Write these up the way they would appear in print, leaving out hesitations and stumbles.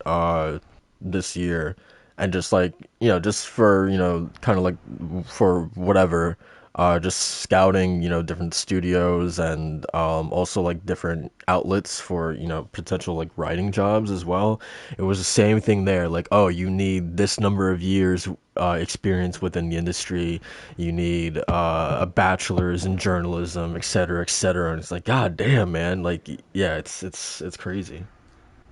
uh this year, and just like just for kind of like for whatever, just scouting different studios, and also like different outlets for potential like writing jobs as well. It was the same thing there, like, oh, you need this number of years experience within the industry, you need a bachelor's in journalism, etc., etc. And it's like, god damn, man, like, yeah, it's crazy.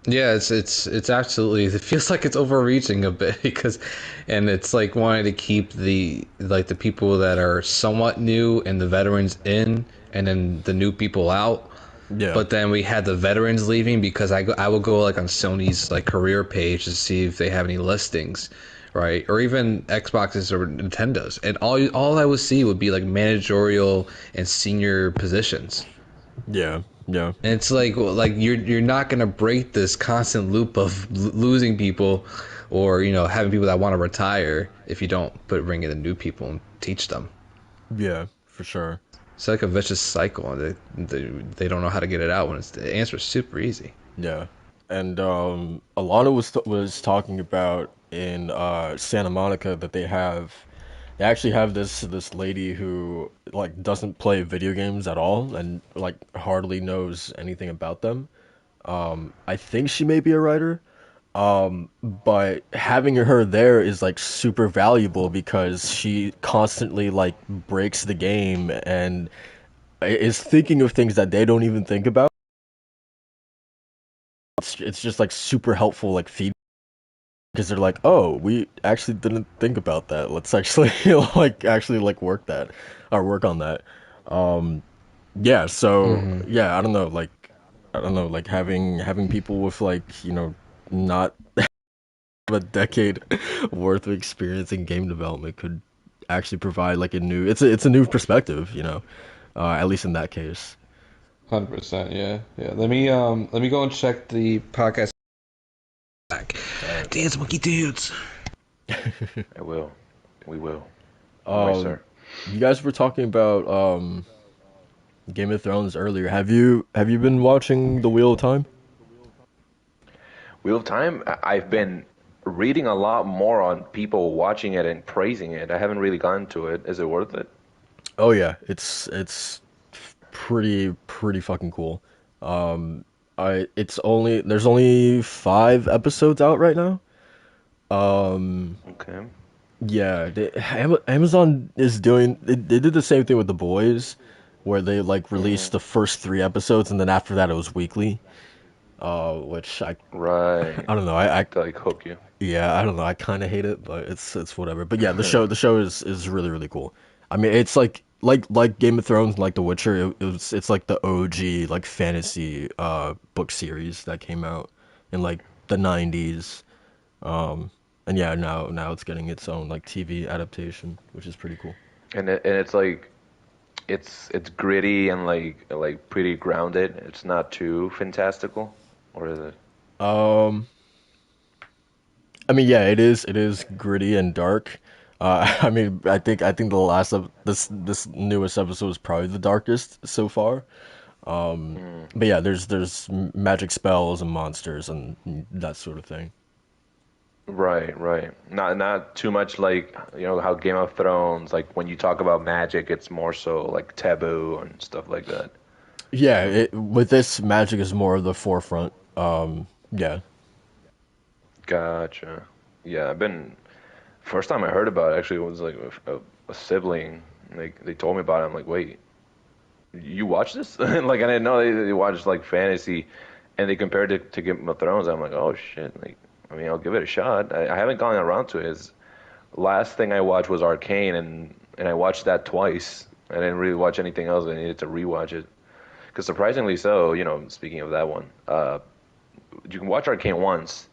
Yeah, it's absolutely. It feels like it's overreaching a bit because, and it's like wanting to keep the people that are somewhat new and the veterans in, and then the new people out. Yeah. But then we had the veterans leaving because I will go like on Sony's like career page to see if they have any listings, right? Or even Xboxes or Nintendos, and all I would see would be like managerial and senior positions. Yeah, yeah, And it's like you're not gonna break this constant loop of losing people, or having people that want to retire if you don't bring in the new people and teach them. yeah, for sure. It's like a vicious cycle, and they don't know how to get it out when the answer is super easy. Yeah, and Alana was talking about in Santa Monica that they actually have this lady who like doesn't play video games at all and like hardly knows anything about them. I think she may be a writer. But having her there is like super valuable because she constantly like breaks the game and is thinking of things that they don't even think about. It's just like super helpful like feedback because they're like, oh, we actually didn't think about that. Let's actually like work on that. Um, yeah. So Hmm. yeah, I don't know, like having people with like not a decade worth of experience in game development could actually provide like a new it's a new perspective, at least in that case. 100%, yeah, yeah. Let me go and check the podcast. Back. All right. Dance monkey dudes. I will. We will. On my Um, sir. you guys were talking about Game of Thrones earlier. Have you been watching The Wheel of Time? Wheel of Time, I've been reading a lot more on people watching it and praising it. I haven't really gotten to it. Is it worth it? Oh yeah, it's pretty fucking cool. I it's only there's only 5 episodes out right now. Um, Okay. yeah, Amazon is doing they did the same thing with The Boys, where they like released Hmm. the first 3 episodes and then after that it was weekly. Which Right. I don't know. I To like hook you. Yeah, I don't know. I kind of hate it, but it's whatever. But yeah, the show is really cool. I mean, it's like Game of Thrones, like The Witcher. It's like the OG like fantasy book series that came out in like the 90s. Um, and yeah, now it's getting its own like TV adaptation, which is pretty cool. And it's like it's gritty and like pretty grounded. It's not too fantastical, or is it? Um, I mean, yeah, it is gritty and dark. I mean, I think the last of this newest episode was probably the darkest so far. Mm. But yeah, there's magic spells and monsters and that sort of thing. Right, right. Not too much like, how Game of Thrones, like when you talk about magic, it's more so like taboo and stuff like that. Yeah, with this magic is more of the forefront. Yeah, Gotcha. Yeah, I've been first time I heard about it actually was like a sibling. Like they told me about it. I'm like, wait, you watch this? Like I didn't know they watched like fantasy, and they compared it to Game of Thrones. I'm like, oh shit. Like, I mean, I'll give it a shot. I haven't gone around to it. Last thing I watched was Arcane, and I watched that twice. I didn't really watch anything else. I needed to rewatch it because surprisingly so, speaking of that one, you can watch Arcane once.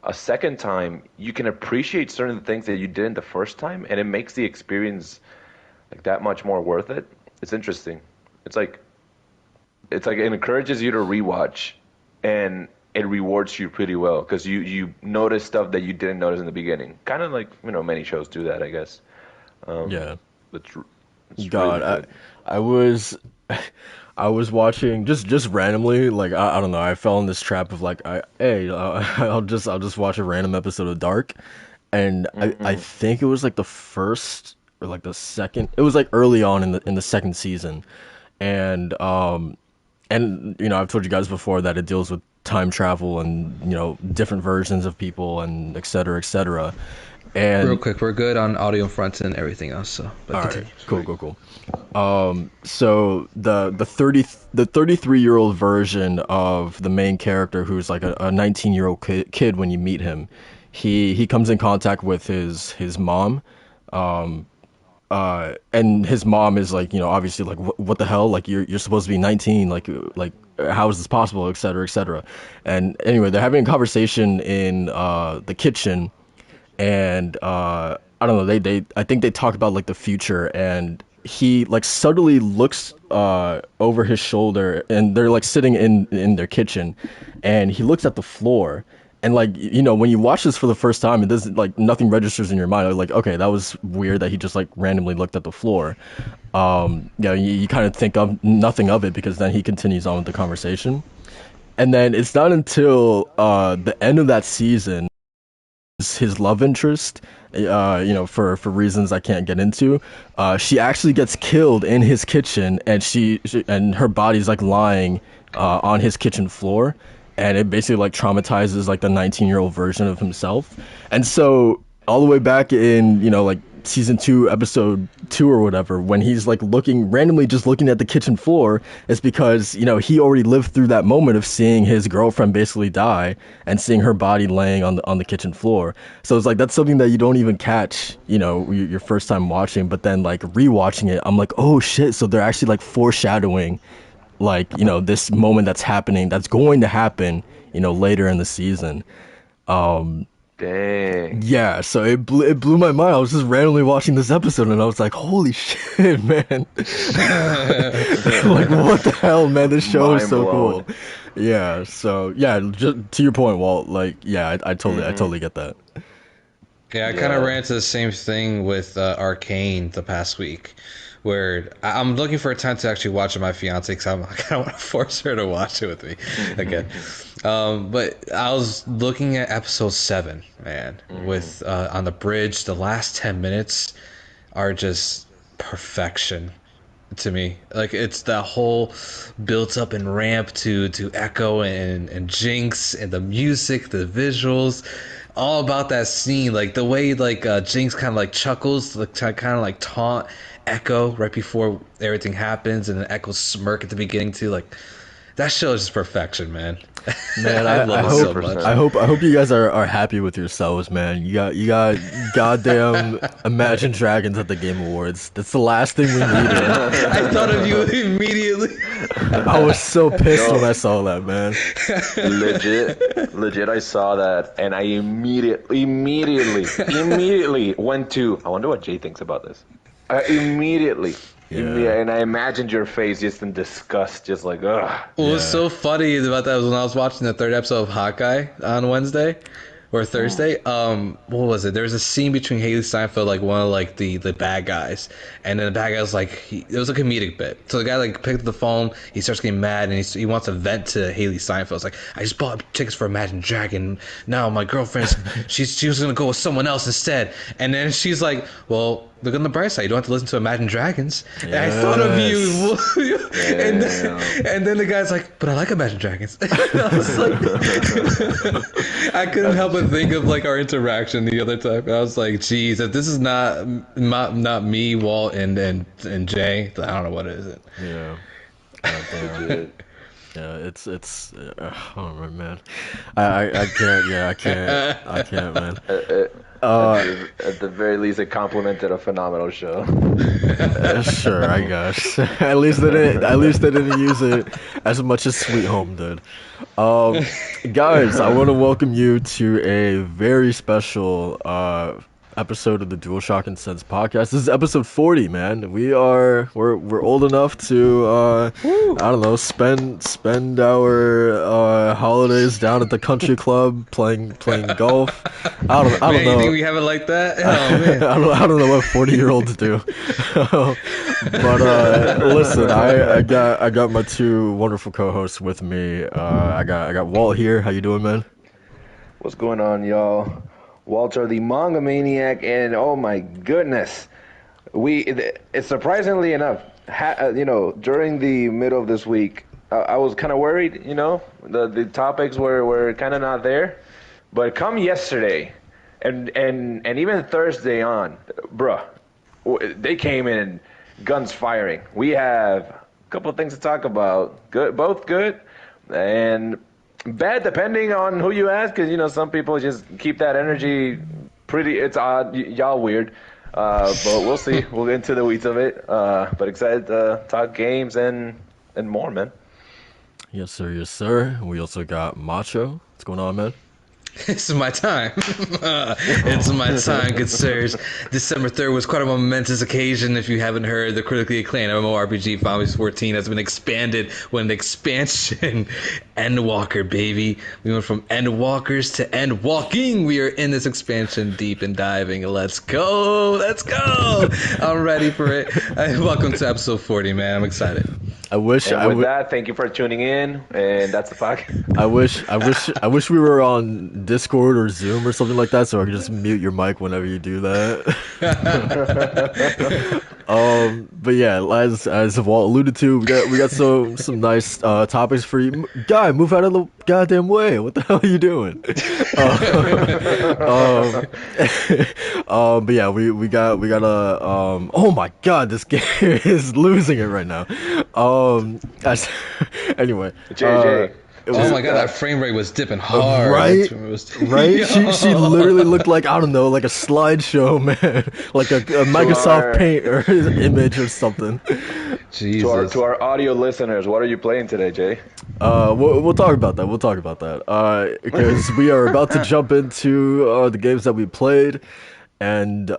A second time, you can appreciate certain things that you didn't the first time, and it makes the experience like that much more worth it. It's interesting. It's like it encourages you to rewatch, and it rewards you pretty well because you notice stuff that you didn't notice in the beginning. Kind of like many shows do that, I guess. Um, yeah. it's it's really God, good. I was I was watching just randomly, like I don't know. I fell in this trap of like, I'll just watch a random episode of Dark, and I Mm-hmm. think it was like the first or like the second. It was like early on in the second season, and I've told you guys before that it deals with time travel and different versions of people and et cetera, et cetera. Real And quick, we're good on audio fronts and everything else. So, but all right, continue. cool, cool, cool. So the 33-year-old version of the main character, who's like a 19-year-old kid when you meet him, he comes in contact with his mom, and his mom is like, obviously like, what the hell, like you're supposed to be 19, like how is this possible, et cetera, et cetera. And anyway, they're having a conversation in the kitchen, and I don't know, they I think they talk about like the future, and he like subtly looks over his shoulder, and they're like sitting in their kitchen, and he looks at the floor, and like, when you watch this for the first time, it doesn't, like, nothing registers in your mind, like, okay, that was weird that he just like randomly looked at the floor. You kind of think of nothing of it, because then he continues on with the conversation, and then it's not until the end of that season, his love interest, for reasons I can't get into, she actually gets killed in his kitchen, and she and her body's like lying on his kitchen floor, and it basically like traumatizes like the 19-year-old version of himself. And so all the way back in, like season 2, episode 2 or whatever, when he's like randomly just looking at the kitchen floor, it's because, he already lived through that moment of seeing his girlfriend basically die and seeing her body laying on the kitchen floor. So it's like, that's something that you don't even catch, your first time watching, but then like rewatching it, I'm like, oh shit, so they're actually like foreshadowing, like, this moment that's going to happen, later in the season. Dang. Yeah, so it blew my mind. I was just randomly watching this episode, and I was like, "Holy shit, man!" Like, what the hell, man? This show is Mind so blown. cool. Yeah. So yeah, just to your point, Walt. Like, yeah, I Hmm. totally get that. Yeah, I kind of Yeah. ran into the same thing with Arcane the past week, where I'm looking for a time to actually watch it with my fiance, because I kind of want to force her to watch it with me again. But I was looking at episode 7, man, Hmm. with on the bridge. The last 10 minutes are just perfection to me. Like, it's that whole built up and ramp to Echo and Jinx, and the music, the visuals, all about that scene. Like the way like Jinx kind of like chuckles, like to kind of like taunt Echo right before everything happens, and then Echo's smirk at the beginning too. Like, that show is just perfection, man. Man, I I love it so much. I 100%. hope I hope you guys are happy with yourselves, man. You got goddamn Imagine Dragons at the Game Awards. That's the last thing we needed. I thought of you immediately. I was so pissed when Yo, I saw that, man. legit, I saw that, and I immediately went to. I wonder what Jay thinks about this. Yeah, And I imagined your face just in disgust, just like, ugh. What was yeah. so funny about that was when I was watching the third episode of Hawkeye on Wednesday or Thursday. What was it? There was a scene between Haley Steinfeld, like one of like the bad guys, and then the bad guy was like, it was a comedic bit. So the guy like picked up the phone, he starts getting mad, and he wants to vent to Haley Steinfeld. It's like, I just bought tickets for Imagine Dragon. Now my girlfriend's she was gonna go with someone else instead, and then she's like, well, look on the bright side. You don't have to listen to Imagine Dragons. And I thought of Yes. you. Damn. And then the guy's like, but I like Imagine Dragons. And I was like, I couldn't help but think of like our interaction the other time. I was like, geez, if this is not me, Walt, and Jay, I don't know what it is. Yeah. God damn. Legit. Yeah, oh man. I can't. Yeah, I can't, man. Uh, At the very least, it complimented a phenomenal show. sure, I guess. At least they didn't use it as much as Sweet Home did. Um, Guys, I want to welcome you to a very special episode of the DualShock Sense Podcast. This is episode 40, man. We're old enough to I don't know, spend our holidays down at the country club playing golf. I don't Man, know. you think we have it like that? Oh man. I don't know what 40-year-olds do. But listen, I got my two wonderful co-hosts with me. I got Walt here. How you doing, man? What's going on, y'all? Walter, the manga maniac, and oh my goodness, it's surprisingly enough, during the middle of this week, I was kind of worried. The topics were kind of not there, but come yesterday, and even Thursday on, bruh, they came in guns firing. We have a couple of things to talk about. Good, both good, and bad depending on who you ask, because some people just keep that energy pretty. It's odd, y'all weird, but we'll see. We'll get into the weeds of it. But excited to talk games and more, man. Yes, sir. Yes, sir. We also got Macho. What's going on, man? It's my time. It's my time, good sirs. December 3rd was quite a momentous occasion. If you haven't heard, the critically acclaimed MMORPG Final Fantasy 14 has been expanded with an expansion. Endwalker, baby. We went from Endwalkers to Endwalking. We are in this expansion deep and diving. Let's go. Let's go. I'm ready for it. Welcome to episode 40, man. I'm excited. With that, thank you for tuning in, and that's the podcast. I wish we were on Discord or Zoom or something like that, so I could just mute your mic whenever you do that. But yeah, as Walt alluded to, we got some nice topics for you. Guy, move out of the goddamn way! What the hell are you doing? But yeah, we got a oh my god, this game is losing it right now. Anyway, JJ. Oh my god, that frame rate was dipping hard. Right? Right? She literally looked like, I don't know, like a slideshow, man. Like a Microsoft Paint or image or something. Jesus. To our audio listeners, what are you playing today, Jay? We'll talk about that. Because we are about to jump into the games that we played. And,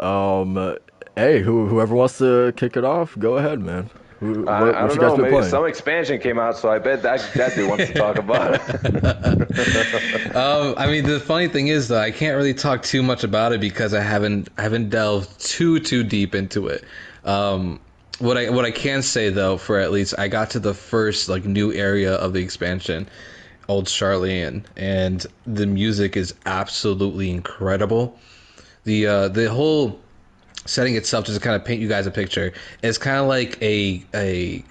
hey, whoever wants to kick it off, go ahead, man. What I you don't guys know. been Maybe playing? some expansion came out, so I bet that dude wants to talk about it. I mean, the funny thing is, though, I can't really talk too much about it because I haven't delved too deep into it. What I can say though, for at least, I got to the first new area of the expansion, Old Charlian, and the music is absolutely incredible. The whole setting itself, just to kind of paint you guys a picture, is kind of like a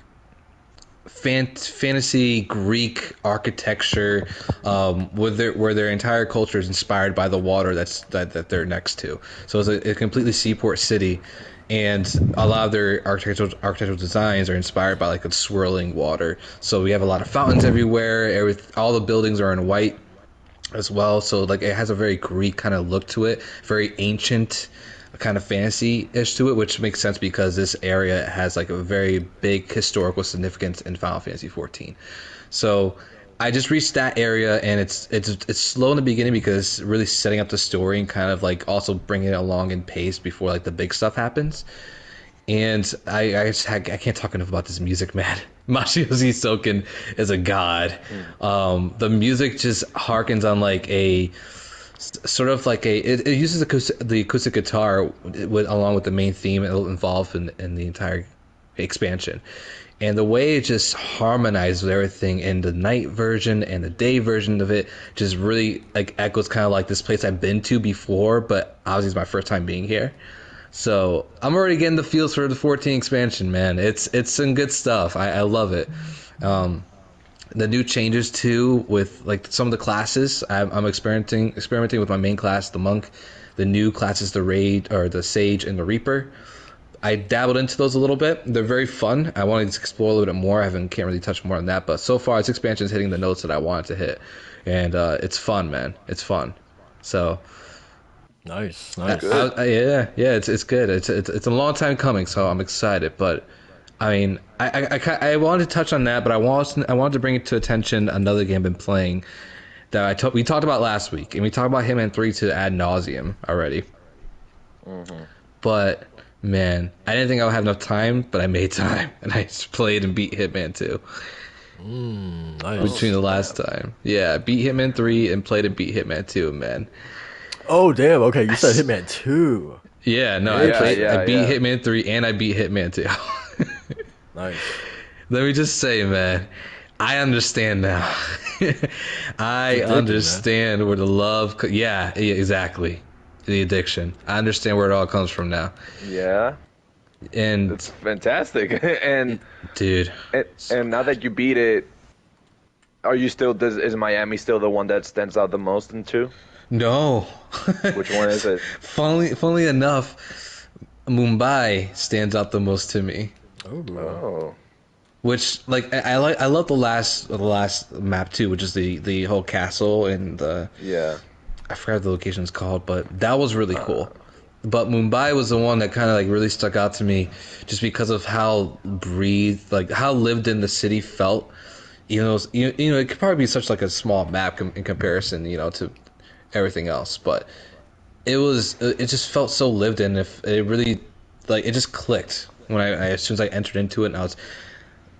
fantasy Greek architecture, where their entire culture is inspired by the water that they're next to. So it's a completely seaport city, and a lot of their architectural designs are inspired by the swirling water. So we have a lot of fountains everywhere. All the buildings are in white as well. So it has a very Greek kind of look to it, very ancient kind of fantasy-ish to it, which makes sense because this area has a very big historical significance in Final Fantasy 14. So I just reached that area, and it's slow in the beginning because it's really setting up the story and kind of also bringing it along in pace before the big stuff happens. And I can't talk enough about this music, man. Masahiro Soken is a god. The music just harkens on a sort of it uses the acoustic guitar along with the main theme involved in the entire expansion, and the way it just harmonizes with everything in the night version and the day version of it just really echoes kind of this place I've been to before, but obviously it's my first time being here. So I'm already getting the feels for the 14 expansion, man. It's some good stuff. I love it. The new changes too with some of the classes. I'm experimenting with my main class, the monk. The new classes, the raid or the sage and the reaper. I dabbled into those a little bit. They're very fun. I wanted to explore a little bit more. Can't really touch more on that, but so far this expansion is hitting the notes that I wanted to hit, and it's fun, man. It's fun. So Nice. yeah, it's good. It's a long time coming, so I'm excited. But I mean, I wanted to touch on that, but I wanted to bring it to attention another game I've been playing that we talked about last week, and we talked about Hitman 3 to ad nauseum already. But man, I didn't think I would have enough time, but I made time, and I just played and beat Hitman 2 Nice. between the last time. Yeah, beat Hitman 3 and played and beat Hitman 2, man. Oh damn. Okay, you said Hitman 2. Yeah, no, Yeah, I beat yeah. Hitman 3 and I beat Hitman 2. Nice. Let me just say, man, I understand now. I Addicted, understand where the love. Yeah, exactly. The addiction. I understand where it all comes from now. Yeah, And it's fantastic. and, dude, and now that you beat it, are you still? Is Miami still the one that stands out the most in two? no. Which one is it? Funnily enough, Mumbai stands out the most to me. Oh, Which I love the last map too, which is the whole castle and the yeah. I forgot what the location's called, but that was really cool. But Mumbai was the one that kind of like really stuck out to me, just because of how how lived in the city felt. You know, it could probably be such like a small map in comparison, to everything else, but it just felt so lived in. If it really it just clicked when I as soon as I entered into it, and I was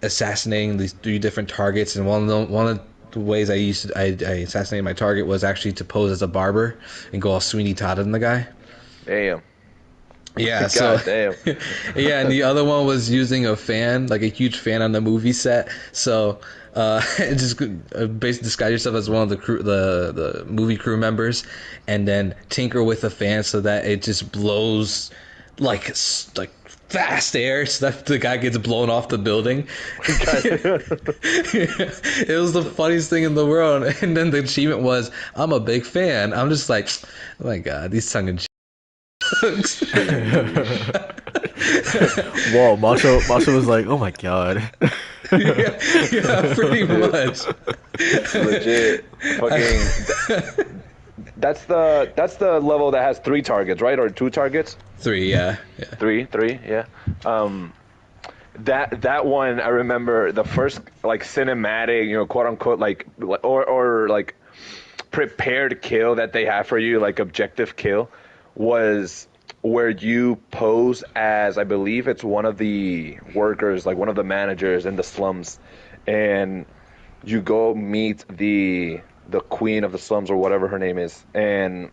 assassinating these 3 different targets, and one of the ways I assassinated my target was actually to pose as a barber and go all Sweeney Todd in the guy. Damn. Yeah, so God damn. yeah, and the other one was using a fan, like a huge fan on the movie set. So just basically disguise yourself as one of the crew, the movie crew members, and then tinker with the fan so that it just blows like fast air, so that the guy gets blown off the building. It was the funniest thing in the world. And then the achievement was, I'm a big fan. I'm just like, oh my god, these tongue in cheek. Whoa, Macho was like, oh my god. yeah, pretty much. Legit. Fucking. That's the level that has 3 targets, right? Or 2 targets? 3, yeah. Three, yeah. That one, I remember the first like cinematic, quote unquote, or like prepared kill that they have for you, like objective kill, was where you pose as, I believe it's one of the workers, like one of the managers in the slums, and you go meet the queen of the slums or whatever her name is, and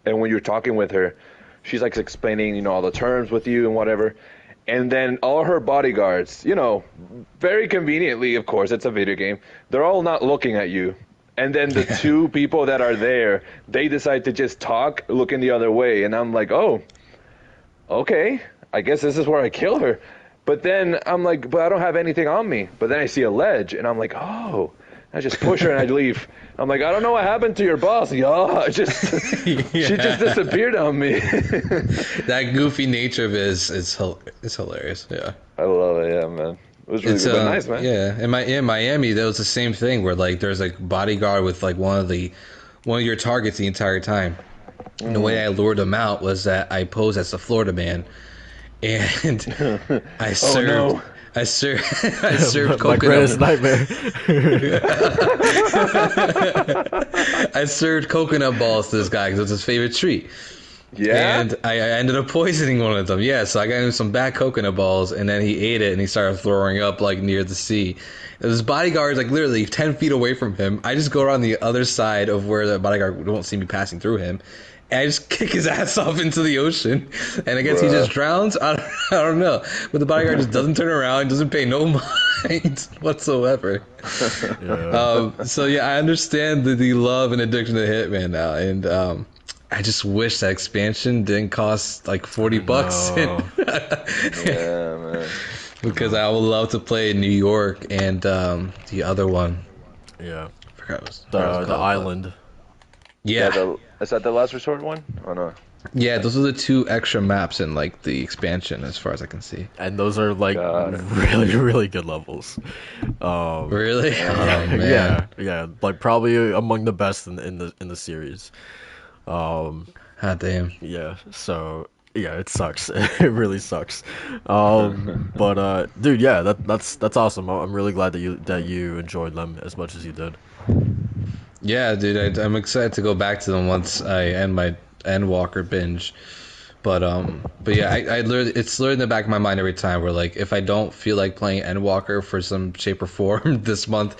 when you're talking with her, she's like explaining, all the terms with you and whatever. And then all her bodyguards, very conveniently, of course, it's a video game, they're all not looking at you. And then the 2 people that are there, they decide to just talk, looking the other way. And I'm like, oh, okay, I guess this is where I kill her. But then I'm like, but I don't have anything on me. But then I see a ledge, and I'm like, oh. I just push her and I leave. I'm like, I don't know what happened to your boss, y'all. She just disappeared on me. That goofy nature of it is hilarious. Yeah, I love it. Yeah, man. It was really good, but nice, man. Yeah, in Miami, there was the same thing where like there's like bodyguard with like one of your targets the entire time. And the way I lured him out was that I posed as the Florida man, and I served. Oh, no. I served My coconut. greatest nightmare. I served coconut balls to this guy because it was his favorite treat. Yeah. And I ended up poisoning one of them. Yeah, so I got him some bad coconut balls, and then he ate it, and he started throwing up like near the sea. His bodyguard's like literally 10 feet away from him. I just go around the other side of where the bodyguard won't see me passing through him. And I just kick his ass off into the ocean. And I guess he just drowns. I don't know. But the bodyguard just doesn't turn around, doesn't pay no mind whatsoever. Yeah. So yeah, I understand the love and addiction to Hitman now. And I just wish that expansion didn't cost like $40. Yeah, man. Because I would love to play in New York and the other one. Yeah. I forgot what it was The called, but- island. Yeah. Is that the last resort one? Oh, no. Yeah, those are the 2 extra maps in like the expansion as far as I can see. And those are like God. really, really good levels. Really? Oh, man. Yeah, like probably among the best in the series. God damn. Yeah, so yeah, it sucks. It really sucks. But dude, yeah, that's awesome. I'm really glad that you enjoyed them as much as you did. Yeah, dude, I'm excited to go back to them once I end my Endwalker binge. But yeah, I literally, it's literally in the back of my mind every time where like if I don't feel like playing Endwalker for some shape or form this month,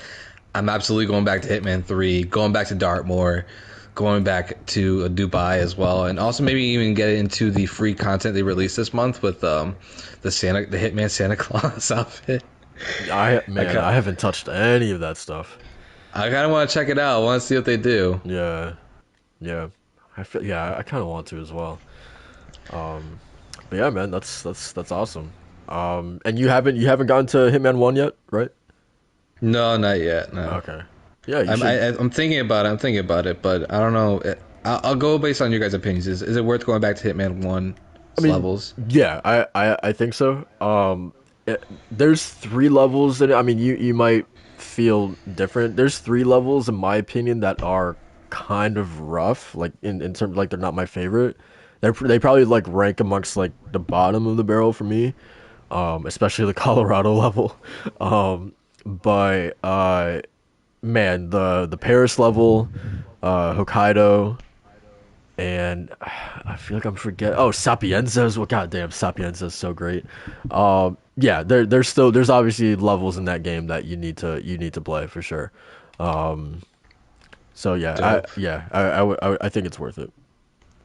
I'm absolutely going back to Hitman 3, going back to Dartmoor, going back to Dubai as well, and also maybe even get into the free content they released this month with the Hitman Santa Claus outfit. I haven't touched any of that stuff. I kind of want to check it out. I want to see what they do. Yeah, yeah. I kind of want to as well. Um, but yeah, man, that's awesome. And you haven't gotten to Hitman 1 yet, right? No, not yet. No. Okay. Yeah, you should. I'm thinking about it. I'm thinking about it, but I don't know. I'll go based on your guys' opinions. Is it worth going back to Hitman 1's I mean, levels? yeah, I think so. There's three levels in it. I mean, you might feel different. There's three levels in my opinion that are kind of rough, like in terms like they're not my favorite. They probably like rank amongst like the bottom of the barrel for me, especially the Colorado level. But man, the Paris level, Hokkaido, and I feel like I'm forgetting. Oh, Sapienza's. Well, goddamn, Sapienza's so great. Yeah, there's obviously levels in that game that you need to play for sure. So yeah, Dope. I think it's worth it.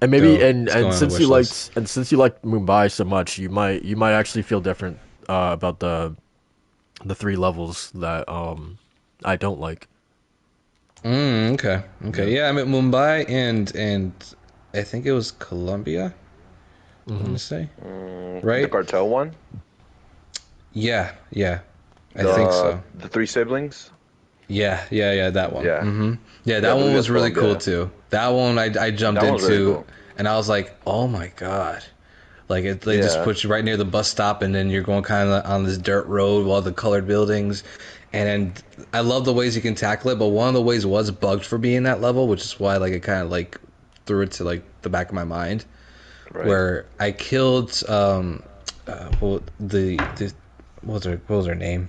And maybe Dope. and It's and going on the since you wish list. liked and since you like Mumbai so much, you might actually feel different about the three levels that I don't like. Okay. Yeah. Okay. Yeah, I'm at Mumbai and I think it was Colombia. I want to say The right. cartel one, Yeah. Yeah. I think the so. the three siblings. Yeah. Yeah. Yeah. That one. Yeah, Yeah. yeah, I That one believe was that's really called. cool Yeah, too. That one I jumped that one's really into cool. and I was like, oh my god. Like they just Yeah, put you right near the bus stop, and then you're going kind of on this dirt road with all the colored buildings. And then I love the ways you can tackle it, but one of the ways was bugged for being that level, which is why like it kind of like threw it to like the back of my mind, right. where I killed the what was her name?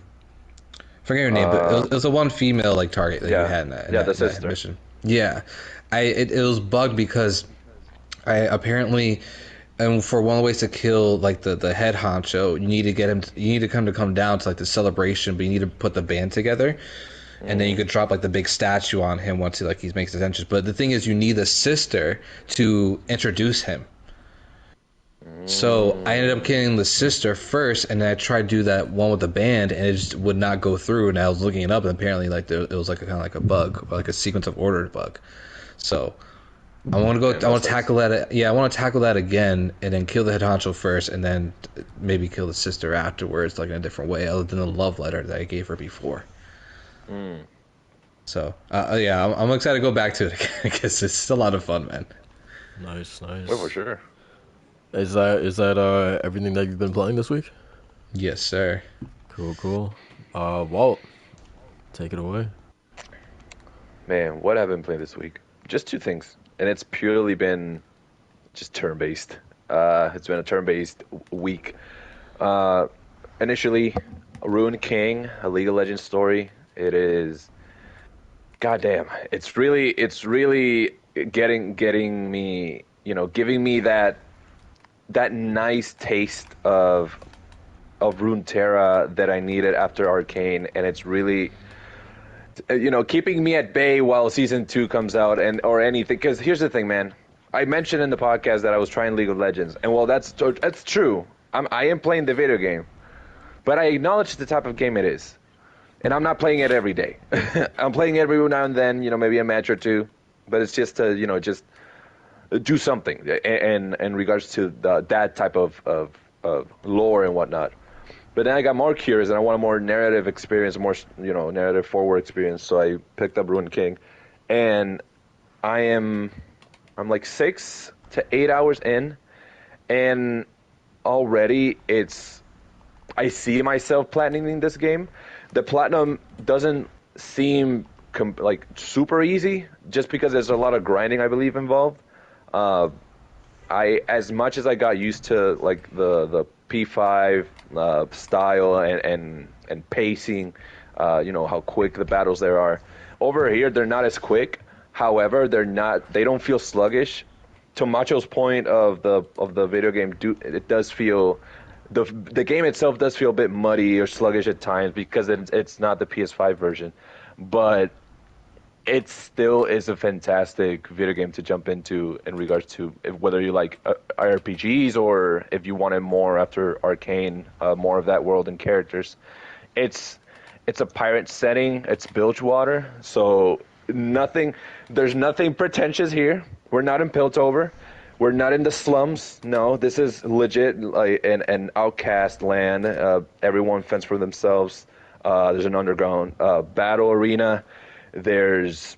Forget her name, but Uh, it was the one female like target that you yeah, had in that in yeah, that, the in that sister. mission. Yeah, it was bugged because I apparently, and for one of the ways to kill like the head honcho, you need to get him. You need to come down to like the celebration, but you need to put the band together, and then you could drop like the big statue on him once he makes his entrance. But the thing is, you need the sister to introduce him. So I ended up killing the sister first, and then I tried to do that one with the band, and it just would not go through. And I was looking it up, and apparently, like it was like a kind of like a bug, or like a sequence of order bug. So I want to go. Damn, I that want to sucks. tackle that. Yeah, I want to tackle that again, and then kill the head honcho first, and then maybe kill the sister afterwards, like in a different way, other than the love letter that I gave her before. Mm. So yeah, I'm excited to go back to it again because it's a lot of fun, man. Nice, Well, for nice. sure. Is that everything that you've been playing this week? Yes, sir. Cool, cool. Walt, take it away. Man, what have I been playing this week? Just two things, and it's purely been just turn-based. It's been a turn-based week. Uh, Initially, Ruined King, a League of Legends story. It is, goddamn, it's really getting me, giving me that nice taste of Runeterra that I needed after Arcane, and it's really, keeping me at bay while season two comes out and or anything. Because here's the thing, man. I mentioned in the podcast that I was trying League of Legends, and well, that's true. I am playing the video game, but I acknowledge the type of game it is, and I'm not playing it every day. I'm playing it every now and then, maybe a match or two, but it's just to just do something in regards to that type of lore and whatnot. But then I got more curious and I want a more narrative experience, more narrative forward experience. So I picked up Ruined King, and I'm like 6 to 8 hours in, and already I see myself platinuming this game. The platinum doesn't seem like super easy, just because there's a lot of grinding, I believe, involved. Uh, as much as I got used to like the P5 style and pacing, how quick the battles there are. Over here, they're not as quick. However, they don't feel sluggish. to Macho's point of the video game, it does feel the game itself does feel a bit muddy or sluggish at times because it's not the PS5 version, but it still is a fantastic video game to jump into in regards to whether you like RPGs or if you wanted more after Arcane, more of that world and characters. It's it's a pirate setting. It's Bilgewater, so there's nothing pretentious here. We're not in Piltover. We're not in the slums. No, this is legit like an outcast land. Everyone fends for themselves. There's an underground battle arena. There's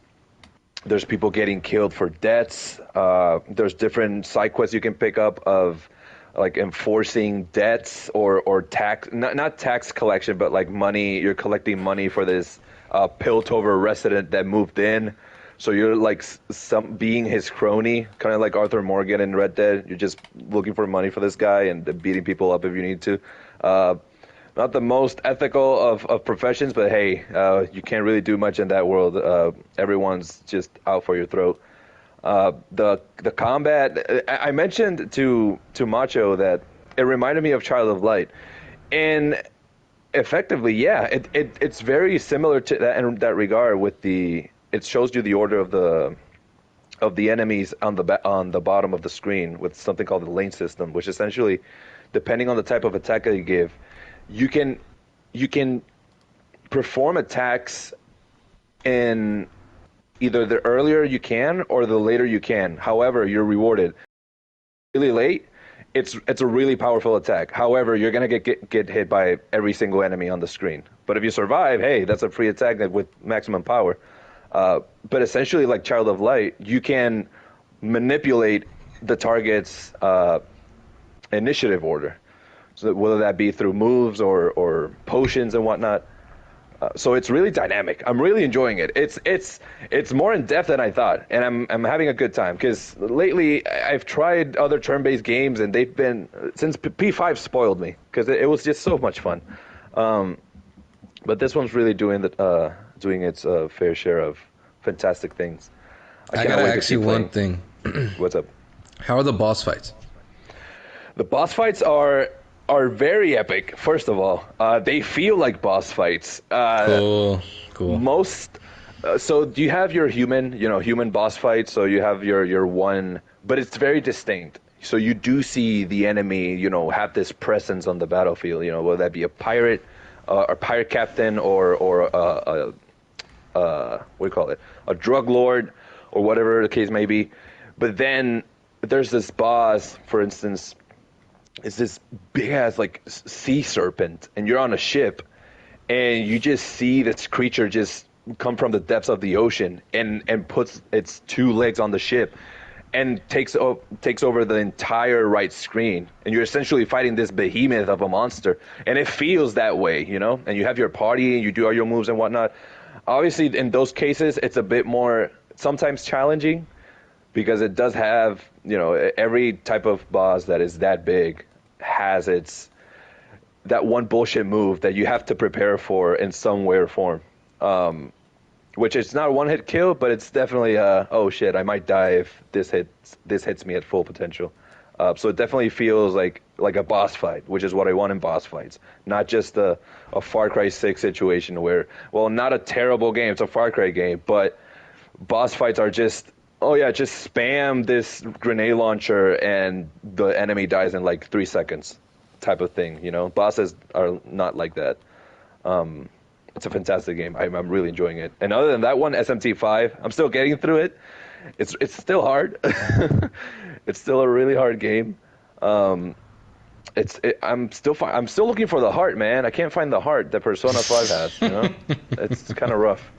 people getting killed for debts. There's different side quests you can pick up of like enforcing debts or tax, not tax collection, but like money. You're collecting money for this Piltover resident that moved in. So you're like being his crony, kind of like Arthur Morgan in Red Dead. You're just looking for money for this guy and beating people up if you need to. Not the most ethical of professions, but hey, you can't really do much in that world. Everyone's just out for your throat. The combat, I mentioned to Macho that it reminded me of Child of Light, and effectively, yeah, it's very similar to that in that regard. It shows you the order of the enemies on the bottom of the screen with something called the lane system, which essentially, depending on the type of attack that you give, you can perform attacks in either the earlier you can or the later you can. However, you're rewarded. Really late, it's a really powerful attack. However, you're gonna get hit by every single enemy on the screen. But if you survive, hey, that's a free attack with maximum power. But essentially, like Child of Light, you can manipulate the target's initiative order. So whether that be through moves or potions and whatnot. So it's really dynamic. I'm really enjoying it. It's more in depth than I thought, and I'm having a good time because lately I've tried other turn-based games and they've been since P5 spoiled me because it was just so much fun. But this one's really doing its fair share of fantastic things. I gotta ask you one thing. What's up? How are the boss fights? The boss fights are very epic. First of all, they feel like boss fights. Cool. So do you have your human boss fight? So you have your one, but it's very distinct. So you do see the enemy, have this presence on the battlefield. Whether that be a pirate captain, or what do you call it, a drug lord, or whatever the case may be. But then there's this boss, for instance. It's this big ass like sea serpent, and you're on a ship, and you just see this creature just come from the depths of the ocean and puts its two legs on the ship, and takes over the entire right screen, and you're essentially fighting this behemoth of a monster, and it feels that way, And you have your party, and you do all your moves and whatnot. Obviously, in those cases, it's a bit more sometimes challenging. Because it does have, every type of boss that is that big has that one bullshit move that you have to prepare for in some way or form. Which is not a one-hit kill, but it's definitely oh shit, I might die if this hits me at full potential. So it definitely feels like a boss fight, which is what I want in boss fights. Not just a Far Cry 6 situation where, well, not a terrible game, it's a Far Cry game, but boss fights are just, oh yeah, just spam this grenade launcher and the enemy dies in like 3 seconds type of thing, Bosses are not like that. It's a fantastic game. I'm really enjoying it. And other than that one, SMT5, I'm still getting through it. It's still hard. It's still a really hard game. I'm still looking for the heart, man. I can't find the heart that Persona 5 has, It's kind of rough.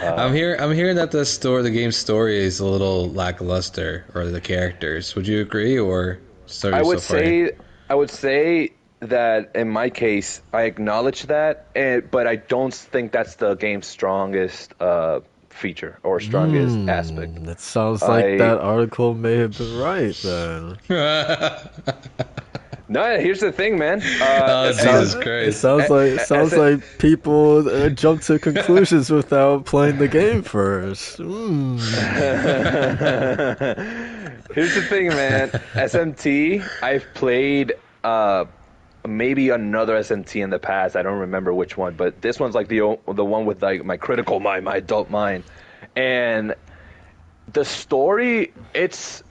I'm hearing that the game's story is a little lackluster, or the characters. Would you agree, or I would say that in my case, I acknowledge that, but I don't think that's the game's strongest feature or strongest aspect. That sounds like that article may have been right then. No, here's the thing, man. Oh, Jesus It Christ. sounds like people jump to conclusions without playing the game first. Here's the thing, man. SMT, I've played maybe another SMT in the past. I don't remember which one, but this one's like the one with like my critical mind, my adult mind, and the story. It's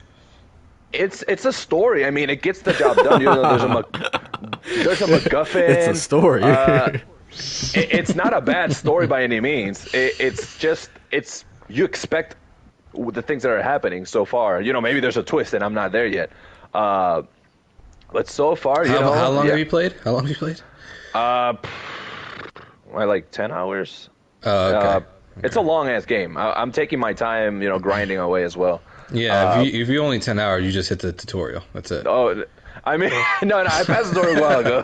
a story. I mean, it gets the job done. You know, there's a MacGuffin. It's a story. It's not a bad story by any means. It's you expect the things that are happening so far. You know, maybe there's a twist and I'm not there yet. But so far, How long have you played? How long have you played? Like 10 hours. Oh, okay. It's a long ass game. I'm taking my time, grinding away as well. Yeah, if you only 10 hours, you just hit the tutorial. That's it. Oh, I mean, no, I passed the tutorial a while ago.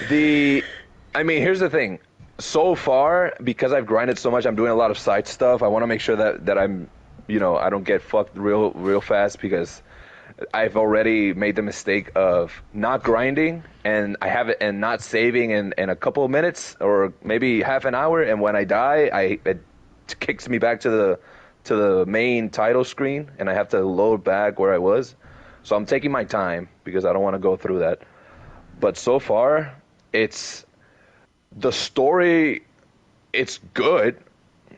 Here's the thing. So far, because I've grinded so much, I'm doing a lot of side stuff. I want to make sure that I'm, I don't get fucked real fast, because I've already made the mistake of not grinding and not saving in a couple of minutes or maybe half an hour, and when I die, it kicks me back to the main title screen, and I have to load back where I was. So I'm taking my time because I don't want to go through that. But so far, the story, it's good.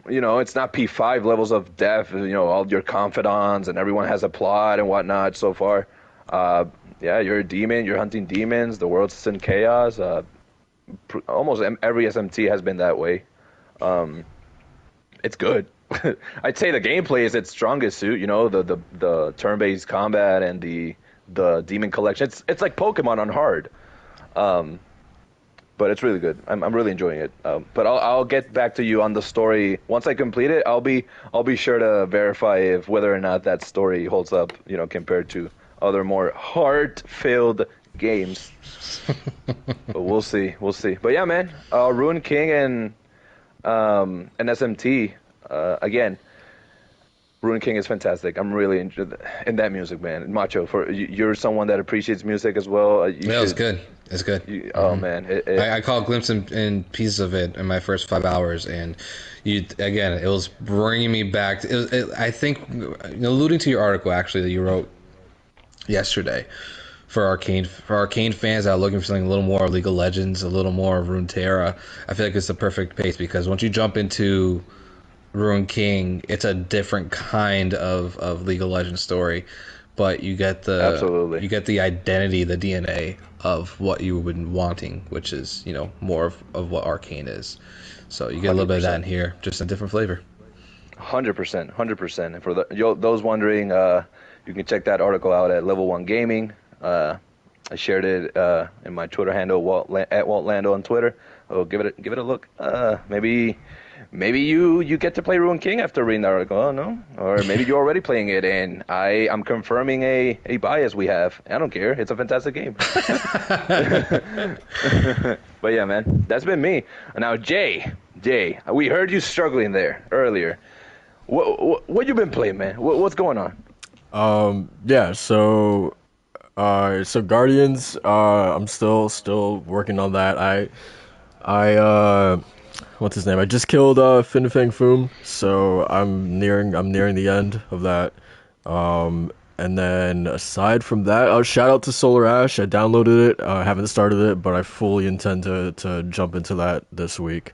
It's not P5 levels of depth, all your confidants and everyone has a plot and whatnot so far. Yeah, you're a demon, you're hunting demons, the world's in chaos. Almost every SMT has been that way. It's good. I'd say the gameplay is its strongest suit, the turn-based combat and the demon collection. It's like Pokemon on hard. But it's really good. I'm really enjoying it. But I'll get back to you on the story once I complete it. I'll be sure to verify whether or not that story holds up, compared to other more heart-filled games. But we'll see. But yeah, man, Ruin King and SMT again. Ruin King is fantastic. I'm really interested in that music, man. Macho, you're someone that appreciates music as well. It's good. It's good. Oh man, I caught a glimpse and pieces of it in my first 5 hours, and it was bringing me back. I think, alluding to your article actually that you wrote yesterday for Arcane fans that are looking for something a little more League of Legends, a little more Runeterra. I feel like it's the perfect pace, because once you jump into Ruin King, it's a different kind of League of Legends story, but you get Absolutely. you get the identity, the DNA of what you've been wanting, which is more of what Arcane is. So you get 100%. A little bit of that in here, just a different flavor. 100%. And for those wondering, you can check that article out at Level 1 Gaming. I shared it in my Twitter handle, at WaltLando on Twitter. Oh, give it a look. Maybe you get to play Ruin King after reading the article. Oh, no. Or maybe you're already playing it, and I'm confirming a bias we have. I don't care. It's a fantastic game. But yeah, man, that's been me. Now, Jay, we heard you struggling there earlier. What you been playing, man? What's going on? Yeah, so Guardians, I'm still working on that. I what's his name? I just killed Fin Fang Foom, so I'm nearing the end of that. And then aside from that, shout out to Solar Ash. I downloaded it. I haven't started it, but I fully intend to jump into that this week.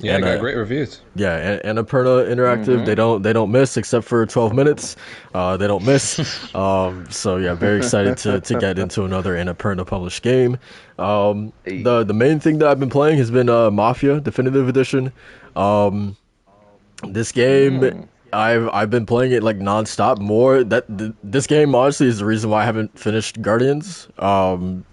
Yeah, I got great reviews. Yeah, and Annapurna Interactive, they don't miss except for 12 minutes. They don't miss. So yeah, very excited to get into another Annapurna published game. The main thing that I've been playing has been Mafia Definitive Edition. This game, I've been playing it like nonstop. This game honestly is the reason why I haven't finished Guardians. Wow. I'm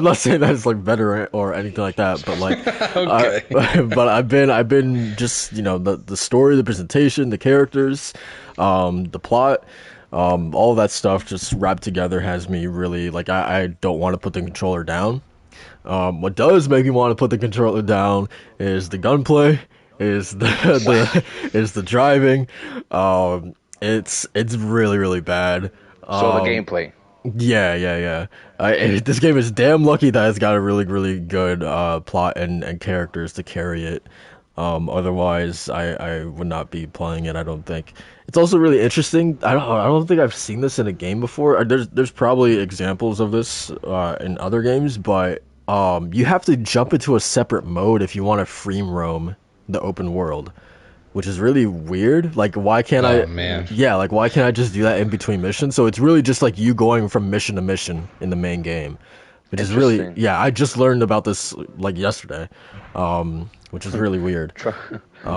not saying that it's like better or anything like that, but like Okay. but I've been just the story, the presentation, the characters, the plot, all of that stuff just wrapped together has me really like I don't want to put the controller down. What does make me want to put the controller down is the gunplay, is the driving. It's really really bad. So the Um, gameplay. yeah, yeah, yeah. This game is damn lucky that it's got a really really good plot and characters to carry it. Otherwise, I would not be playing it. I don't think. It's also really interesting. I don't think I've seen this in a game before. There's probably examples of this in other games, but you have to jump into a separate mode if you want to free roam the open world, which is really weird. Like, why can't Oh I? man. Yeah, like why can't I just do that in between missions? So it's really just like you going from mission to mission in the main game, which is really Interesting. yeah. I just learned about this like yesterday, which is really weird.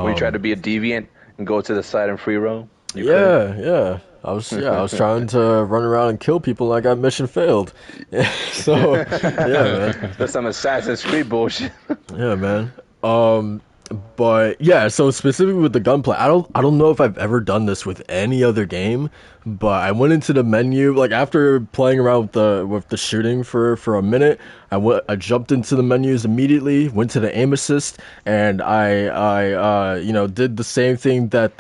We try to be a deviant and go to the side and free roam. You couldn't. Yeah, yeah. I was trying to run around and kill people and I got mission failed. So, yeah, man. That's some Assassin's Creed bullshit. Yeah, man. But yeah, so specifically with the gunplay, I don't know if I've ever done this with any other game, but I went into the menu like after playing around with the shooting for a minute. I jumped into the menus immediately, went to the aim assist, and I you know did the same thing that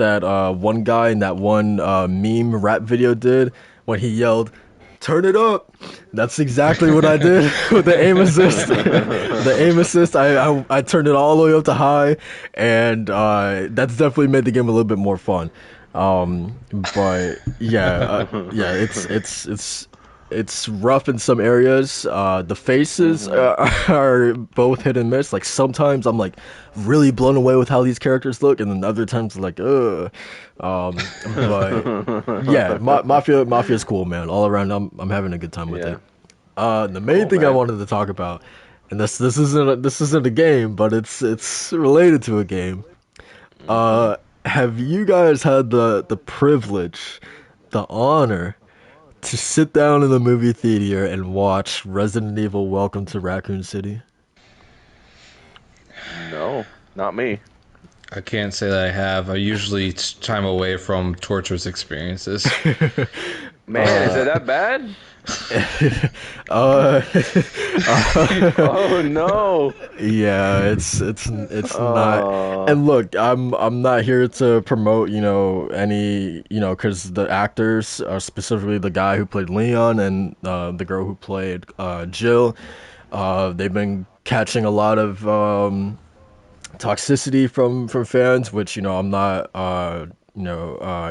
one guy in that one meme rap video did when he yelled, "Turn it up." That's exactly what I did with the aim assist. The aim assist, I turned it all the way up to high, and that's definitely made the game a little bit more fun. But yeah, yeah, it's rough in some areas. The faces are both hit and miss. Like sometimes I'm like really blown away with how these characters look, and then other times like ugh. But yeah, Mafia's cool, man. All around, I'm having a good time with Yeah. it. The main Cool, thing I man. wanted to talk about, and this isn't a game, but it's related to a game. Have you guys had the privilege, the honor to sit down in the movie theater and watch Resident Evil Welcome to Raccoon City? No, not me. I can't say that I have. I usually time away from torturous experiences. Man, is it that bad? Uh, Oh no. yeah, it's not. Oh. And look, I'm not here to promote, you know, any, you know, because the actors, specifically the guy who played Leon and the girl who played Jill, they've been catching a lot of toxicity from fans, which you know I'm not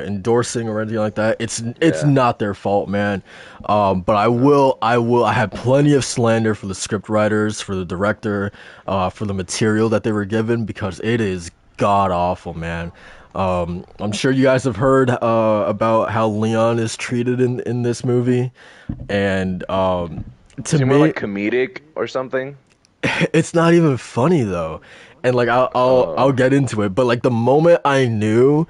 endorsing or anything like that. It's Yeah. not their fault, man. But I have plenty of slander for the script writers, for the director, for the material that they were given because it is god awful, man. I'm sure you guys have heard about how Leon is treated in this movie, and to Seem more me, like comedic or something. it's not even funny though, and like I'll Oh. get into it, but like the moment I knew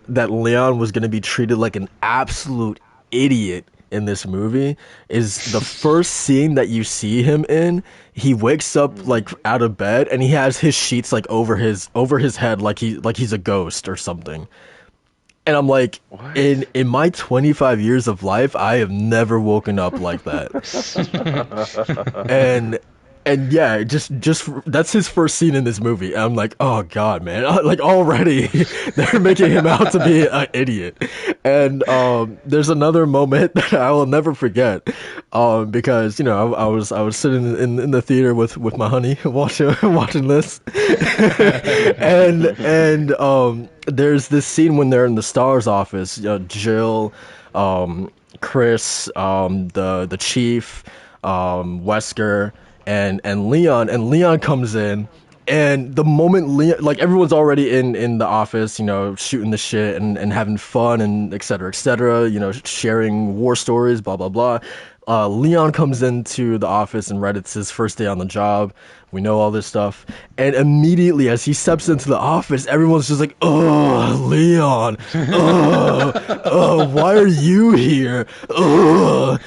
that Leon was gonna be treated like an absolute idiot in this movie is the first scene that you see him in. He wakes up like out of bed and he has his sheets like over his head like he's a ghost or something. And I'm like, What? in my 25 years of life, I have never woken up like that. and and yeah, just that's his first scene in this movie. And I'm like, oh god, man! Like already, they're making him out to be an idiot. And there's another moment that I will never forget, because you know I was sitting in the theater with my honey watching this, and there's this scene when they're in the Star's office. Jill, Chris, the chief, Wesker, and Leon comes in, and the moment Leon, like everyone's already in the office, you know, shooting the shit and having fun and et cetera, you know, sharing war stories, blah blah blah. Leon comes into the office and right, it's his first day on the job. We know all this stuff, and immediately as he steps into the office, everyone's just like, "Oh, Leon, oh, why are you here? Oh."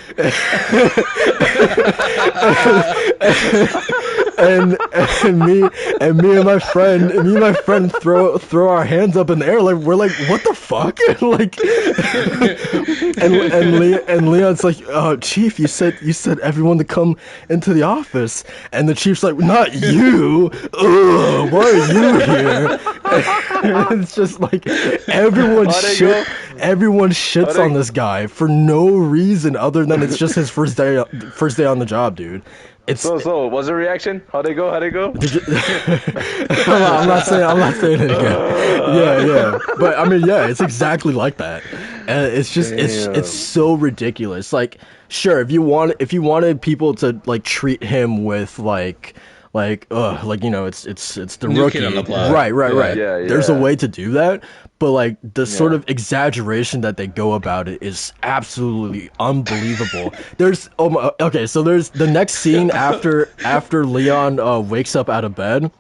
and and me and my friend throw our hands up in the air like we're like, what the fuck? Like, and Leon's like, Chief, you said everyone to come into the office, and the chief's like, not you. Ugh, why are you here? It's just like everyone everyone shits on this guy for no reason other than it's just his first day on the job, dude. It's So what's the reaction? How'd they go? I'm not saying it again. Yeah. But I mean, yeah, it's exactly like that. And it's just it's so ridiculous. Like, sure, if you wanted people to like treat him with like you know, it's the New rookie. kid on the block. Right. Yeah, There's a yeah. way to do that, but like the sort of exaggeration that they go about it is absolutely unbelievable. There's so there's the next scene after Leon wakes up out of bed.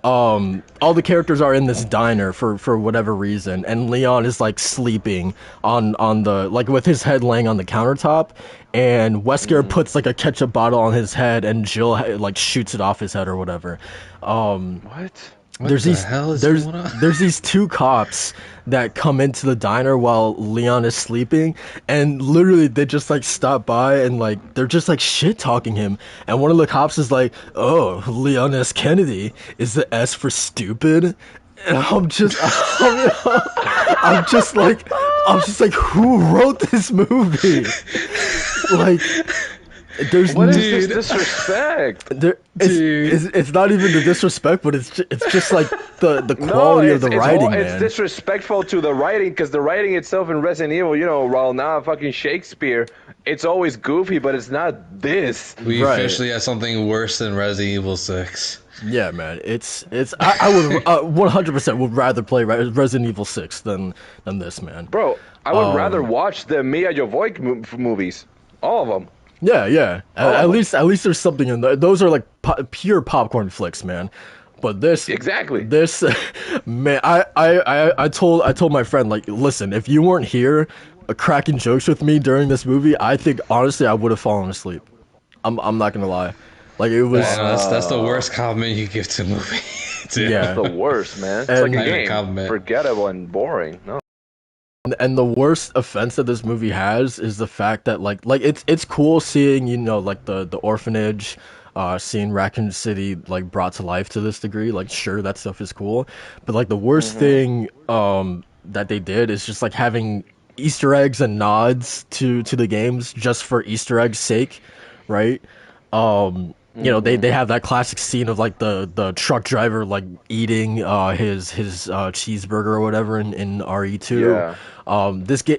All the characters are in this diner for whatever reason, and Leon is like sleeping on the like with his head laying on the countertop, and Wesker puts like a ketchup bottle on his head, and Jill like shoots it off his head or whatever. What? There's the hell is going on? there's these two cops that come into the diner while Leon is sleeping, and literally they just like stop by and like they're just like shit talking him, and one of the cops is like, "Oh, Leon S. Kennedy, is the S for stupid?" And I'm just like, who wrote this movie? Like, there's What no, is this disrespect? it's not even the disrespect, but it's just like the quality of the writing, man. It's disrespectful to the writing because the writing itself in Resident Evil, you know, while not fucking Shakespeare, it's always goofy, but it's not this. We Right. officially have something worse than Resident Evil 6. Yeah, man. I would 100% would rather play Resident Evil 6 than this, man. Bro, I would rather watch the Mia Jovovich movies. All of them. Yeah. At least there's something in there. Those are like pure popcorn flicks, man. But this Exactly. This man, I told my friend, like, listen, if you weren't here cracking jokes with me during this movie, I think honestly I would have fallen asleep. I'm not gonna lie. Like, it was That's the worst compliment you give to a movie. Dude. Yeah. The worst, man. It's And- like Not a even a game. compliment. Forgettable and boring. No. And the worst offense that this movie has is the fact that like it's cool seeing, you know, like the orphanage, seeing Raccoon City like brought to life to this degree. Like, sure, that stuff is cool, but like the worst thing that they did is just like having Easter eggs and nods to the games just for Easter eggs' sake, right? You know, they have that classic scene of like the truck driver like eating his cheeseburger or whatever in RE2. Yeah.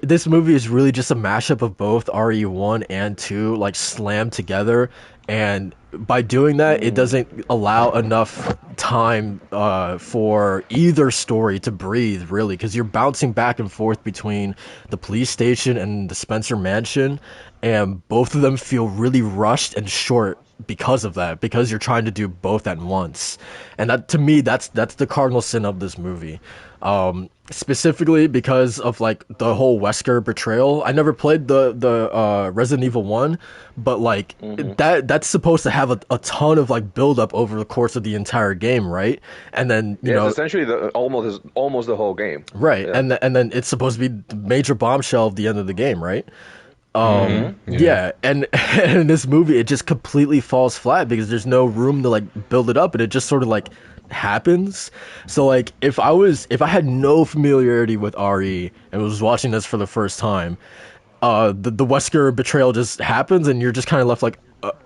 This movie is really just a mashup of both RE1 and 2 like slammed together, and by doing that it doesn't allow enough time for either story to breathe, really, because you're bouncing back and forth between the police station and the Spencer mansion, and both of them feel really rushed and short because of that, because you're trying to do both at once. And that, to me, that's the cardinal sin of this movie. Specifically because of like the whole Wesker betrayal. I never played the Resident Evil 1, but like that's supposed to have a ton of like build up over the course of the entire game, right? And then you know, It's essentially almost the whole game. right, Yeah. and then it's supposed to be the major bombshell of the end of the game, right? Yeah, and in this movie it just completely falls flat because there's no room to like build it up, and it just sort of like happens. So like if I had no familiarity with RE and was watching this for the first time, the Wesker betrayal just happens, and you're just kind of left like,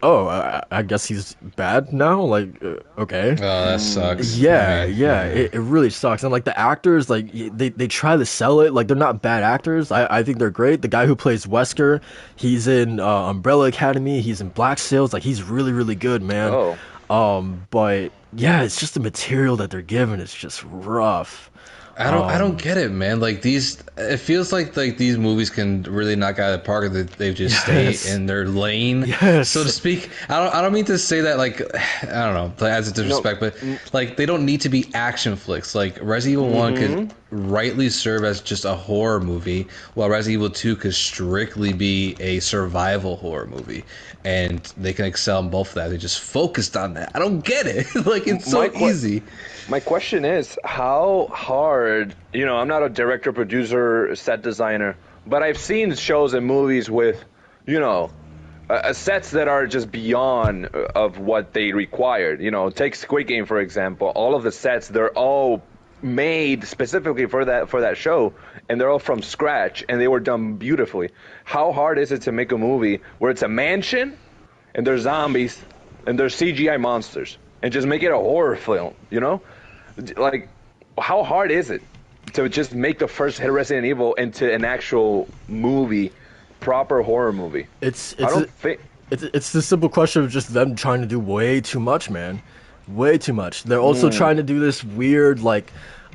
I guess he's bad now. Like, okay. Oh, that sucks. Yeah, Man. yeah, it really sucks. And like the actors, like they try to sell it like they're not bad actors. I think they're great. The guy who plays Wesker, he's in Umbrella Academy. He's in Black Sails. Like, he's really, really good, man. But yeah, it's just the material that they're given. It's just rough. I don't get it, man. Like it feels like these movies can really knock out of the park if they just Yes. stay in their lane, Yes. so to speak. I don't mean to say that like I don't know, like, as a disrespect, but like they don't need to be action flicks. Like Resident Evil 1 could rightly serve as just a horror movie, while Resident Evil 2 could strictly be a survival horror movie, and they can excel in both of that. They just focused on that. I don't get it. Like, it's so easy. My question is, how hard, you know, I'm not a director, producer, set designer, but I've seen shows and movies with, you know, sets that are just beyond of what they required. You know, take Squid Game, for example. All of the sets, they're all made specifically for that show, and they're all from scratch, and they were done beautifully. How hard is it to make a movie where it's a mansion, and there's zombies, and there's CGI monsters, and just make it a horror film? You know, like how hard is it to just make the first Resident Evil into an actual movie, proper horror movie? It's the simple question of just them trying to do way too much, man. Way too much. They're also trying to do this weird, like,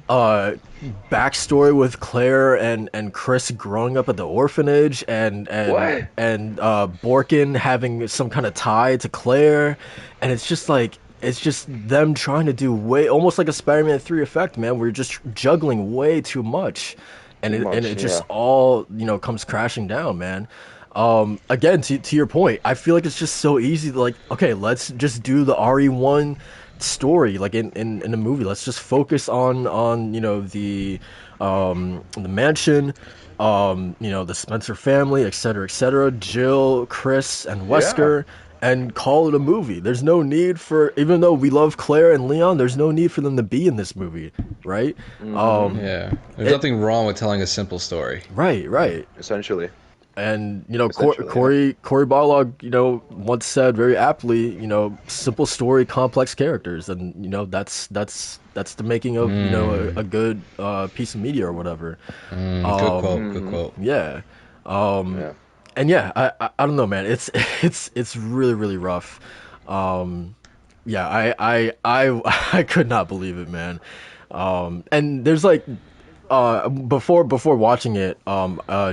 backstory with Claire and Chris growing up at the orphanage, and Borkin having some kind of tie to Claire, and it's just like, it's just them trying to do almost like a Spider-Man 3 effect, man. Where you're just juggling way too much, and it just all, you know, comes crashing down, man. Again, to your point, I feel like it's just so easy to, like, okay, let's just do the RE1 story, like in a movie. Let's just focus on you know, the mansion, you know, the Spencer family, etc., Jill, Chris, and Wesker, and call it a movie. There's no need for, even though we love Claire and Leon, there's no need for them to be in this movie, right? There's nothing wrong with telling a simple story. Right. Essentially. And, you know, Corey Barlog, you know, once said very aptly, you know, simple story, complex characters, and, you know, that's the making of, you know, a good piece of media or whatever. Good quote. Yeah. And yeah, I don't know, man. It's really, really rough. Yeah, I could not believe it, man. And there's like, before watching it,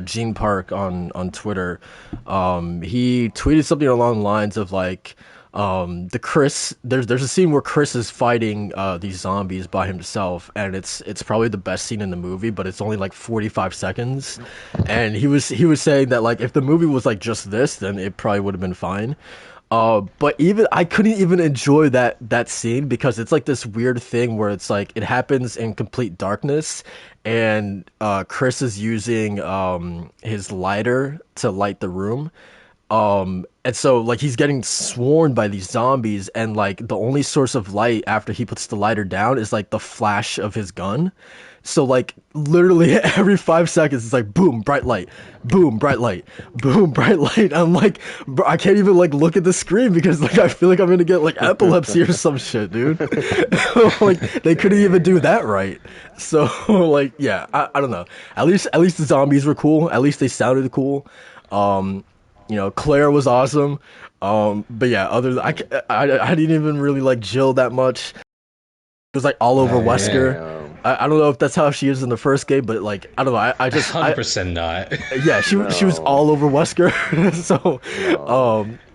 Gene Park on Twitter, he tweeted something along the lines of like, there's a scene where Chris is fighting these zombies by himself, and it's probably the best scene in the movie, but it's only like 45 seconds. And he was saying that, like, if the movie was like just this, then it probably would have been fine. But even I couldn't even enjoy that scene, because it's like this weird thing where it's like it happens in complete darkness, and Chris is using his lighter to light the room. And so, like, he's getting swarmed by these zombies, and like the only source of light after he puts the lighter down is like the flash of his gun. So like literally every 5 seconds it's like boom, bright light, boom, bright light, boom, bright light. I'm like, bro, I can't even like look at the screen, because like I feel like I'm gonna get like epilepsy or some shit, dude. Like they couldn't even do that right. So like, yeah, I don't know. At least the zombies were cool. At least they sounded cool. You know, Claire was awesome. But yeah, I didn't even really like Jill that much. It was like all over Wesker. Yeah. I don't know if that's how she is in the first game, but like, I don't know. I just 100% not. Yeah, she was all over Wesker. So,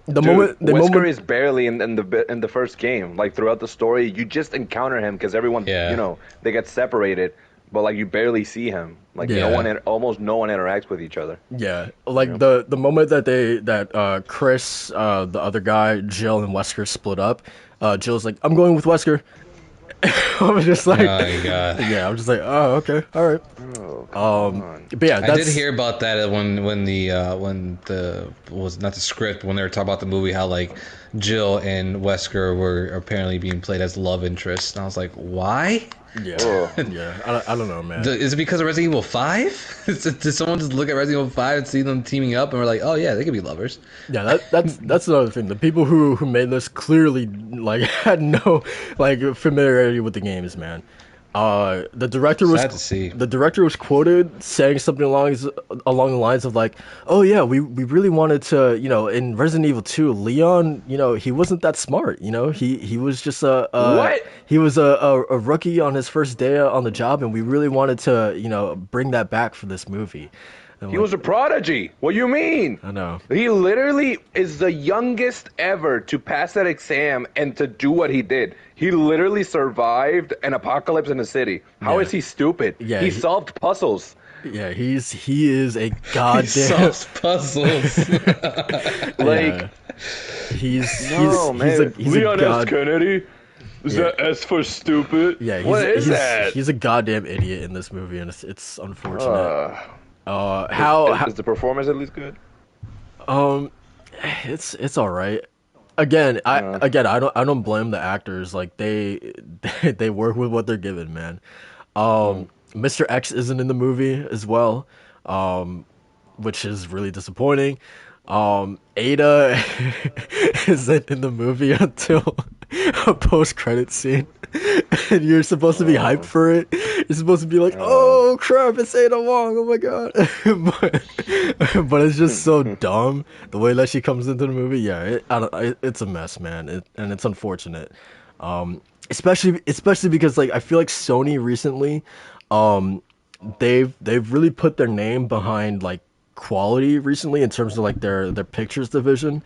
Wesker is barely in the first game. Like throughout the story, you just encounter him because everyone, you know, they get separated, but like you barely see him. Like almost no one interacts with each other. Yeah, like, you know? the moment that Chris, the other guy, Jill, and Wesker split up, Jill's like, I'm going with Wesker. I was just like, yeah, I'm just like, oh, okay, all right. But yeah, I did hear about that when the was not the script, when they were talking about the movie, how like Jill and Wesker were apparently being played as love interests, and I was like, why? Yeah, yeah. I don't know, man. Is it because of Resident Evil 5? Did someone just look at Resident Evil 5 and see them teaming up and we're like, oh yeah, they could be lovers? Yeah, that's another thing. The people who made this clearly like had no like familiarity with the games, man. The director was quoted saying something along the lines of like, oh yeah, we really wanted to, you know, in Resident Evil 2, Leon, you know, he wasn't that smart, you know, he was just a rookie on his first day on the job, and we really wanted to, you know, bring that back for this movie. He was a prodigy. What do you mean? I know. He literally is the youngest ever to pass that exam and to do what he did. He literally survived an apocalypse in a city. How is he stupid? Yeah, he solved puzzles. Yeah, he is a goddamn. He solves puzzles. Like, he's Leon S. Kennedy. Is that S for stupid? Yeah, that? He's a goddamn idiot in this movie, and it's unfortunate. Is the performance at least good? It's all right. Again, I don't blame the actors. Like they work with what they're given, man. Mr. X isn't in the movie as well, which is really disappointing. Ada isn't in the movie until a post-credit scene, and you're supposed to be hyped Oh, for it. You're supposed to be like, oh. "Oh crap, it's Ada Wong! Oh my god!" but it's just so dumb the way that she comes into the movie. Yeah, it's a mess, man, and it's unfortunate. Especially because like I feel like Sony recently, um, they've really put their name behind like quality recently in terms of like their pictures division.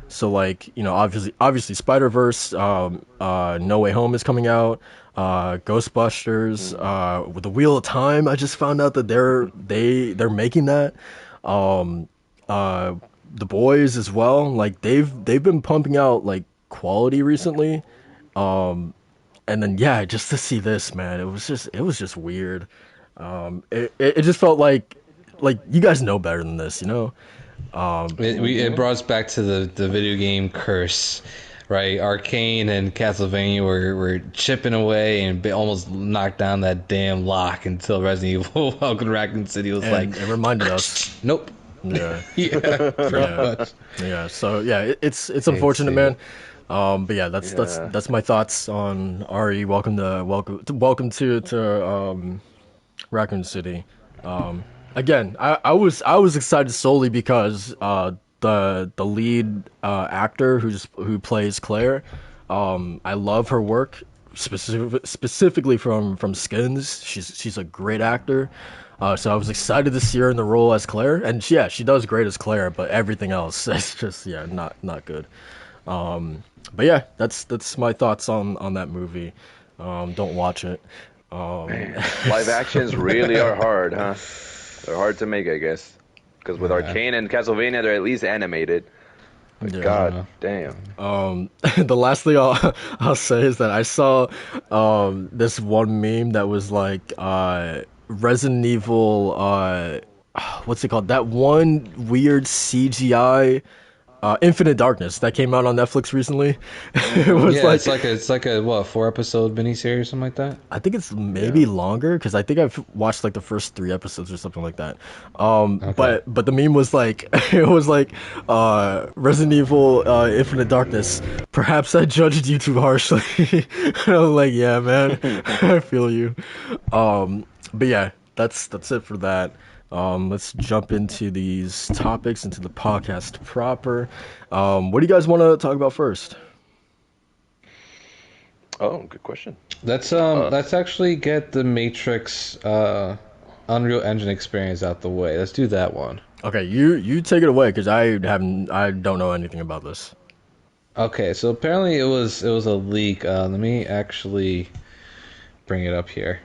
So like obviously Spider-Verse, No Way Home is coming out. Ghostbusters, Mm. with the Wheel of Time. I just found out that they're making that. Um, uh, the Boys as well. Like they've been pumping out like quality recently. And then yeah, just to see this, man, it was just weird. It just felt like you guys know better than this, you know? It brought us back to the video game curse, right? Arcane and Castlevania were chipping away and almost knocked down that damn lock until Resident Evil Welcome to Raccoon City was like, And it reminded us. nope. Yeah, Yeah, pretty yeah, much. yeah. So yeah, it's Hate to unfortunate, see man. it. But yeah, that's that's Yeah. that's my thoughts on RE. Welcome to Raccoon City. Again, I was excited solely because the lead actor who plays Claire, I love her work specifically from Skins. She's a great actor. So I was excited to see her in the role as Claire, and yeah, she does great as Claire, but everything else is just yeah, not good. But yeah, that's my thoughts on that movie. Don't watch it. Um, Man, live actions really are hard, huh? They're hard to make, I guess. Because with Yeah. Arcane and Castlevania, they're at least animated. But yeah. God damn. The last thing I'll say is that I saw this one meme that was like Resident Evil what's it called? That one weird CGI Infinite Darkness that came out on Netflix recently. It was Yeah, like it's like a what, 4 episode miniseries, something like that. I think it's maybe Yeah. longer because I think I've watched like the first 3 episodes or something like that. Okay. But the meme was like it was like Resident Evil Infinite Darkness. Perhaps I judged you too harshly. And I was like, yeah, man, I feel you. But yeah, that's it for that. Let's jump into these topics into the podcast proper. What do you guys want to talk about first? Oh, good question. Let's Uh, let's actually get the Matrix Unreal Engine experience out the way. Let's do that one. Okay, you take it away because I don't know anything about this. Okay, so apparently it was a leak. Let me actually bring it up here.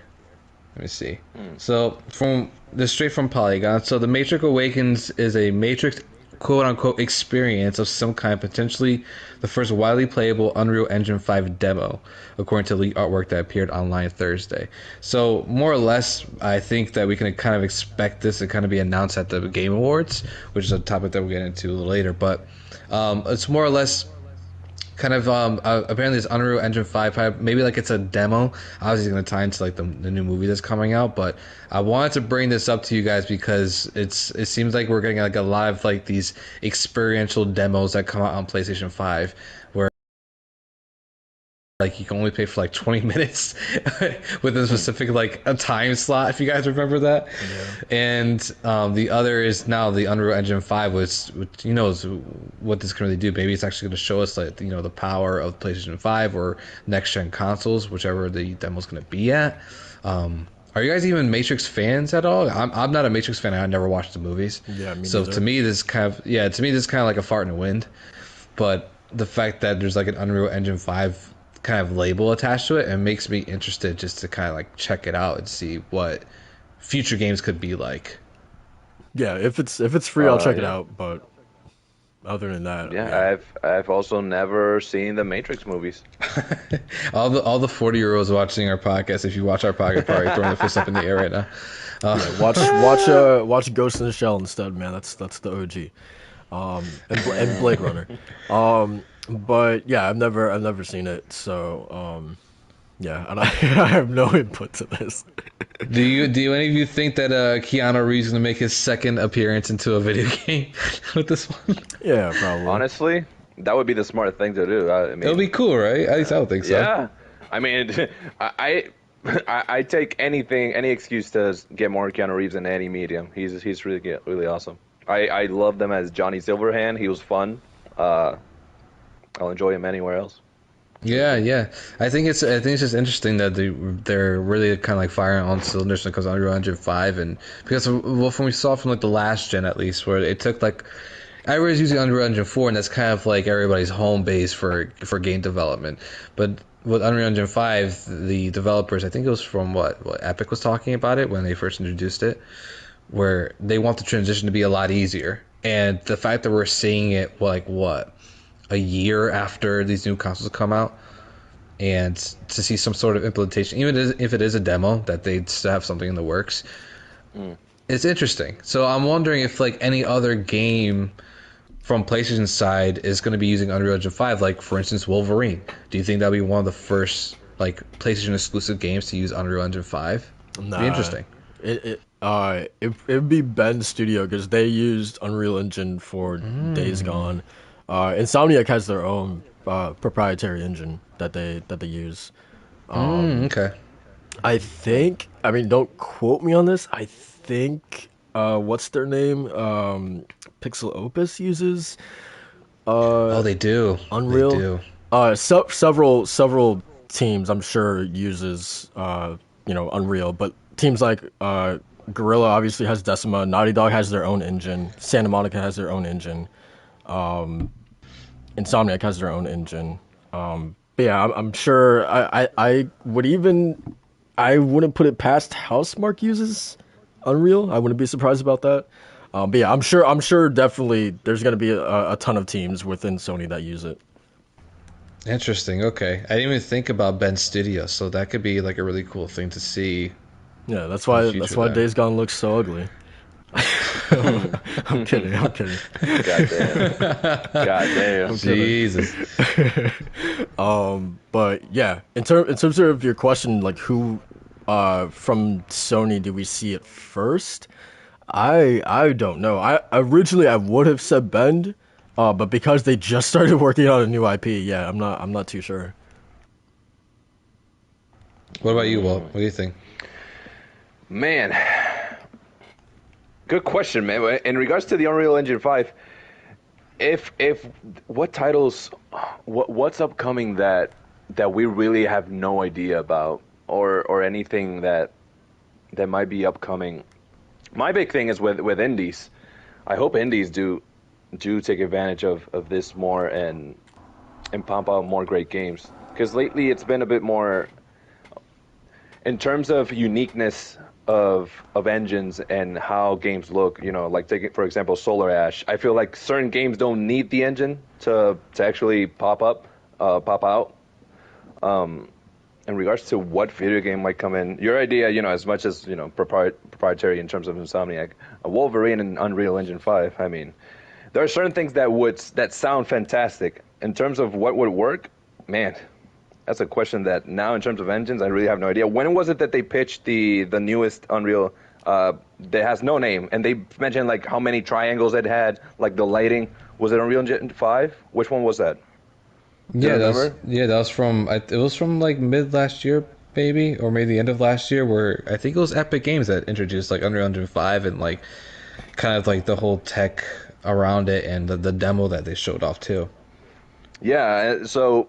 Let me see. So from this straight from Polygon. So the Matrix Awakens is a Matrix quote unquote experience of some kind, potentially the first widely playable Unreal Engine 5 demo, according to leaked artwork that appeared online Thursday. So more or less, I think that we can kind of expect this to kind of be announced at the Game Awards, which is a topic that we'll get into a little later. But it's more or less kind of apparently it's Unreal Engine 5 maybe like it's a demo. Obviously it's going to tie into like the new movie that's coming out, but I wanted to bring this up to you guys because it seems like we're getting like a lot of like these experiential demos that come out on PlayStation 5 where like you can only pay for like 20 minutes with a specific like a time slot, if you guys remember that. Yeah. And the other is now the Unreal Engine 5, which you know is what this can really do. Maybe it's actually going to show us like the power of PlayStation 5 or next gen consoles, whichever the demo's going to be at. Are you guys even Matrix fans at all? I'm not a Matrix fan. I never watched the movies. Yeah, me So neither. to me this kind of like a fart in the wind. But the fact that there's like an Unreal Engine 5 kind of label attached to it makes me interested just to kind of like check it out and see what future games could be like. Yeah, if it's free, I'll check it yeah. out. But other than that, yeah, Yeah, I've also never seen the Matrix movies. All the 40-year-olds watching our podcast, if you watch our podcast, probably throwing their fists up in the air right now. yeah. Watch Ghost in the Shell instead, man. That's the OG. And Blade Runner. But yeah, I've never seen it. So Yeah, and I, I have no input to this. Do any of you think that Keanu Reeves is gonna make his second appearance into a video game with this one? Yeah, probably. Honestly, that would be the smart thing to do. I It'll be mean, cool, right? At least I would think so. yeah. I mean, I, I take anything, any excuse to get more Keanu Reeves in any medium. He's really awesome. I love them as Johnny Silverhand. He was fun. I'll enjoy him anywhere else. Yeah, yeah. I think it's just interesting that they're really kind of like firing on cylinders when it comes to Unreal Engine 5, and because well, from we saw from like the last gen at least, where it took like everybody's using Unreal Engine 4, and that's kind of like everybody's home base for game development. But with Unreal Engine 5, the developers, I think it was from what Epic was talking about it when they first introduced it, where they want the transition to be a lot easier, and the fact that we're seeing it like what a year after these new consoles come out, and to see some sort of implementation, even if it is a demo, that they still have something in the works. It's interesting. So I'm wondering if like any other game from PlayStation's side is going to be using Unreal Engine 5, like for instance Wolverine. Do you think that'll be one of the first like PlayStation exclusive games to use Unreal Engine 5? It'd be Nah, interesting. it'd be Ben's studio because they used Unreal Engine for Days Gone. Insomniac has their own proprietary engine that they use. Okay. I think. I mean, don't quote me on this. I think. What's their name? Pixel Opus uses Oh, they do. Unreal. They do. Several teams, I'm sure, uses Unreal, but teams like Guerrilla obviously has Decima. Naughty Dog has their own engine. Santa Monica has their own engine. Insomniac has their own engine. But yeah, I'm sure. I would even. I wouldn't put it past Housemarque uses Unreal. I wouldn't be surprised about that. But yeah, I'm sure. I'm sure definitely there's going to be a ton of teams within Sony that use it. Interesting. Okay. I didn't even think about Ben's studio, so that could be like a really cool thing to see Yeah, that's in the why. That's future why there. Days Gone looks so ugly. I'm kidding. I'm kidding. Goddamn. Goddamn. Jesus. But yeah, in terms of your question, like who from Sony do we see it first? I don't know. I originally I would have said Bend, but because they just started working on a new IP, yeah, I'm not too sure. What about you, Walt? What do you think? Man, good question, man. In regards to the Unreal Engine 5, if what titles, what's upcoming that we really have no idea about, or anything that might be upcoming. My big thing is with indies. I hope indies do take advantage of this more and pump out more great games. Because lately it's been a bit more in terms of uniqueness of engines and how games look. You know, like take it for example, Solar Ash. I feel like certain games don't need the engine to actually pop out. In regards to what video game might come in, your idea, as much as, proprietary in terms of Insomniac, Wolverine and Unreal Engine 5, I mean, there are certain things that sound fantastic. In terms of what would work, man, that's a question that now in terms of engines, I really have no idea. When was it that they pitched the newest Unreal that has no name, and they mentioned like how many triangles it had, like the lighting? Was it Unreal Engine 5? Which one was that? Yeah, remember? that was from it was from like mid last year, maybe, or maybe the end of last year, where I think it was Epic Games that introduced like Unreal Engine 5 and like kind of like the whole tech around it and the demo that they showed off too. Yeah, so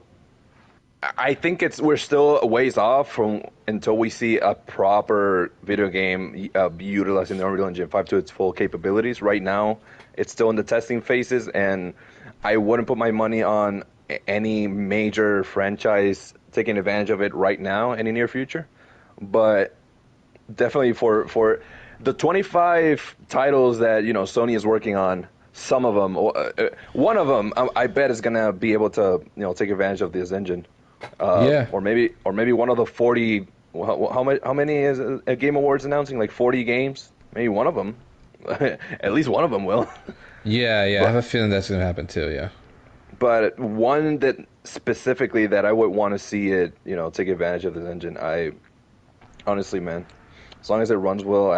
I think we're still a ways off from until we see a proper video game utilizing the Unreal Engine 5 to its full capabilities. Right now, it's still in the testing phases, and I wouldn't put my money on any major franchise taking advantage of it right now, any near future. But definitely for the 25 titles that Sony is working on, some of them, one of them, I bet is gonna be able to take advantage of this engine. Yeah. Or maybe one of the 40. How many is a Game Awards announcing? Like 40 games. Maybe one of them. At least one of them will. Yeah, I have a feeling that's gonna happen too. Yeah. But one that specifically that I would want to see it, take advantage of this engine. I honestly, man, as long as it runs well,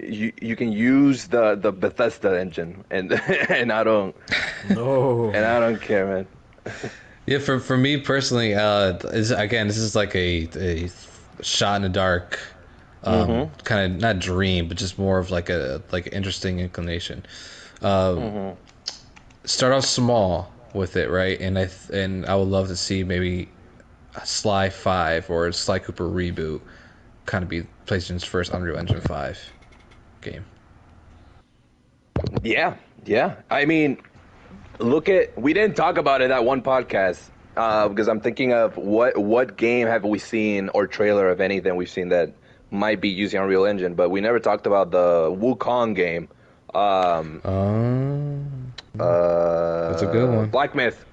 you can use the Bethesda engine, and and I don't No. and I don't care, man. Yeah, for me personally, this is like a shot in the dark, kind of not dream, but just more of like a interesting inclination. Start off small with it, right? And I would love to see maybe a Sly 5 or a Sly Cooper reboot, kind of be PlayStation's first Unreal Engine 5 game. Yeah, yeah. I mean, we didn't talk about it that one podcast because I'm thinking of what game have we seen or trailer of anything we've seen that might be using Unreal Engine, but we never talked about the Wukong game. That's a good one. Black Myth.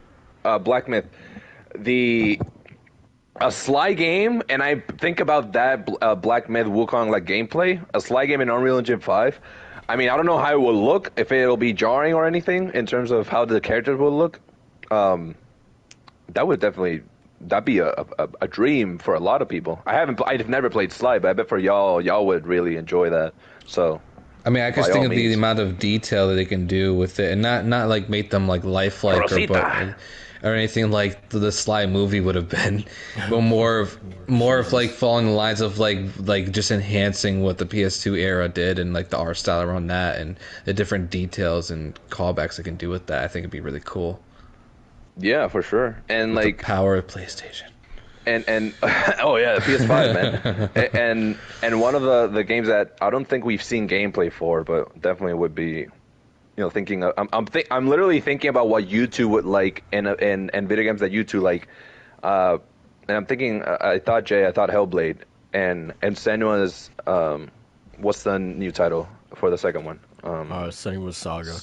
A Sly game, and I think about that Black Myth Wukong like gameplay. A Sly game in Unreal Engine 5. I mean, I don't know how it will look, if it'll be jarring or anything in terms of how the characters will look. That'd be a dream for a lot of people. I've never played Sly, but I bet for y'all would really enjoy that. So, I mean, I just think of the amount of detail that they can do with it, and not like make them like lifelike or anything like the Sly movie would have been, but more of like following the lines of like just enhancing what the PS2 era did and like the art style around that and the different details and callbacks they can do with that. I think it'd be really cool. Yeah, for sure. And with like the power of PlayStation. And oh yeah, the PS5, man. and one of the games that I don't think we've seen gameplay for, but definitely would be, thinking of, I'm literally thinking about what you two would like in video games that you two like, and I'm thinking I thought Hellblade and Senua's what's the new title for the second one? Senua's Saga.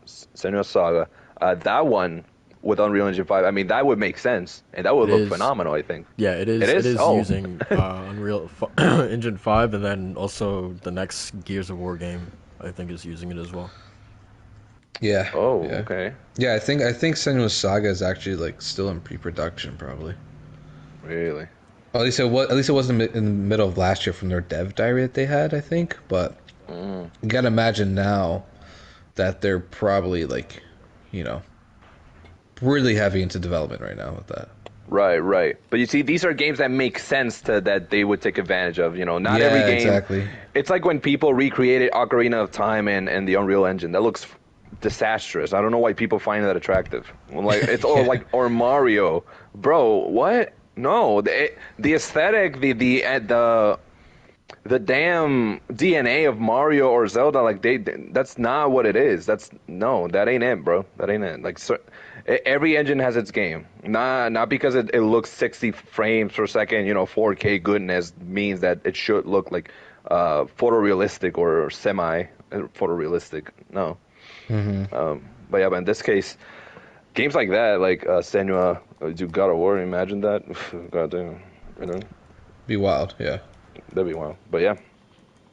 Senua's Saga. That one. With Unreal Engine 5, I mean, that would make sense, and that would look phenomenal, I think. Yeah, it is. It is using Unreal Engine 5, and then also the next Gears of War game, I think, is using it as well. Yeah. Oh, yeah. Okay. Yeah, I think Senua's Saga is actually like still in pre-production, probably. Really? At least it wasn't in the middle of last year from their dev diary that they had, I think. But you gotta imagine now that they're probably like, really heavy into development right now with that. Right. But you see, these are games that make sense that they would take advantage of. Not every game. Exactly. It's like when people recreated Ocarina of Time and the Unreal Engine. That looks disastrous. I don't know why people find that attractive. Like it's or Mario, bro. What? No, the aesthetic, the damn DNA of Mario or Zelda, like that's not what it is. That ain't it, bro. That ain't it. Like every engine has its game. Not because it looks 60 frames per second, 4K goodness means that it should look like photorealistic or semi photorealistic. No. But yeah, but in this case, games like that, like Senua, do God of War, imagine that. God damn. Be wild, yeah. That'd be wild. But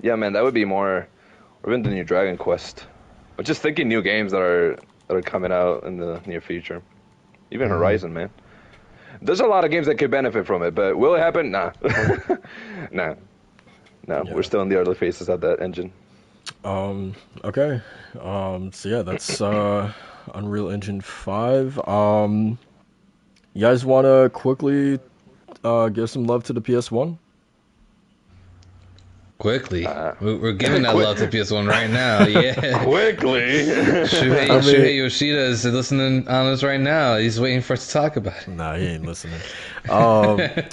yeah, man, that would be more. Or even the new Dragon Quest. But just thinking new games that are coming out in the near future. Even Horizon, man. There's a lot of games that could benefit from it, but will it happen? Nah. Nah. No, yeah. We're still in the early phases of that engine. Okay. So yeah, that's Unreal Engine 5. You guys want to quickly give some love to the PS1? Quickly. We're giving that love to PS1 right now. Yeah. Quickly. Shuhei Yoshida is listening on us right now. He's waiting for us to talk about it. Nah, he ain't listening. I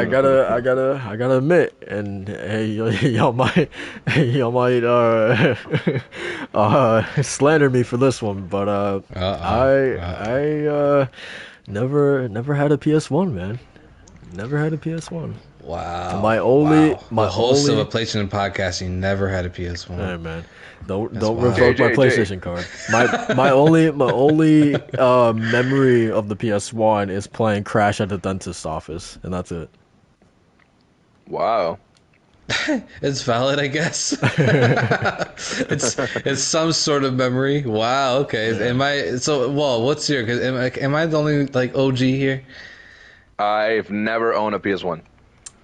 gotta admit, and hey, y'all might slander me for this one, but I never had a PS1, man. Never had a PS1. Wow. My host of a PlayStation podcast, you never had a PS1. Hey man, don't revoke my PlayStation card. My only memory of the PS1 is playing Crash at the dentist's office, and that's it. Wow. It's valid, I guess. It's some sort of memory. Wow. Okay. Yeah. Am I so? Well, what's your? Cause am I the only like OG here? I've never owned a PS1.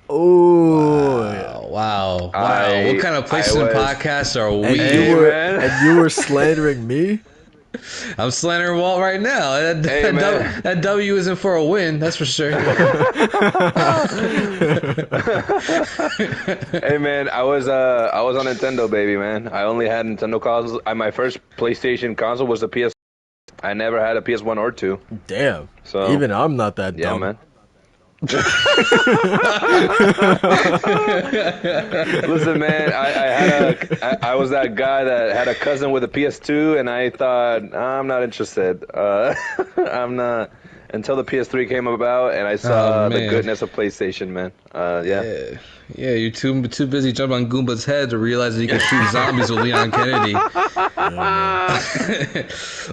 Oh, yeah. Wow. I What kind of I PlayStation was podcasts are And we? Hey, man. you were slandering me? I'm slandering Walt right now. Hey, man. That W isn't for a win, that's for sure. Hey man, I was on Nintendo, baby, man. I only had Nintendo consoles. My first PlayStation console was the PS. I never had a PS1 or 2. Damn. So Even I'm not that yeah, dumb. man. Listen, man, I was that guy that had a cousin with a PS2, and I thought I'm not interested. I'm not until the PS3 came about, and I saw the man. goodness of PlayStation, man. Yeah. Yeah, you're too busy jumping on Goomba's head to realize that you can shoot zombies with Leon Kennedy.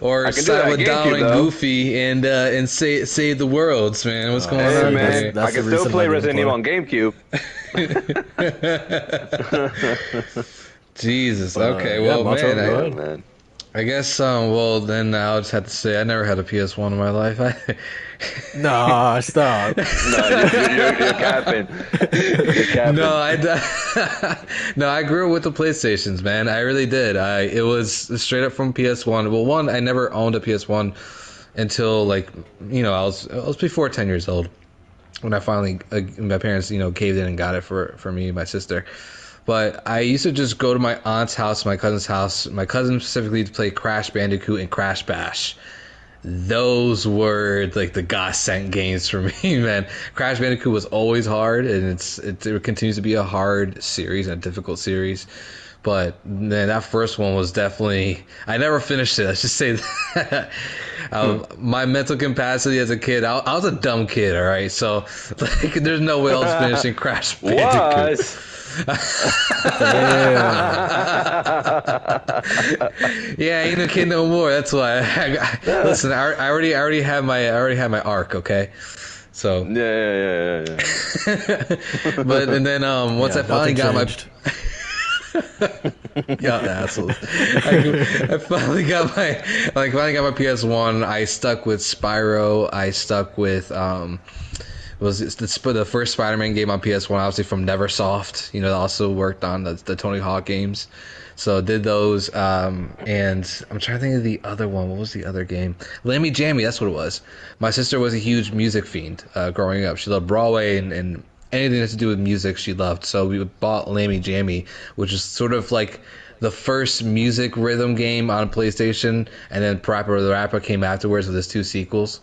Or I can do side that with on Donald GameCube, and though. Goofy and save the worlds, man. What's going Hey, on man, here? That's I can the still reason play I didn't Resident play. Evil on GameCube. Jesus. But, Okay, yeah, well, my turn, go man, ahead. Man. I guess. Well, then I'll just have to say I never had a PS1 in my life. Nah, stop. No, you're capping. You're capping. No, I grew up with the PlayStations, man. I really did. It was straight up from PS1. Well, one, I never owned a PS1 until I was before 10 years old when I finally my parents caved in and got it for me and my sister. But I used to just go to my aunt's house, my cousin's house, my cousin specifically to play Crash Bandicoot and Crash Bash. Those were like the godsend games for me, man. Crash Bandicoot was always hard, and it continues to be a hard series and a difficult series. But then that first one was definitely, I never finished it. Let's just say that. My mental capacity as a kid, I was a dumb kid, all right? So like, there's no way I was finishing Crash Bandicoot. Was. Yeah, ain't a kid no more. That's why. Listen, I already have my arc. Okay, so. Yeah. But and then once Yeah, I finally got changed. yeah, assholes. I finally got my PS1. I stuck with Spyro. I stuck with was the first Spider-Man game on PS1, obviously from Neversoft. They also worked on the Tony Hawk games. So did those, and I'm trying to think of the other one. What was the other game? Lammy Jammy, that's what it was. My sister was a huge music fiend growing up. She loved Broadway and anything that's to do with music she loved. So we bought Lammy Jammy, which is sort of like the first music rhythm game on PlayStation, and then Parappa the Rapper came afterwards with his 2 sequels.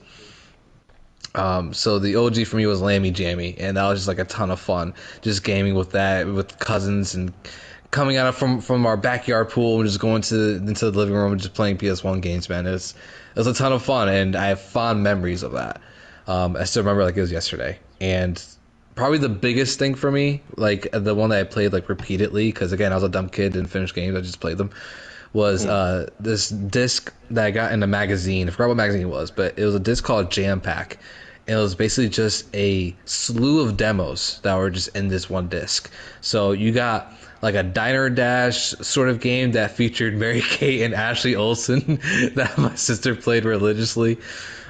So the OG for me was Lammy Jammy, and that was just like a ton of fun, just gaming with that with cousins and coming out from our backyard pool and just going into the living room and just playing PS1 games. Man, it was a ton of fun, and I have fond memories of that. I still remember like it was yesterday, and probably the biggest thing for me, like the one that I played like repeatedly, because again I was a dumb kid, didn't finish games, I just played them, was this disc that I got in a magazine. I forgot what magazine it was, but it was a disc called Jam Pack. And it was basically just a slew of demos that were just in this one disc. So you got like a Diner Dash sort of game that featured Mary Kate and Ashley Olsen that my sister played religiously.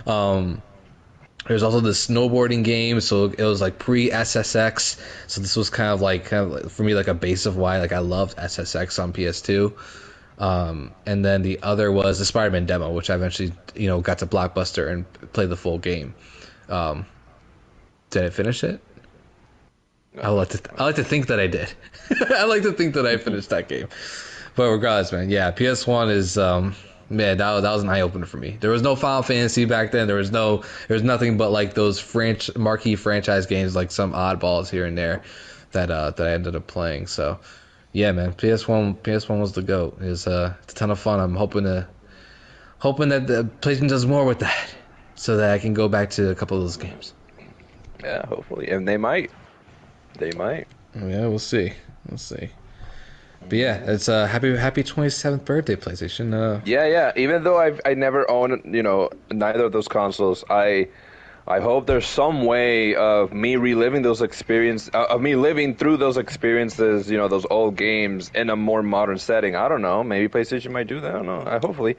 There's also the snowboarding game, so it was like pre-SSX. So this was kind of like for me like a base of why like I loved SSX on PS2. And then the other was the Spider-Man demo, which I eventually got to Blockbuster and played the full game. Did I finish it? I like to think that I did. I like to think that I finished that game. But regardless, man, yeah, PS1 is man, that was an eye opener for me. There was no Final Fantasy back then. There was nothing but like those marquee franchise games, like some oddballs here and there that I ended up playing. So yeah, man, PS1 was the GOAT. It's a ton of fun. I'm hoping that the PlayStation does more with that, so that I can go back to a couple of those games. Yeah, hopefully, and they might. Yeah, we'll see. But yeah, it's a happy 27th birthday, PlayStation. Yeah. Even though I never owned, neither of those consoles, I I hope there's some way of me reliving those of me living through those experiences, those old games in a more modern setting. I don't know. Maybe PlayStation might do that. I don't know. Hopefully.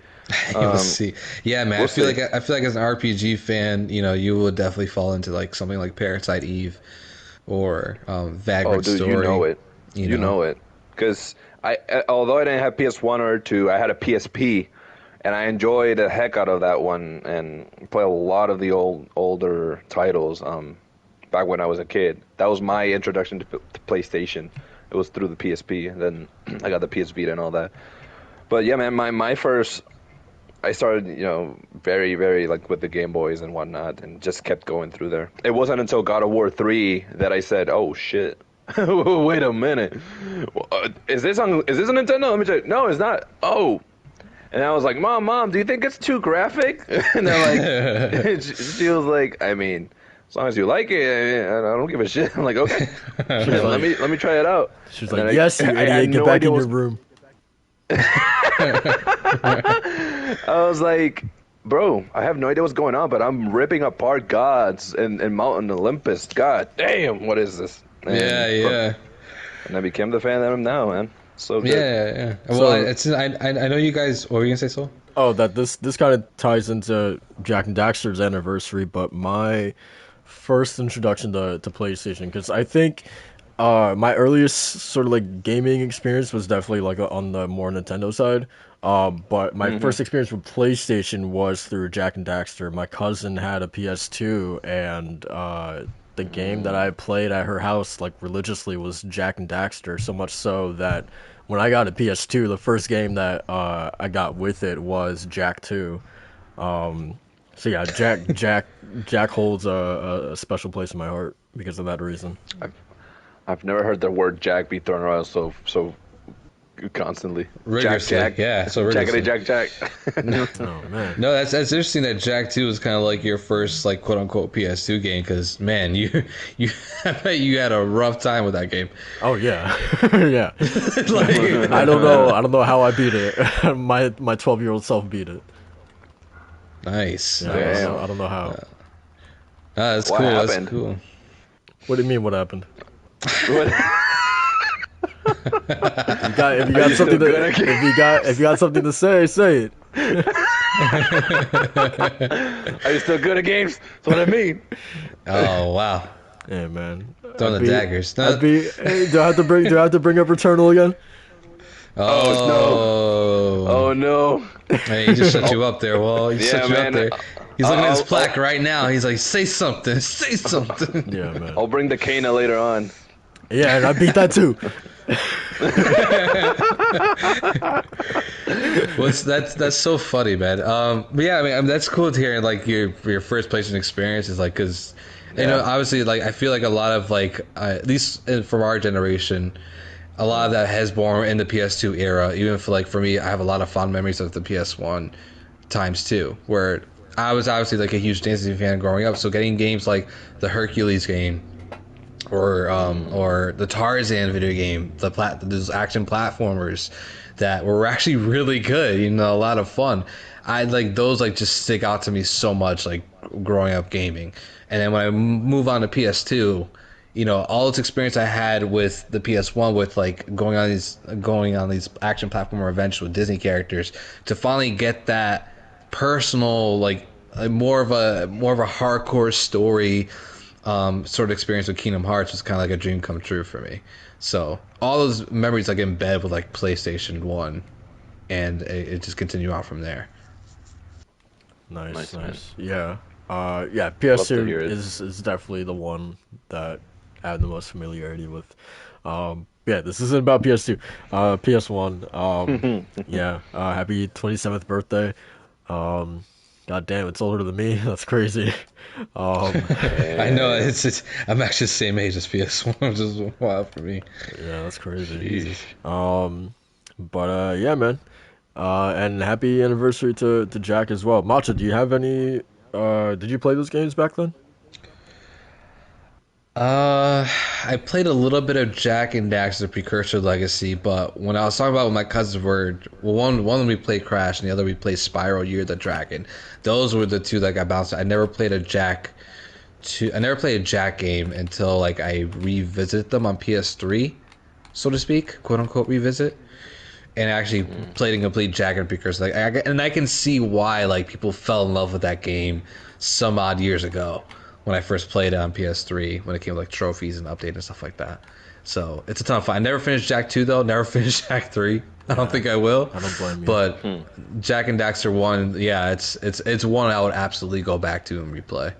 We'll see. Yeah, man. We'll I feel see. like as an RPG fan, you would definitely fall into like something like Parasite Eve or Vagrant dude, Story. you know it. You know it. Because although I didn't have PS1 or 2, I had a PSP, and I enjoyed the heck out of that one and played a lot of the older titles. Back when I was a kid, that was my introduction to PlayStation. It was through the PSP, and then I got the PS Vita and all that. But yeah, man, my first, I started, very, very like with the Game Boys and whatnot, and just kept going through there. It wasn't until God of War 3 that I said, "Oh shit, wait a minute, is this a Nintendo?" Let me check. No, it's not. Oh, and I was like, "Mom, do you think it's too graphic?" And they're like, she was like, "I mean, as long as you like it, I don't give a shit." I'm like, "Okay, let me try it out." She's like, "Yes, you idiot, get back in your room." I was like, "Bro, I have no idea what's going on, but I'm ripping apart gods and Mountain Olympus. God damn, what is this?" Yeah. And I became the fan that I'm now, man. So good. Yeah. Well, I know you guys. What were you gonna say, Soul? Oh, that this kind of ties into Jack and Daxter's anniversary, but my first introduction to PlayStation, because I think my earliest sort of like gaming experience was definitely like on the more Nintendo side. But my first experience with PlayStation was through Jack and Daxter. My cousin had a PS2, and the game that I played at her house like religiously was Jack and Daxter. So much so that when I got a PS2, the first game that I got with it was Jak 2. So yeah, Jak holds a special place in my heart because of that reason. I've never heard the word Jack be thrown around so constantly. Rigorously, Jack. yeah. So rigorously. Jack. Oh man. No, that's interesting that Jak 2 was kind of like your first like quote unquote PS2 game, because man, you I bet you had a rough time with that game. Oh yeah, yeah. Like, I don't know how I beat it. My 12-year-old self beat it. nice. Yeah, Nice. I don't know how. That's What cool. happened? That's cool. What do you mean? What happened? What? If you got something to if you got something to say it. Are you still good at games? That's what I mean. Oh wow. Yeah, man. Throwing the daggers. Hey, do I have to bring up Returnal again? Oh no. Hey, he just shut you up there. Well, he shut you man. up there. He's looking at his plaque right now. He's like, say something. Yeah, man. I'll bring the Kana later on. Yeah, and I beat that too. That's so funny, man. But yeah, I mean that's cool to hear. Like your first PlayStation experience is like, because obviously, like I feel like a lot of like at least from our generation, a lot of that has born in the PS2 era. Even for me, I have a lot of fond memories of the PS1 times too, where I was obviously like a huge dancing fan growing up. So getting games like the Hercules game, or the Tarzan video game, those action platformers that were actually really good, a lot of fun. I like those, like just stick out to me so much, like growing up gaming. And then when I move on to PS2, all this experience I had with the PS1, with like going on these action platformer events with Disney characters, to finally get that personal, like more of a hardcore story sort of experience with Kingdom Hearts was kind of like a dream come true for me. So all those memories like in bed with like PlayStation 1, and it just continued on from there. Nice. Man. Yeah. Yeah, Love to PS2 hear it. is definitely the one that I have the most familiarity with. Yeah, this isn't about PS2. PS1. Yeah. Happy 27th birthday. God damn, it's older than me. That's crazy. I know I'm actually the same age as PS1, which is wild for me. Yeah, that's crazy. Jesus. But yeah, man. And happy anniversary to Jak as well. Matcha, do you have any? Did you play those games back then? I played a little bit of Jak and Daxter Precursor Legacy, but when I was talking about with my cousins, one we played Crash and the other we played Spyro Year of the Dragon. Those were the two that got bounced. I never played a Jak I never played a Jack game until like I revisit them on PS3, so to speak, quote unquote revisit, and I actually played a complete Jack because like I can see why like people fell in love with that game some odd years ago when I first played it on PS3 when it came with like trophies and update and stuff like that. So it's a ton of fun. I never finished Jack 2 though. Never finished Jack 3. I don't think I will. I don't blame you. But Jack and Daxter 1, yeah, it's one I would absolutely go back to and replay.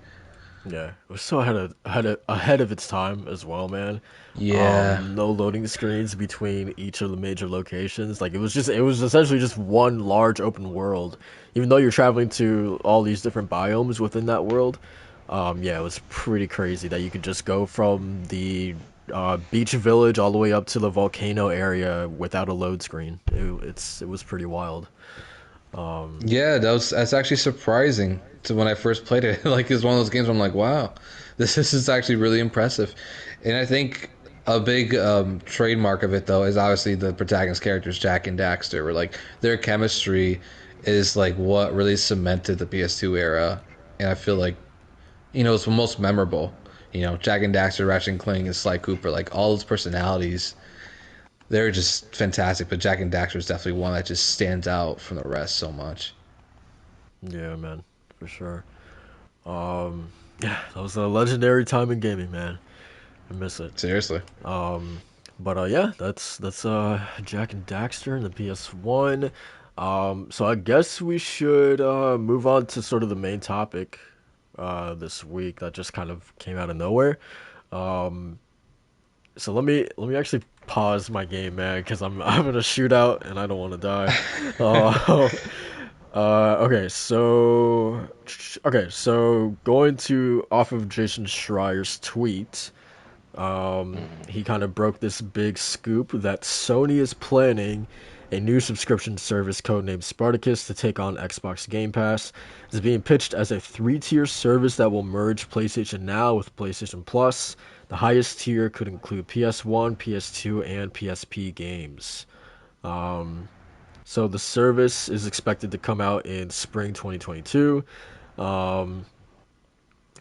Yeah, it was so ahead of its time as well, man. Yeah. No loading screens between each of the major locations. Like it was essentially just one large open world. Even though you're traveling to all these different biomes within that world, yeah, it was pretty crazy that you could just go from the beach village all the way up to the volcano area without a load screen. It was pretty wild. Yeah, that's actually surprising to when I first played it. Like it's one of those games where I'm like, wow, this is actually really impressive. And I think a big trademark of it though is obviously the protagonist characters, Jack and Daxter, where like their chemistry is like what really cemented the PS2 era. And I feel like, it's the most memorable. Jack and Daxter, Ratchet and Clank, and Sly Cooper, like all those personalities, they're just fantastic. But Jack and Daxter is definitely one that just stands out from the rest so much. Yeah, man, for sure. Yeah, that was a legendary time in gaming, man. I miss it. Seriously. But yeah, that's Jack and Daxter and the PS1. So I guess we should move on to sort of the main topic this week that just kind of came out of nowhere. So let me actually pause my game, man, because I'm having a shootout and I don't want to die. Uh, okay, so going to off of Jason Schreier's tweet. He kind of broke this big scoop that Sony is planning a new subscription service codenamed Spartacus to take on Xbox Game Pass. It's being pitched as a 3-tier service that will merge PlayStation Now with PlayStation Plus. The highest tier could include PS1, PS2, and PSP games. So the service is expected to come out in spring 2022.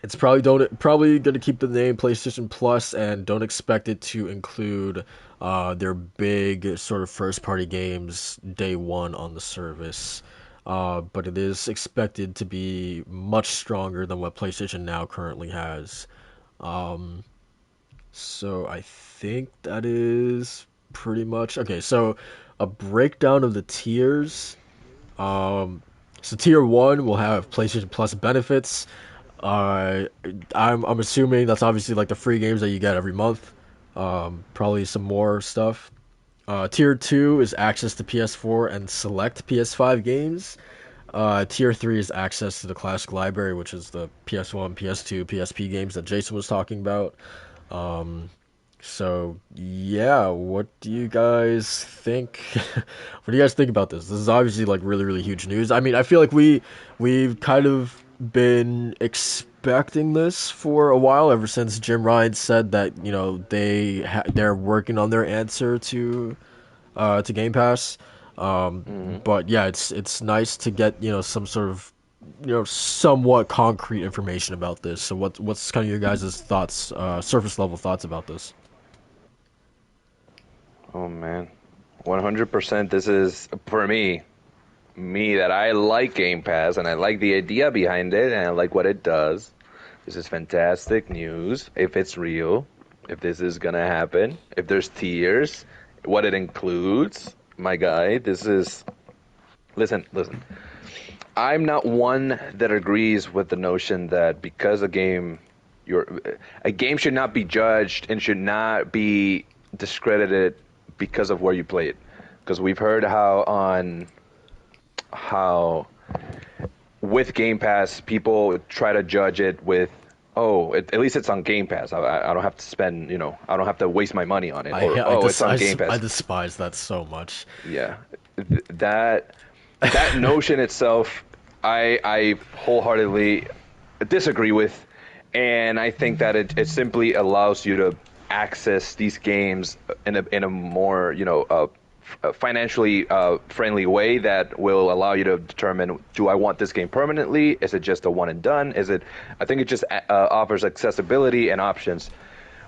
It's probably going to keep the name PlayStation Plus and don't expect it to include their big sort of first party games day one on the service. But it is expected to be much stronger than what PlayStation Now currently has. So I think that is pretty much okay. So a breakdown of the tiers. So tier one will have PlayStation Plus benefits. Uh, I'm assuming that's obviously like the free games that you get every month. Probably some more stuff. Tier 2 is access to PS4 and select PS5 games. Tier 3 is access to the classic library, which is the PS1, PS2, PSP games that Jason was talking about. So yeah, what do you guys think? What do you guys think about this? This is obviously like really, really huge news. I mean, I feel like we've kind of been expecting this for a while, ever since Jim Ryan said that they're working on their answer to Game Pass. But yeah, it's nice to get some sort of somewhat concrete information about this. So what's kind of your guys' thoughts, surface level thoughts about this? Oh man, 100%. This is for me that I like Game Pass and I like the idea behind it and I like what it does. This is fantastic news. If it's real, if this is gonna happen, if there's tiers, what it includes, my guy. This is listen. I'm not one that agrees with the notion that because a game should not be judged and should not be discredited because of where you play it. Because we've heard how with Game Pass people try to judge it with, at least it's on Game Pass. I don't have to spend, I don't have to waste my money on it. It's on Game Pass. I despise that so much. Yeah, that notion itself, I wholeheartedly disagree with, and I think that it simply allows you to access these games in a more financially friendly way that will allow you to determine, do I want this game permanently? Is it just a one and done? I think it just offers accessibility and options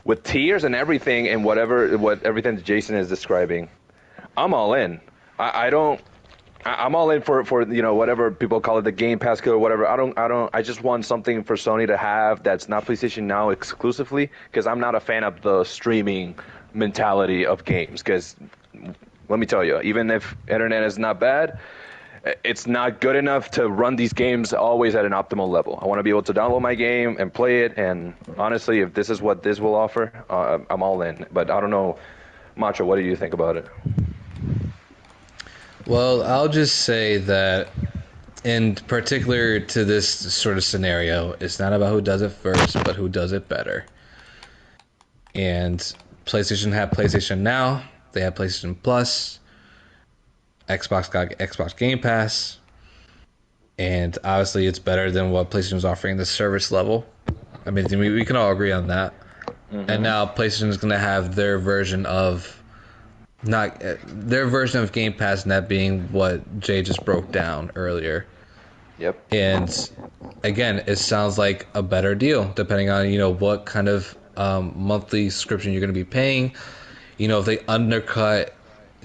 with tiers and everything, and everything that Jason is describing. I'm all in. I don't. I'm all in for whatever people call it, the Game Pass killer or whatever. I just want something for Sony to have that's not PlayStation Now exclusively, because I'm not a fan of the streaming mentality of games. Because let me tell you, even if internet is not bad, it's not good enough to run these games always at an optimal level. I want to be able to download my game and play it. And honestly, if this is what this will offer, I'm all in. But I don't know, Macho, what do you think about it? Well, I'll just say that, in particular to this sort of scenario, it's not about who does it first, but who does it better. And PlayStation had PlayStation Now, they had PlayStation Plus, Xbox got Xbox Game Pass, and obviously it's better than what PlayStation was offering the service level. I mean, we can all agree on that. Mm-hmm. And now PlayStation is going to have their version of Game Pass, and that being what Jay just broke down earlier. Yep. And again, it sounds like a better deal depending on what kind of monthly subscription you're going to be paying. If they undercut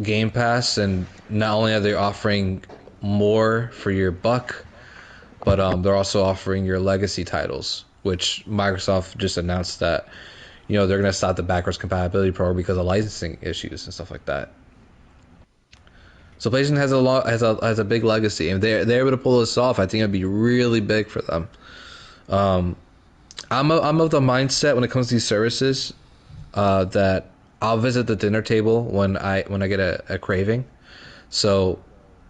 Game Pass, and not only are they offering more for your buck, but they're also offering your legacy titles, which Microsoft just announced that they're going to stop the backwards compatibility program because of licensing issues and stuff like that. So PlayStation has a big legacy, and they're able to pull this off. I think it'd be really big for them. I'm of the mindset when it comes to these services that I'll visit the dinner table when I get a craving. So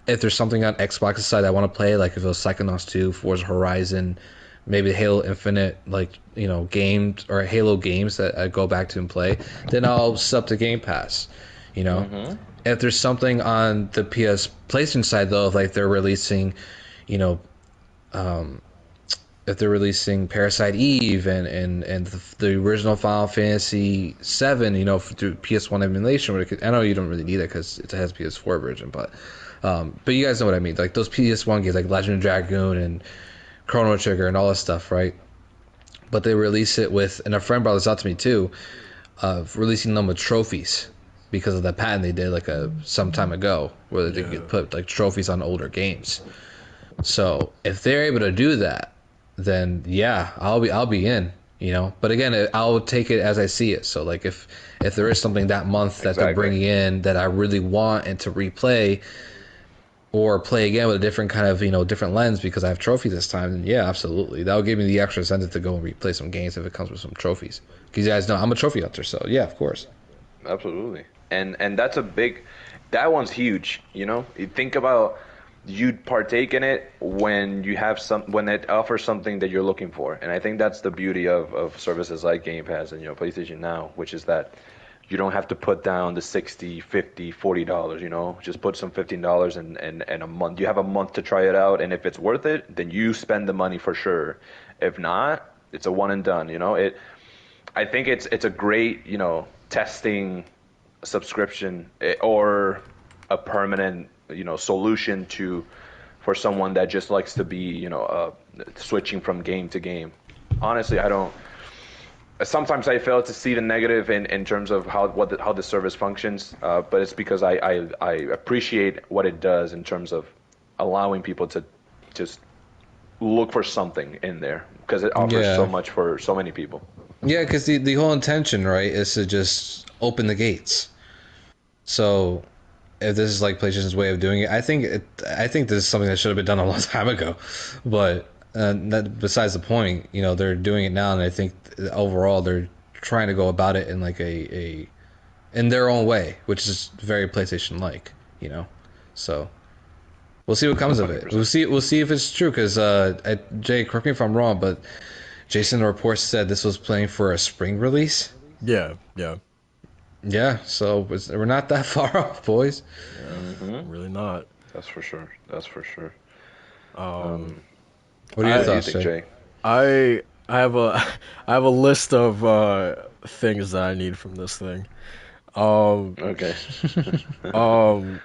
if there's something on Xbox's side I want to play, like if it was Psychonauts 2, Forza Horizon, maybe Halo Infinite, games or Halo games that I go back to and play, then I'll sub to Game Pass. Mm-hmm. If there's something on the PlayStation side, though, like they're releasing, if they're releasing Parasite Eve and the original Final Fantasy 7, through PS1 emulation, I know you don't really need it because it has PS4 version, but you guys know what I mean. Like those PS1 games, like Legend of Dragoon and Chrono Trigger and all this stuff, right? But they release it with, and a friend brought this out to me too, releasing them with trophies because of the patent they did some time ago, where they could put trophies on older games. So if they're able to do that, then yeah, I'll be in. But again, I'll take it as I see it. So if there is something that month that they're bringing in that I really want and to replay or play again with a different kind of different lens because I have trophies this time, then yeah, absolutely, that will give me the extra incentive to go and replay some games if it comes with some trophies, because you guys know I'm a trophy hunter. So yeah, of course. Absolutely. And that one's huge. You think about, you'd partake in it when it offers something that you're looking for. And I think that's the beauty of services like Game Pass and PlayStation Now, which is that you don't have to put down the $60, $50, $40, just put some $15 and a month. You have a month to try it out, and if it's worth it, then you spend the money for sure. If not, it's a one and done. I think it's a great testing subscription, or a permanent solution for someone that just likes to be switching from game to game. Honestly, sometimes I fail to see the negative in terms of how the service functions, but it's because I appreciate what it does in terms of allowing people to just look for something in there, because it offers so much for so many people. Yeah, because the whole intention, right, is to just open the gates. So if this is like PlayStation's way of doing it, I think this is something that should have been done a long time ago. But that, besides the point, they're doing it now, and I think overall they're trying to go about it in in their own way, which is very PlayStation-like, So we'll see what comes 100%. Of it. We'll see if it's true, because Jay, correct me if I'm wrong, but Jason, the report said this was playing for a spring release. Yeah. So we're not that far off, boys. Yeah, mm-hmm. Really not. That's for sure. What are your thoughts, Jay? I have a list of things that I need from this thing. Um, Okay. um,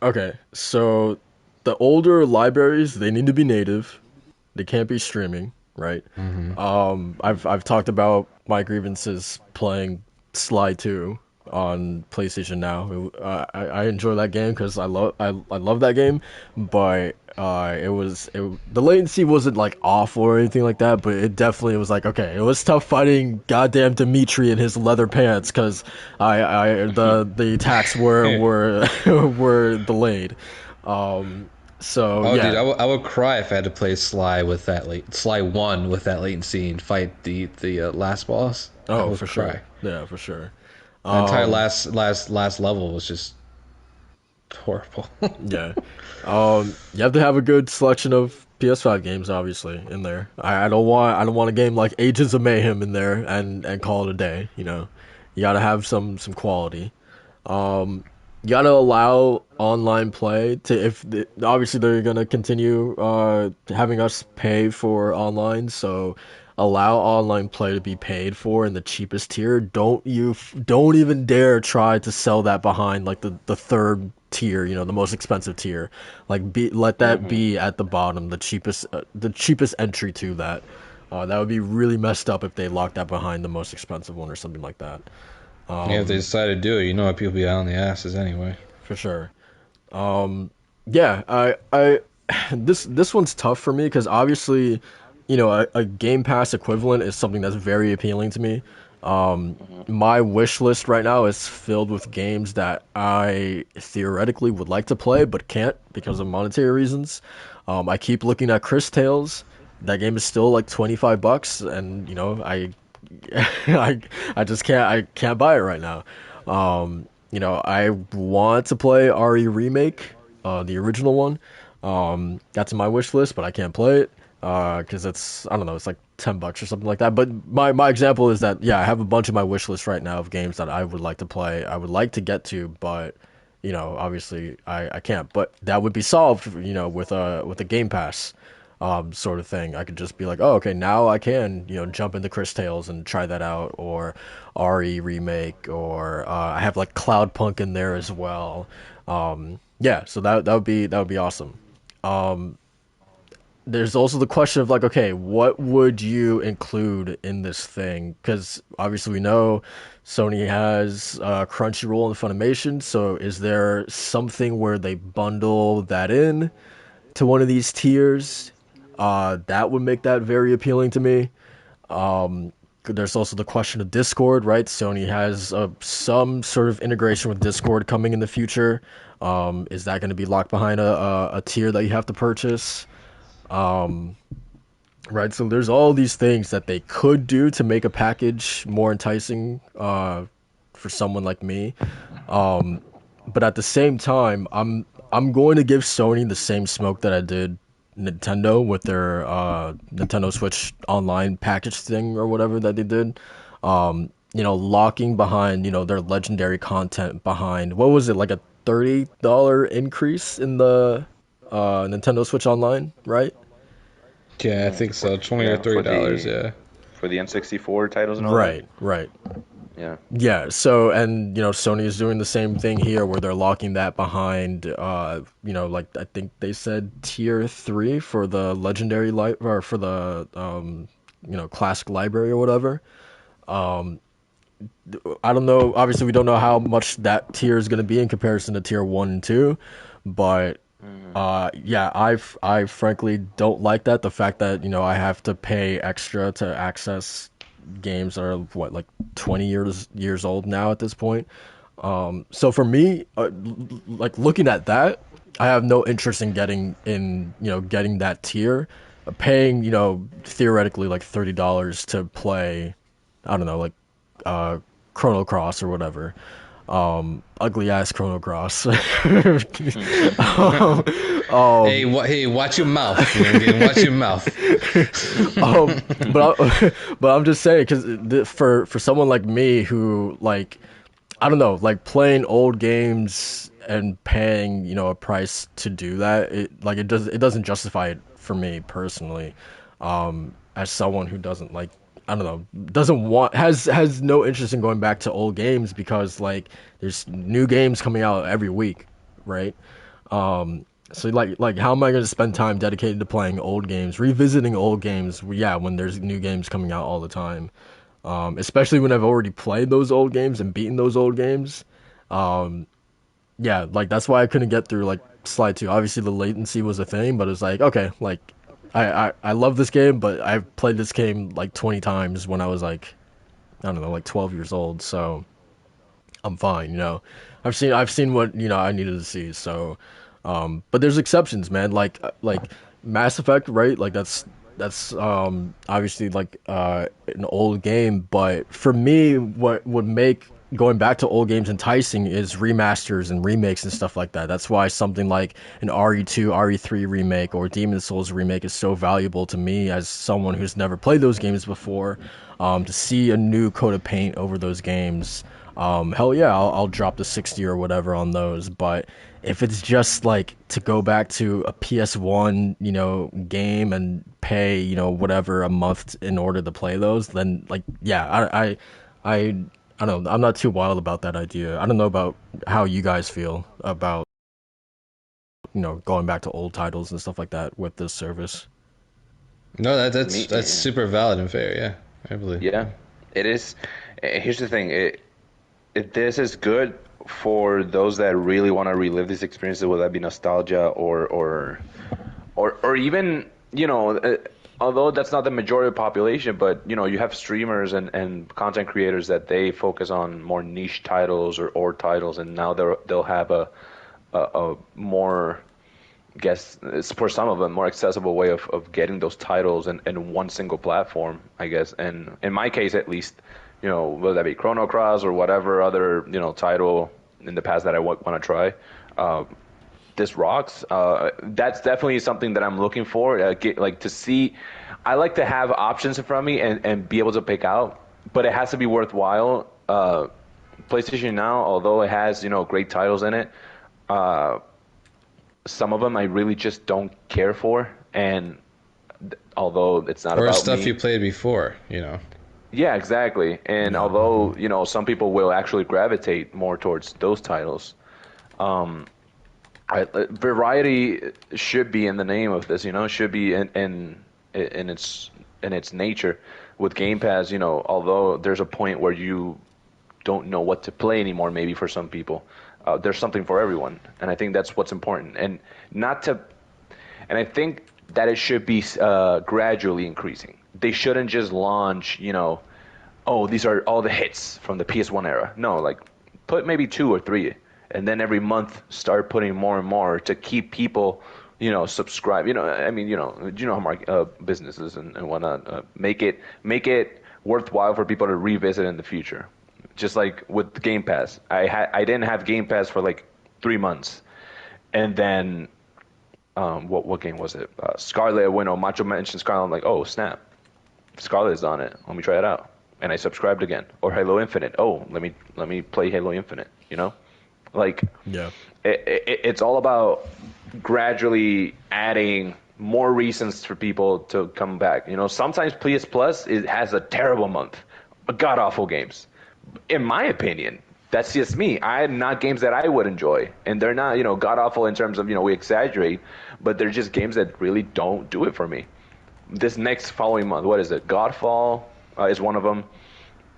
okay. So the older libraries, they need to be native. They can't be streaming, right? Hmm. I've talked about my grievances playing Sly 2 on PlayStation now. I enjoy that game because I love that game, but the latency wasn't like awful or anything like that, but it definitely was like, okay, it was tough fighting goddamn Dimitri in his leather pants because the attacks were were delayed. So Oh, dude, yeah. I would cry if I had to play Sly 1 with that latency and fight the last boss. I Oh, would for sure. cry. Yeah, for sure. The entire Um, last level was just horrible. yeah. You have to have a good selection of PS5 games, obviously, in there. I don't want a game like Agents of Mayhem in there and call it a day. You know, you gotta have some quality. You gotta allow online play to obviously they're gonna continue having us pay for online, so allow online play to be paid for in the cheapest tier. Don't even dare try to sell that behind like the third tier, you know, the most expensive tier. Like let that Hmm. be at the bottom, the cheapest entry to that. That would be really messed up if they locked that behind the most expensive one or something like that. Yeah, if they decide to do it, you know what, people be out on the asses anyway. For sure. Yeah, I this one's tough for me because obviously, you know, a Game Pass equivalent is something that's very appealing to me. Hmm. My wish list right now is filled with games that I theoretically would like to play but can't because of monetary reasons. I keep looking at Chris Tales. That game is still like $25, and you know, I I can't buy it right now. You know, I want to play RE Remake, the original one. That's in my wish list, but I can't play it because it's I don't know, it's like $10 or something like that. But my example is that yeah, I have a bunch of my wish list right now of games that I would like to play, I would like to get to, but you know, obviously I can't. But that would be solved, you know, with a Game Pass sort of thing. I could just be like, oh, okay, now I can, you know, jump into Chris Tales and try that out, or RE Remake, or I have like Cloudpunk in there as well. Yeah, so that would be awesome. There's also the question of like, okay, what would you include in this thing? Because obviously we know Sony has Crunchyroll and Funimation, so is there something where they bundle that in to one of these tiers? That would make that very appealing to me. There's also the question of Discord, right? Sony has some sort of integration with Discord coming in the future. Is that going to be locked behind a tier that you have to purchase? Right, so there's all these things that they could do to make a package more enticing for someone like me. But at the same time, I'm going to give Sony the same smoke that I did Nintendo with their Nintendo Switch Online package thing or whatever that they did. You know, locking behind, you know, their legendary content behind what was it, like a $30 increase in the Nintendo Switch Online, right? Yeah, I think so. 20 or Yeah, $30, yeah. for the N64 titles and all that. Right, right. Yeah. Yeah, so and you know Sony is doing the same thing here where they're locking that behind you know like I think they said tier 3 for the legendary or for the you know classic library or whatever. I don't know, obviously we don't know how much that tier is going to be in comparison to tier 1 and 2, but Hmm. yeah, I frankly don't like that, the fact that you know I have to pay extra to access games that are what like 20 years old now at this point. So for me, like looking at that, I have no interest in getting that tier, paying you know theoretically like $30 to play, I don't know, like uh, Chrono Cross or whatever. Ugly ass Chrono Cross. Hey, watch your mouth, young game. Watch your mouth. But I'm just saying because for someone like me who like I don't know like playing old games and paying you know a price to do that, it doesn't justify it for me personally. As someone who doesn't like I don't know, doesn't want has no interest in going back to old games because like there's new games coming out every week, right? So like how am I going to spend time dedicated to playing old games, revisiting old games? Yeah, when there's new games coming out all the time, especially when I've already played those old games and beaten those old games. Yeah, like that's why I couldn't get through like Slide 2. Obviously the latency was a thing, but it's like okay, like I love this game, but I've played this game like 20 times when I was like I don't know, like 12 years old, so I'm fine, you know. I've seen what, you know, I needed to see. So but there's exceptions, man. Like Mass Effect, right? Like that's obviously like an old game, but for me what would make going back to old games enticing is remasters and remakes and stuff like that. That's why something like an RE2, RE3 remake or Demon Souls remake is so valuable to me as someone who's never played those games before. To see a new coat of paint over those games, hell yeah, I'll drop the 60 or whatever on those. But if it's just like to go back to a PS1, you know, game and pay, you know, whatever a month in order to play those, then like, yeah, I, I don't know. I'm not too wild about that idea. I don't know about how you guys feel about, you know, going back to old titles and stuff like that with this service. No, Me, that's super valid and fair. Yeah, I believe. yeah, it is. Here's the thing. This is good for those that really want to relive these experiences, whether that be nostalgia or even, you know, although that's not the majority of the population, but you know, you have streamers and content creators that they focus on more niche titles or titles, and now they'll have a more, guess it's for some of them more accessible way of getting those titles in one single platform, I guess. And in my case, at least, you know, whether that be Chrono Cross or whatever other, you know, title in the past that I want to try, this rocks. That's definitely something that I'm looking for. Like to see, I like to have options in front of me and be able to pick out, but it has to be worthwhile. PlayStation Now, although it has, you know, great titles in it, some of them I really just don't care for, and although it's not Or about stuff me. you played before, you know. Yeah, exactly. And although, you know, some people will actually gravitate more towards those titles, variety should be in the name of this, you know, should be in its nature. With Game Pass, you know, although there's a point where you don't know what to play anymore, maybe for some people, there's something for everyone, and I think that's what's important. And not to, and I think that it should be gradually increasing. They shouldn't just launch, you know, oh, these are all the hits from the PS1 era. No, like put maybe two or three, and then every month start putting more and more to keep people, you know, subscribe. You know, I mean, you know how businesses and whatnot make it worthwhile for people to revisit in the future. Just like with Game Pass, I didn't have Game Pass for like 3 months, and then what game was it? Scarlet. When Macho mentioned Scarlet, I'm like, oh snap, Scarlet is on it. Let me try it out, and I subscribed again. Or Halo Infinite. Oh, let me play Halo Infinite. You know, like Yeah. it's all about gradually adding more reasons for people to come back. You know, sometimes PS Plus has a terrible month, god awful games. In my opinion, that's just me. I'm not games that I would enjoy, and they're not, you know, god awful in terms of, you know, we exaggerate, but they're just games that really don't do it for me. This next following month, what is it? Godfall is one of them.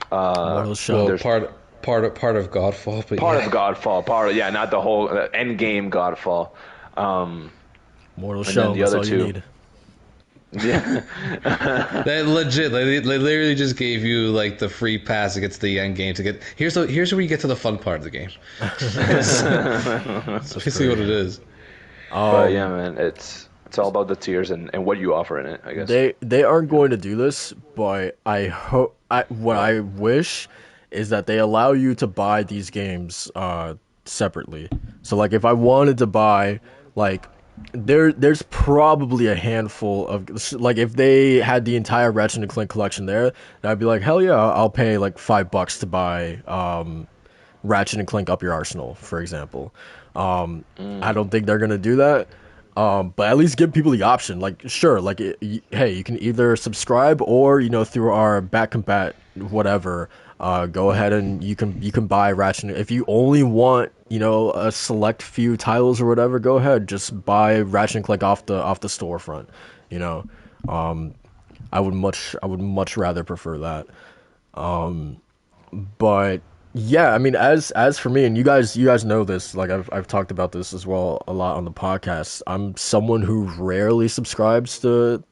Mortal Well, Shell. There's part of Godfall, but part yeah. of Godfall, yeah, not the whole end game Godfall. Um, Mortal and then Shell, the that's other all you two. need. Yeah. They legit, they literally just gave you like the free pass to get to the end game to get. Here's where you get to the fun part of the game. That's basically what it is. But yeah, Um, man, it's all about the tiers and what you offer in it, I guess. they aren't going to do this, but I hope what I wish is that they allow you to buy these games separately. So like if I wanted to buy like there's probably a handful of like if they had the entire Ratchet and Clank collection there, I'd be like hell yeah, I'll pay like $5 to buy Ratchet and Clank Up Your Arsenal, for example. I Mm. don't think they're gonna do that. But at least give people the option. Like, sure, like, hey, you can either subscribe or through our back compat whatever. Go ahead and you can buy Ratchet. If you only want a select few titles or whatever, go ahead, just buy Ratchet and Clank off the storefront. You know, um, I would much rather prefer that. But yeah, I mean, as for me, and you guys know this, like I've talked about this as well a lot on the podcast. I'm someone who rarely subscribes to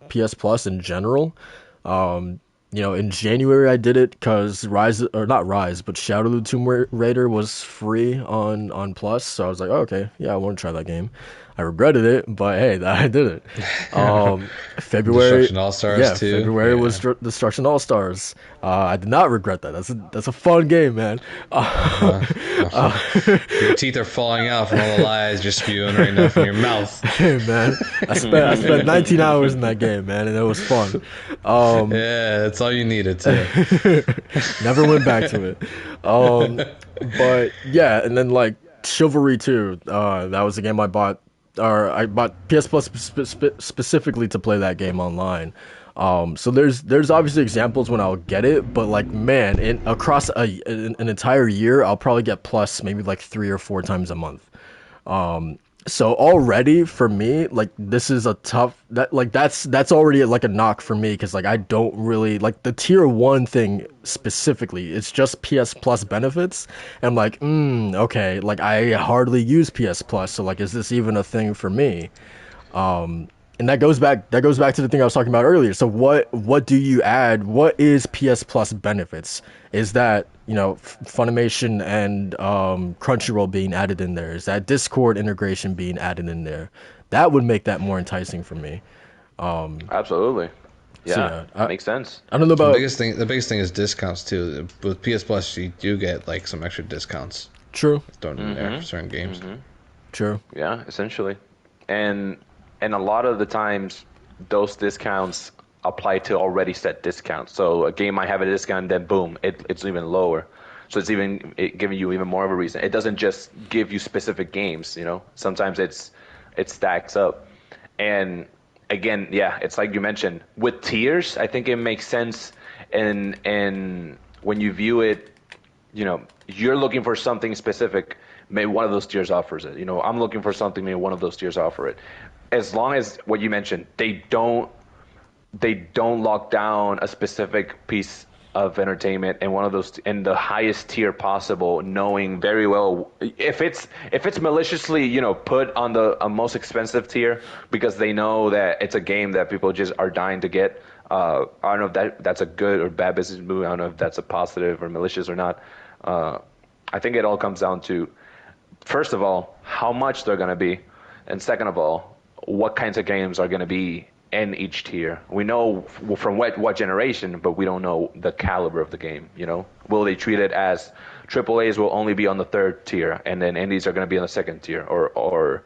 PS Plus in general. In January I did it because Rise, or not Rise, but Shadow of the Tomb Raider was free on Plus, so I was like, oh, okay, yeah, I want to try that game. I regretted it, but hey, I did it. February, Destruction All Stars yeah, too. February was Destruction All Stars. I did not regret that. That's a fun game, man. Your teeth are falling out from all the lies you're spewing right now from your mouth. Hey, man, I spent 19 hours in that game, man, and it was fun. Yeah, that's all you needed to. Never went back to it. But yeah, and then like Chivalry 2, that was the game I bought, or I bought PS Plus specifically to play that game online. So there's obviously examples when I'll get it, but like, man, across an entire year, I'll probably get Plus maybe like 3 or 4 times a month. So already for me, like, this is a tough, that's already like a knock for me, because like I don't really like the tier 1 thing specifically. It's just PS Plus benefits, and I'm like, okay, like I hardly use PS Plus, so like, is this even a thing for me? And that goes back to the thing I was talking about earlier. So what do you add? What is PS Plus benefits? Is that Funimation and Crunchyroll being added in there? Is that Discord integration being added in there? That would make that more enticing for me. Absolutely. Yeah, So yeah, makes sense. I don't know The about biggest thing is discounts too. With PS Plus, you do get like some extra discounts true, thrown in there for certain games. true. Yeah, essentially. And a lot of the times those discounts apply to already set discounts. So a game might have a discount, then boom, it's even lower. So it's giving you even more of a reason. It doesn't just give you specific games, Sometimes it stacks up. And again, yeah, it's like you mentioned, with tiers, I think it makes sense, and when you view it, you're looking for something specific, maybe one of those tiers offers it. I'm looking for something, maybe one of those tiers offer it. As long as what you mentioned, they don't lock down a specific piece of entertainment in one of those in the highest tier possible, knowing very well if it's maliciously put on the most expensive tier because they know that it's a game that people just are dying to get. I don't know if that's a good or bad business move. I don't know if that's a positive or malicious or not. I think it all comes down to, first of all, how much they're going to be, and second of all, what kinds of games are going to be in each tier. We know from what generation, but we don't know the caliber of the game. Will they treat it as AAAs will only be on the 3rd tier, and then indies are going to be on the 2nd tier, or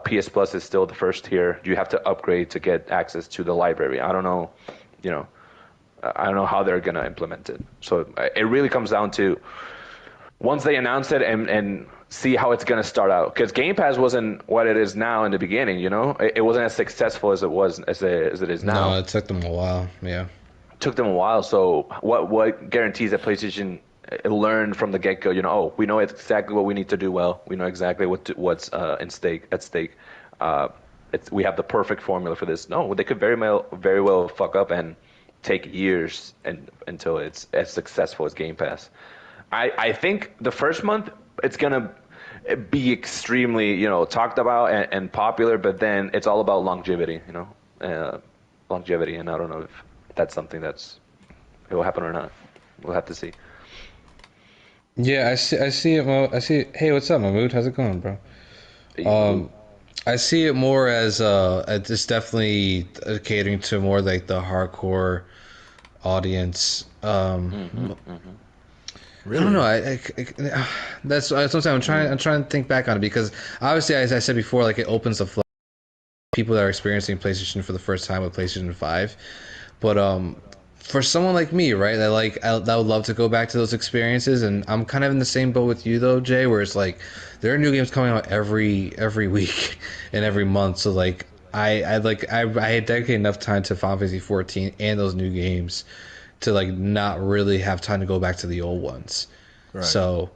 PS Plus is still the 1st tier? You have to upgrade to get access to the library. I don't know. I don't know how they're going to implement it. So it really comes down to, once they announce it and see how it's going to start out, because Game Pass wasn't what it is now in the beginning. It wasn't as successful as it is now. No, it took them a while. Yeah, it took them a while. So what guarantees that PlayStation learned from the get go? We know exactly what we need to do well. We know exactly what's at stake. We have the perfect formula for this. No, they could very well fuck up and take years until it's as successful as Game Pass. I think the first month it's gonna be extremely talked about and popular, but then it's all about longevity, longevity, and I don't know if that's something it will happen or not. We'll have to see. yeah, I see it. I see. Hey, what's up, Mahmood? How's it going, bro? I see it more as it's definitely catering to more like the hardcore audience. Really? I don't know. That's sometimes I'm trying to think back on it, because obviously, as I said before, like, it opens the flood people that are experiencing PlayStation for the first time with PlayStation 5. But for someone like me, right, that would love to go back to those experiences, and I'm kind of in the same boat with you though, Jay, where it's like there are new games coming out every week and every month. So like I had dedicated enough time to Final Fantasy 14 and those new games to like not really have time to go back to the old ones. Right. So,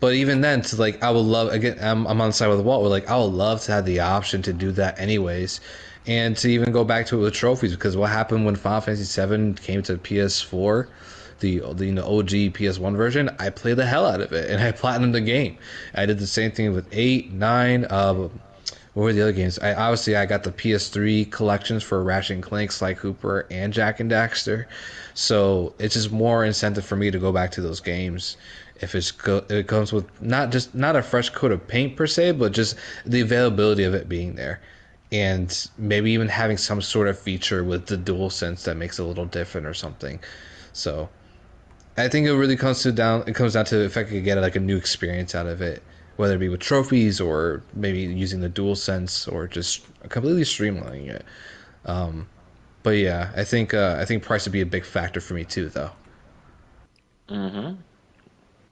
but even then, to like, I would love again. I'm on the side with the wall. Where like, I would love to have the option to do that anyways, and to even go back to it with trophies. Because what happened when Final Fantasy 7 came to PS4, the OG PS1 version, I played the hell out of it and I platinumed the game. I did the same thing with 8, 9. What were the other games? I got the PS3 collections for Ratchet and Clank, Sly Cooper, and Jack and Daxter. So it's just more incentive for me to go back to those games if it comes with not a fresh coat of paint per se, but just the availability of it being there, and maybe even having some sort of feature with the DualSense that makes it a little different or something. So I think it comes down to if I could get like a new experience out of it, whether it be with trophies or maybe using the DualSense or just completely streamlining it. But yeah, I think price would be a big factor for me too, though.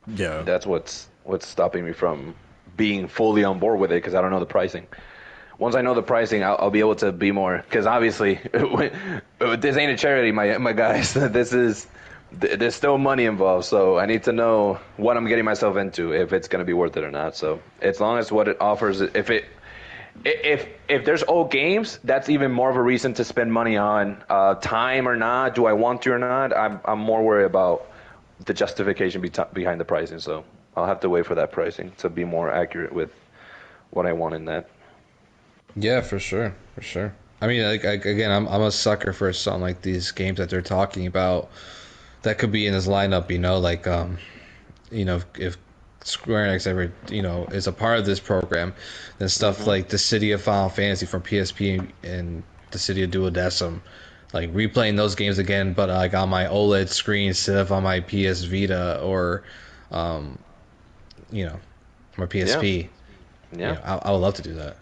Yeah. That's what's stopping me from being fully on board with it because I don't know the pricing. Once I know the pricing, I'll be able to be more. Because obviously, this ain't a charity, my guys. There's still money involved, so I need to know what I'm getting myself into, if it's going to be worth it or not. So as long as what it offers, if there's old games, that's even more of a reason to spend money on. Time or not, do I want to or not? I'm more worried about the justification behind the pricing. So I'll have to wait for that pricing to be more accurate with what I want in that. Yeah, for sure, for sure. I mean, again, I'm a sucker for something like these games that they're talking about that could be in this lineup. If Square Enix ever is a part of this program, then stuff like the City of Final Fantasy from PSP and the City of Duodecim, like replaying those games again, but like on my OLED screen instead of on my PS Vita or, you know, my PSP. Yeah. I would love to do that.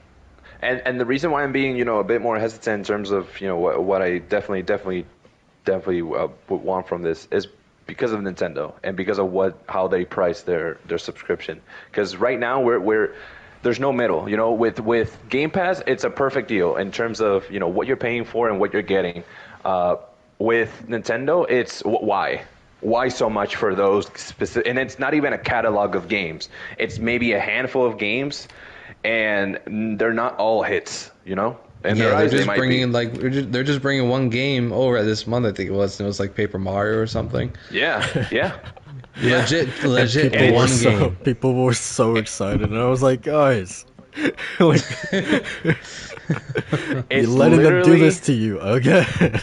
And the reason why I'm being, a bit more hesitant in terms of, what I definitely would want from this is because of Nintendo and because of how they price their subscription. Because right now we're there's no middle. With Game Pass, it's a perfect deal in terms of what you're paying for and what you're getting. With Nintendo, it's why so much for those specific, and it's not even a catalog of games. It's maybe a handful of games, and they're not all hits. And Yeah, they're just they might bringing be. like they're just bringing one game over this month. I think it was. And it was like Paper Mario or something. Yeah. Legit People were one so game. people were so excited, and I was like, guys, like, you're It's letting them do literally- this to you again.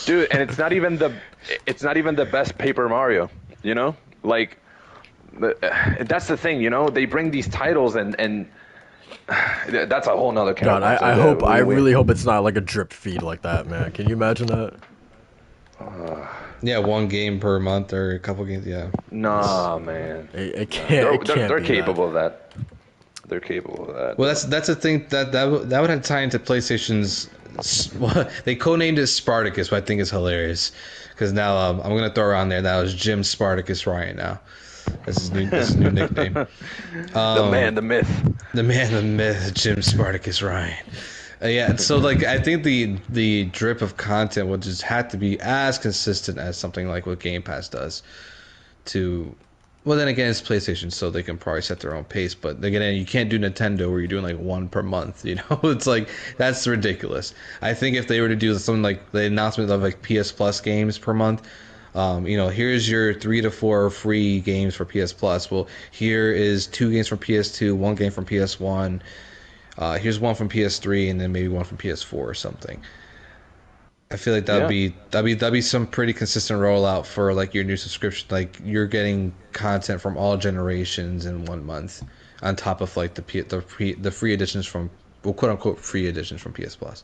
Dude, and it's not even the best Paper Mario, like that's the thing, they bring these titles and that's a whole nother can God, of worms. I really hope it's not like a drip feed like that, man. Can you imagine that? Yeah, one game per month or a couple games. Yeah. Nah, man. It can't. It can't They're be capable of that. They're capable of that. Well, that's the thing that would have tie into PlayStation's. Well, they codenamed it Spartacus, but I think it's hilarious because now I'm gonna throw around there. That was Jim Spartacus Ryan now. That's his new nickname. The man, the myth. The man, the myth, Jim Spartacus Ryan. Yeah, so like I think the drip of content would just have to be as consistent as something like what Game Pass does. Well, then again, it's PlayStation, so they can probably set their own pace. But again, you can't do Nintendo where you're doing like one per month. It's like that's ridiculous. I think if they were to do something like the announcement of like PS Plus games per month, here's your 3 to 4 free games for PS Plus. Well, here is 2 games from PS2, 1 game from PS1. Here's 1 from PS3, and then maybe 1 from PS4 or something. I feel like that'd be some pretty consistent rollout for like your new subscription. Like you're getting content from all generations in 1 month, on top of like the free editions from, well, quote unquote free editions from PS Plus.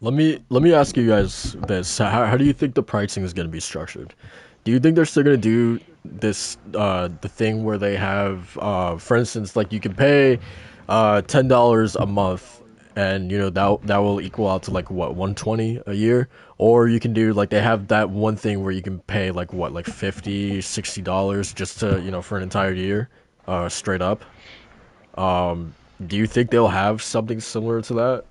Let me ask you guys this: How do you think the pricing is going to be structured? Do you think they're still going to do this the thing where they have, for instance, like you can pay $10 a month and that will equal out to like what 120 a year. Or you can do like they have that one thing where you can pay like what like 50, $60 just to for an entire year, straight up. Do you think they'll have something similar to that?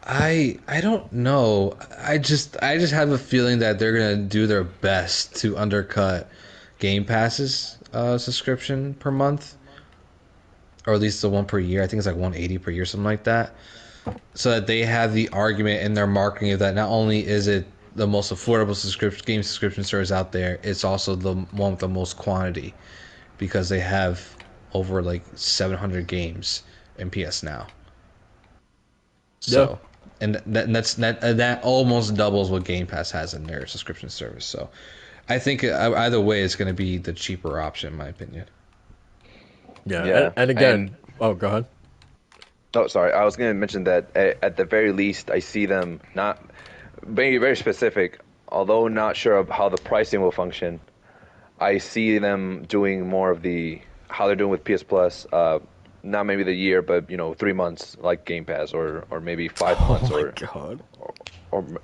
I don't know. I just have a feeling that they're gonna do their best to undercut Game Pass's subscription per month, or at least the one per year. I think it's like 180 per year, something like that. So that they have the argument in their marketing of that not only is it the most affordable game subscription service out there, it's also the one with the most quantity because they have over like 700 games in PS Now. Yeah. So, and that almost doubles what Game Pass has in their subscription service. So, I think either way, it's going to be the cheaper option, in my opinion. Yeah. Yeah. And again, oh, go ahead. Oh, sorry. I was going to mention that at the very least, I see them not being very specific, although not sure of how the pricing will function. I see them doing more of how they're doing with PS Plus. Not maybe the year, but 3 months like Game Pass, or maybe 5 months, Oh my God.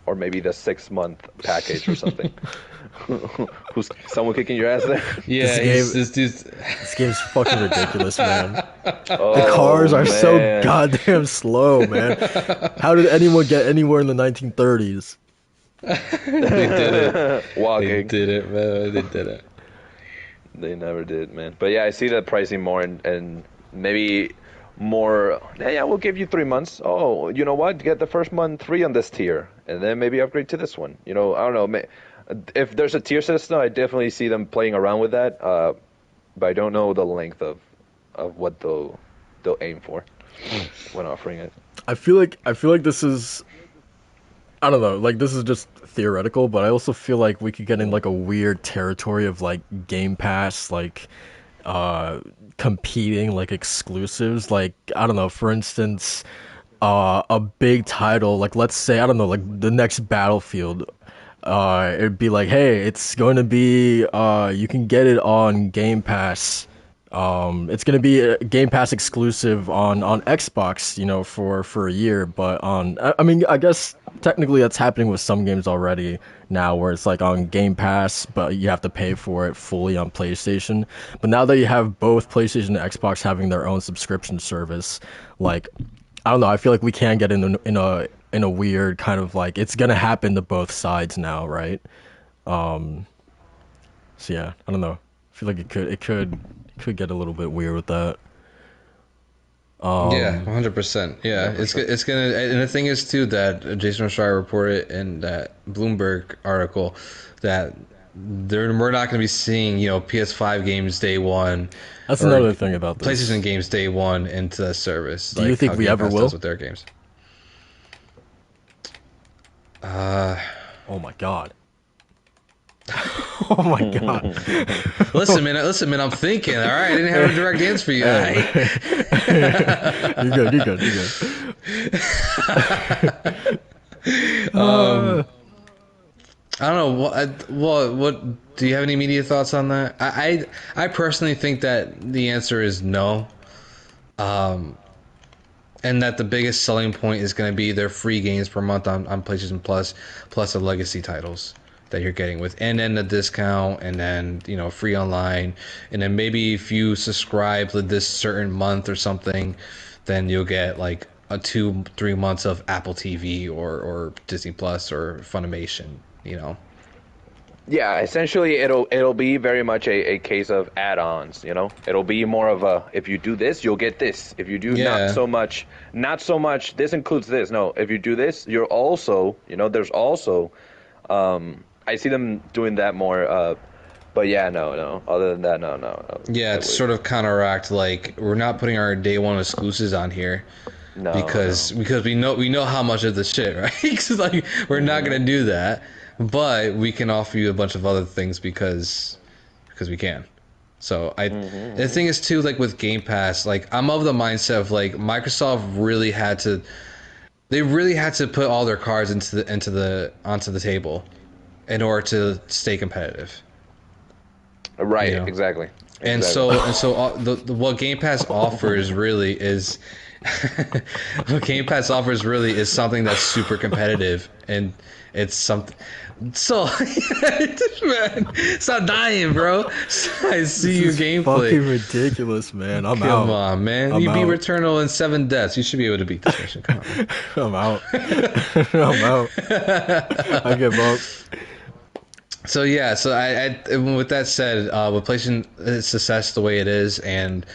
or maybe the 6 month package or something. Who's someone kicking your ass there? Yeah, This game's fucking ridiculous, man. Oh, The cars are so man. goddamn slow, man. How did anyone get anywhere in the 1930s? they did it. They Walking. did it, man. They did it. They never did, man. But yeah, I see the pricing more and maybe more. Yeah, we'll give you 3 months. Oh, you know what? Get the first month free on this tier, and then maybe upgrade to this one. I don't know. If there's a tier system, I definitely see them playing around with that. But I don't know the length of what they'll aim for when offering it. I feel like this is, I don't know, like this is just theoretical, but I also feel like we could get in like a weird territory of like Game Pass, like competing like exclusives. Like, I don't know, for instance, a big title, like let's say, I don't know, like the next Battlefield, it'd be like, hey, it's going to be you can get it on Game Pass. It's gonna be a Game Pass exclusive on Xbox, for a year. But I mean, I guess technically that's happening with some games already now, where it's like on Game Pass, but you have to pay for it fully on PlayStation. But now that you have both PlayStation and Xbox having their own subscription service, like, I don't know, I feel like we can get in a weird kind of like it's gonna happen to both sides now, right? So yeah, I don't know. I feel like it could get a little bit weird with that. Yeah, 100%. Yeah, it's gonna. And the thing is too that Jason Schreier reported in that Bloomberg article that we're not going to be seeing PS5 games day one. That's or another thing about this. PlayStation games day one into the service. Do you think how we Game ever Pass will? does with their games? Oh my God. Oh my God. Listen, man. I'm thinking. All right, I didn't have a direct answer for you. You're good. I don't know what do you have any immediate thoughts on that? I personally think that the answer is no. And that the biggest selling point is going to be their free games per month on PlayStation Plus the legacy titles that you're getting with, and then the discount, and then free online, and then maybe if you subscribe to this certain month or something, then you'll get like a 2-3 months of Apple TV or Disney Plus or Funimation. Yeah, essentially it'll be very much a case of add-ons, It'll be more of a, if you do this, you'll get this. If you do not so much, this includes this. No, if you do this, you're also, there's also, I see them doing that more, but yeah, no. Other than that, no. Yeah, it's sort of counteract, like, we're not putting our day one exclusives on here. No, because we know how much of the shit, right? Because like we're not gonna do that, but we can offer you a bunch of other things because we can. So the thing is too, like with Game Pass, like I'm of the mindset of like Microsoft really had to put all their cards onto the table in order to stay competitive. Right, exactly. And Exactly. so what Game Pass offers really is what Game Pass offers really is something that's super competitive, and it's something. So, man, stop dying, bro. I see This your is gameplay. fucking ridiculous, man. I'm Come out. on, man. I'm You beat out. Returnal in 7 deaths. You should be able to beat this mission. Come on, man. I'm out. I'm out. I give up. So yeah, so I with that said, with PlayStation success the way it is, and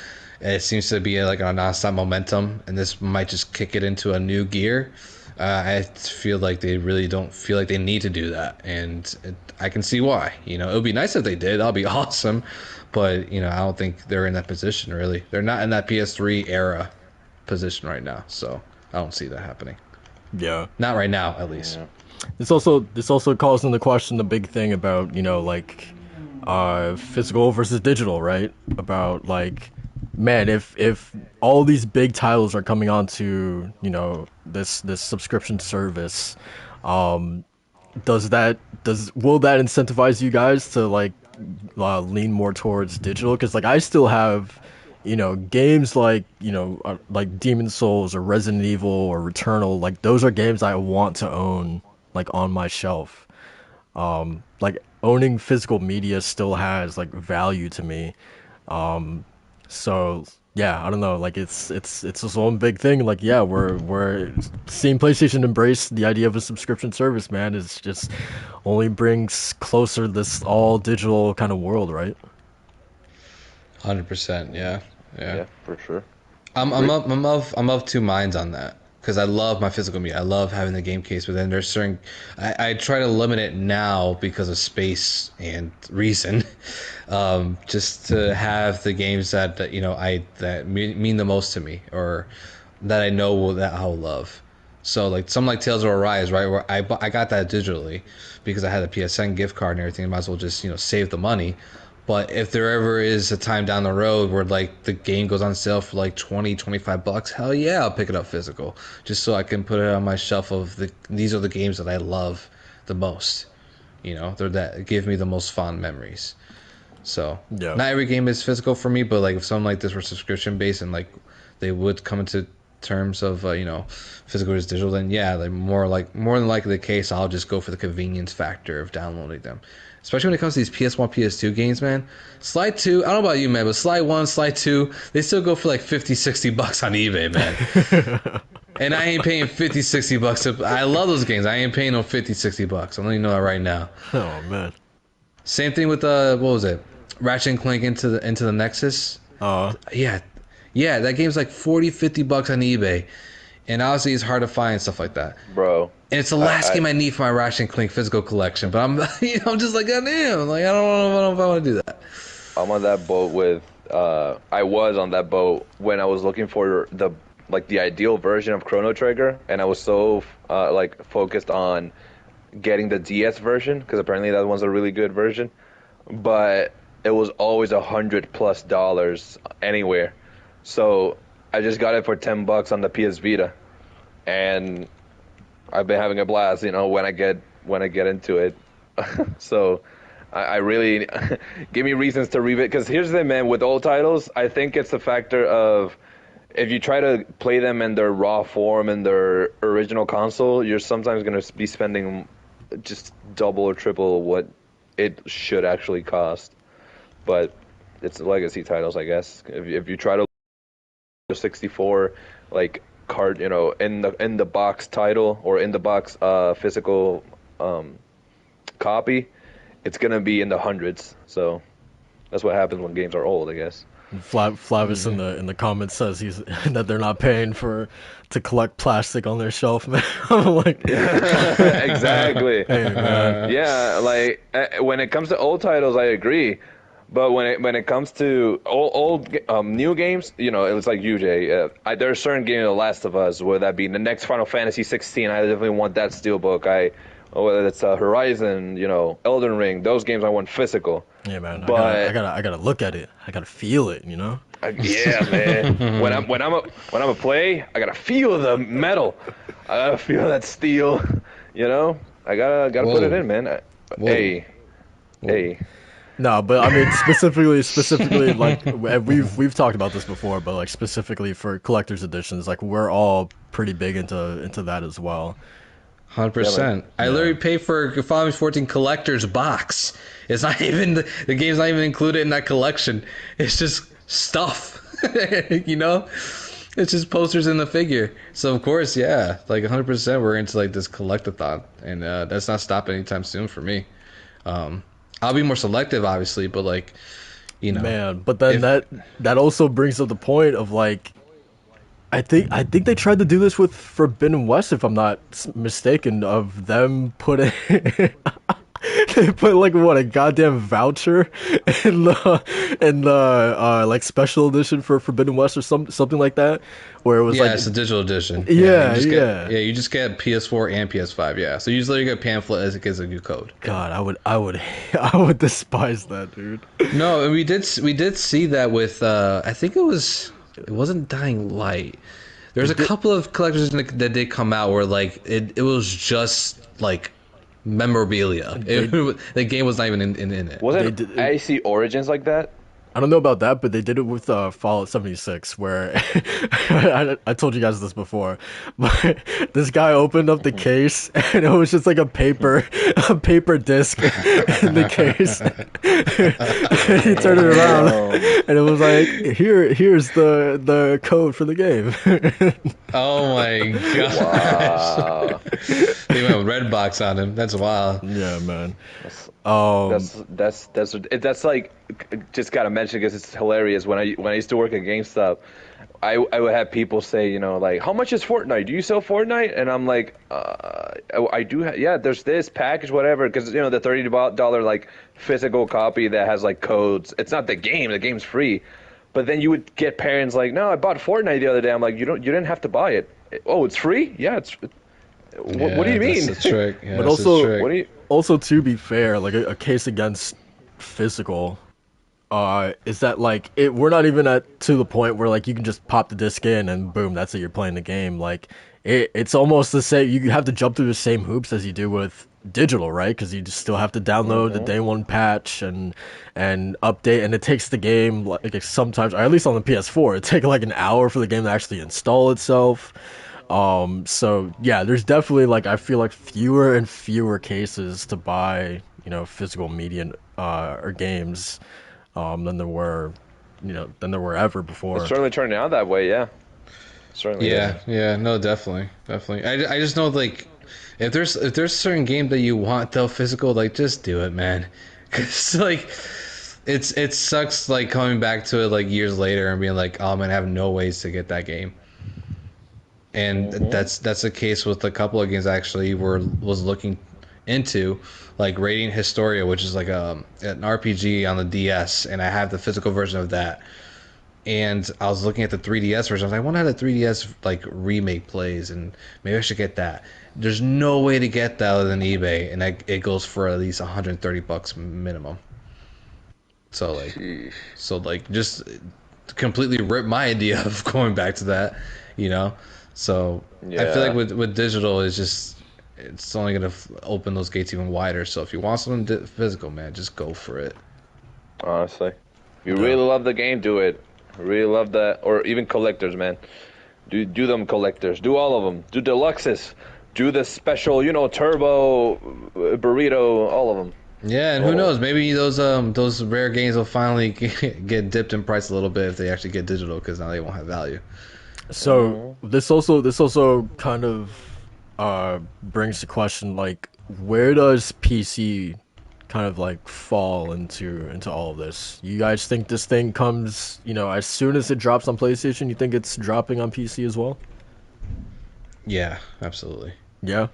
it seems to be like a nonstop momentum, and this might just kick it into a new gear. I feel like they really don't feel like they need to do that, and I can see why. You know, it would be nice if they did. That'd be awesome, but you know, I don't think they're in that position. Really, they're not in that PS3 era position right now, so I don't see that happening. Yeah. Not right now, at least. Yeah. This also calls into question the big thing about, like physical versus digital, right? About like, man, if all these big titles are coming onto, this subscription service, um will that incentivize you guys to like lean more towards digital? Because like I still have games like like Demon Souls or Resident Evil or Returnal. Like those are games I want to own like on my shelf. Like owning physical media still has like value to me. So yeah, I don't know. Like it's just one big thing. Like yeah, we're seeing PlayStation embrace the idea of a subscription service. Man, it's just only brings closer this all digital kind of world, right? 100%. Yeah. Yeah. Yeah, for sure. I'm of two minds on that because I love my physical media. I love having the game case, but then there's certain I try to limit it now because of space and reason, just to have the games that that mean the most to me or that I know that I'll love. So like something like Tales of Arise, right? Where I got that digitally because I had a PSN gift card and everything. I might as well just save the money. But if there ever is a time down the road where like the game goes on sale for like 20-25 bucks, hell yeah, I'll pick it up physical just so I can put it on my shelf of these are the games that I love the most. They're that give me the most fond memories. So Yeah. not every game is physical for me, but like if something like this were subscription based and like they would come into terms of physical versus digital, then yeah, like more than likely the case, I'll just go for the convenience factor of downloading them. Especially when it comes to these PS1, PS2 games, man. Slide 2, I don't know about you, man, but Slide 1, Slide 2, they still go for like 50-60 bucks on eBay, man. And I ain't paying 50-60 bucks. I love those games. I ain't paying no 50-60 bucks. I'm letting you know that right now. Oh man. Same thing with what was it? Ratchet and Clank into the Nexus. Yeah, that game's like 40-50 bucks on eBay, and obviously it's hard to find stuff like that. Bro. And it's the last game I need for my Ratchet and Clank physical collection. But I'm, I'm just like, goddamn, like I don't know if I want to do that. I'm on that boat with. I was on that boat when I was looking for the ideal version of Chrono Trigger, and I was so focused on getting the DS version because apparently that one's a really good version, but it was always $100+ anywhere. So I just got it for $10 on the PS Vita, and I've been having a blast. When I get into it. So I really give me reasons to revisit. Because here's the thing, man. With old titles, I think it's the factor of if you try to play them in their raw form in their original console, you're sometimes going to be spending just double or triple what it should actually cost. But it's legacy titles, I guess. If you try to 64 like card, in the box title or in the box physical copy, it's gonna be in the hundreds. So that's what happens when games are old, I guess. Flavis in the comments says that they're not paying to collect plastic on their shelf, man. I'm like, Exactly. hey man, Yeah, like when it comes to old titles, I agree. But when it comes to old new games, it's like you, Jay. There are certain games, The Last of Us, whether that be the next Final Fantasy 16. I definitely want that steelbook. Whether it's Horizon, Elden Ring, those games I want physical. yeah man. But I gotta look at it. I gotta feel it. yeah, man. when I'm a play, I gotta feel the metal. I gotta feel that steel. I gotta put it in, man. Whoa. Hey. No, but I mean specifically like we've talked about this before, but like specifically for collector's editions, like we're all pretty big into that as well. 100%. I Yeah. literally pay for Final Fantasy 14 collector's box. It's not even the game's not even included in that collection. It's just stuff, you know. It's just posters in the figure. So of course, yeah, like 100%, we're into like this collectathon, and that's not stopping anytime soon for me. I'll be more selective, obviously, but like, you know, Man, but then if that also brings up the point of like I think they tried to do this with Forbidden West if I'm not mistaken of them putting they put like what a goddamn voucher in the like special edition for Forbidden West or something like that where it was yeah, like it's a digital edition. yeah, Yeah, you just get PS4 and PS5. Yeah, so you just literally get a pamphlet as it gives a new code. God, I would I would despise that, dude. No, and we did see that with I think it wasn't Dying Light. There's a couple of collectors that did come out where like it was just like memorabilia. The game was not even in it. They Wasn't did, IC Origins like that? I don't know about that, but they did it with Fallout 76, where I told you guys this before, but this guy opened up the case and it was just like a paper disc in the case. And he turned it around and it was like, here's the code for the game. Oh my gosh! Wow. They went with Redbox on him. That's wild. Yeah, man. That's like, just gotta mention because it's hilarious. When I used to work at GameStop, I would have people say, you know, like, how much is Fortnite? Do you sell Fortnite? And I'm like, I do. Yeah, there's this package, whatever. Because you know the $30 like physical copy that has like codes. It's not the game. The game's free. But then you would get parents like, no, I bought Fortnite the other day. I'm like, you didn't have to buy it. Oh, it's free? Yeah, it's. What do you mean? That's the trick. Yeah, But that's the also, trick. What do you? also to be fair, like a case against physical is that like we're not even at to the point where like you can just pop the disc in and boom, that's it, you're playing the game. Like it's almost the same. You have to jump through the same hoops as you do with digital, right? Because you just still have to download the day one patch and update, and it takes the game like sometimes, or at least on the PS4, it take like an hour for the game to actually install itself. So yeah, there's definitely like I feel like fewer and fewer cases to buy, physical media or games than there were, than there were ever before. It's certainly turning out that way. Yeah. Certainly. Yeah, Is. yeah, no, definitely. I just know like if there's a certain game that you want though physical, like just do it, man. 'Cause like it sucks like coming back to it like years later and being like, oh man, I have no ways to get that game. And that's the case with a couple of games I actually was looking into, like Radiant Historia, which is like an RPG on the DS, and I have the physical version of that. And I was looking at the 3DS version. I was like, I wonder how the 3DS like remake plays, and maybe I should get that. There's no way to get that other than eBay, and it goes for at least $130 minimum. So like, just completely ripped my idea of going back to that, you know. So I feel like with digital, it's only gonna open those gates even wider. So if you want something physical, man, just go for it. Honestly, if you really love the game, do it. Really love that, or even collectors, man. Do them collectors. Do all of them. Do deluxes. Do the special, turbo burrito. All of them. Yeah, and who knows? Maybe those rare games will finally get dipped in price a little bit if they actually get digital, because now they won't have value. So this also kind of brings the question, like, where does PC kind of like fall into all of this? You guys think this thing comes, as soon as it drops on PlayStation, you think it's dropping on PC as well? Yeah, absolutely. Yeah.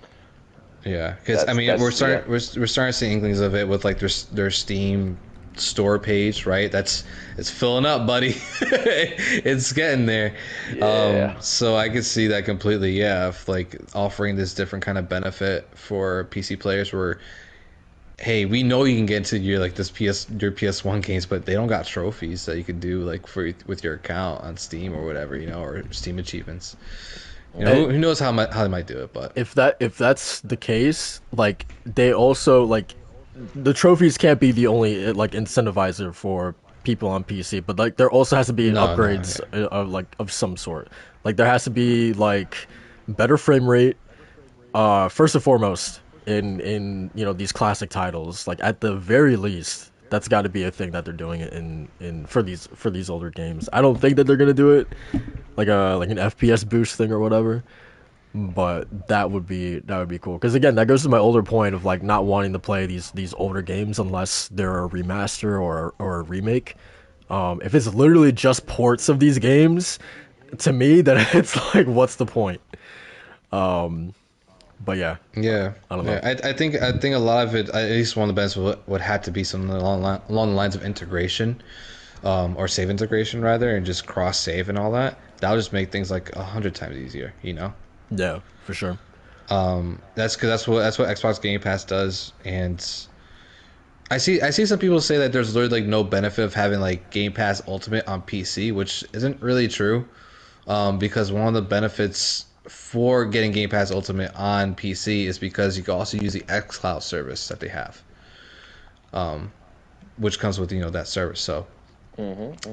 Yeah, because I mean we're starting to see inklings of it with like their Steam store page, right? It's filling up, buddy. It's getting there. Yeah. So I could see that completely. Yeah, if like offering this different kind of benefit for PC players, where hey, we know you can get into your PS1 games, but they don't got trophies that you can do like with your account on Steam or whatever, or Steam achievements. Who knows how they might do it, but If that's the case, like they also like the trophies can't be the only like incentivizer for people on PC, but like there also has to be No, no, upgrades yeah. of like of some sort. Like there has to be like better frame rate, first and foremost in these classic titles. Like at the very least, that's got to be a thing that they're doing in for these older games. I don't think that they're gonna do it like an FPS boost thing or whatever. But that would be cool because again that goes to my older point of like not wanting to play these older games unless they're a remaster or a remake. If it's literally just ports of these games, to me then it's like what's the point? But yeah, Yeah, I don't yeah. know. I think a lot of it, at least one of the benefits would have to be something along the lines of integration, or save integration rather, and just cross save and all that. That'll just make things like 100 times easier. Yeah, for sure. That's because that's what Xbox Game Pass does, and I see some people say that there's literally like no benefit of having like Game Pass Ultimate on PC, which isn't really true. Because one of the benefits for getting Game Pass Ultimate on PC is because you can also use the xCloud service that they have, which comes with that service. So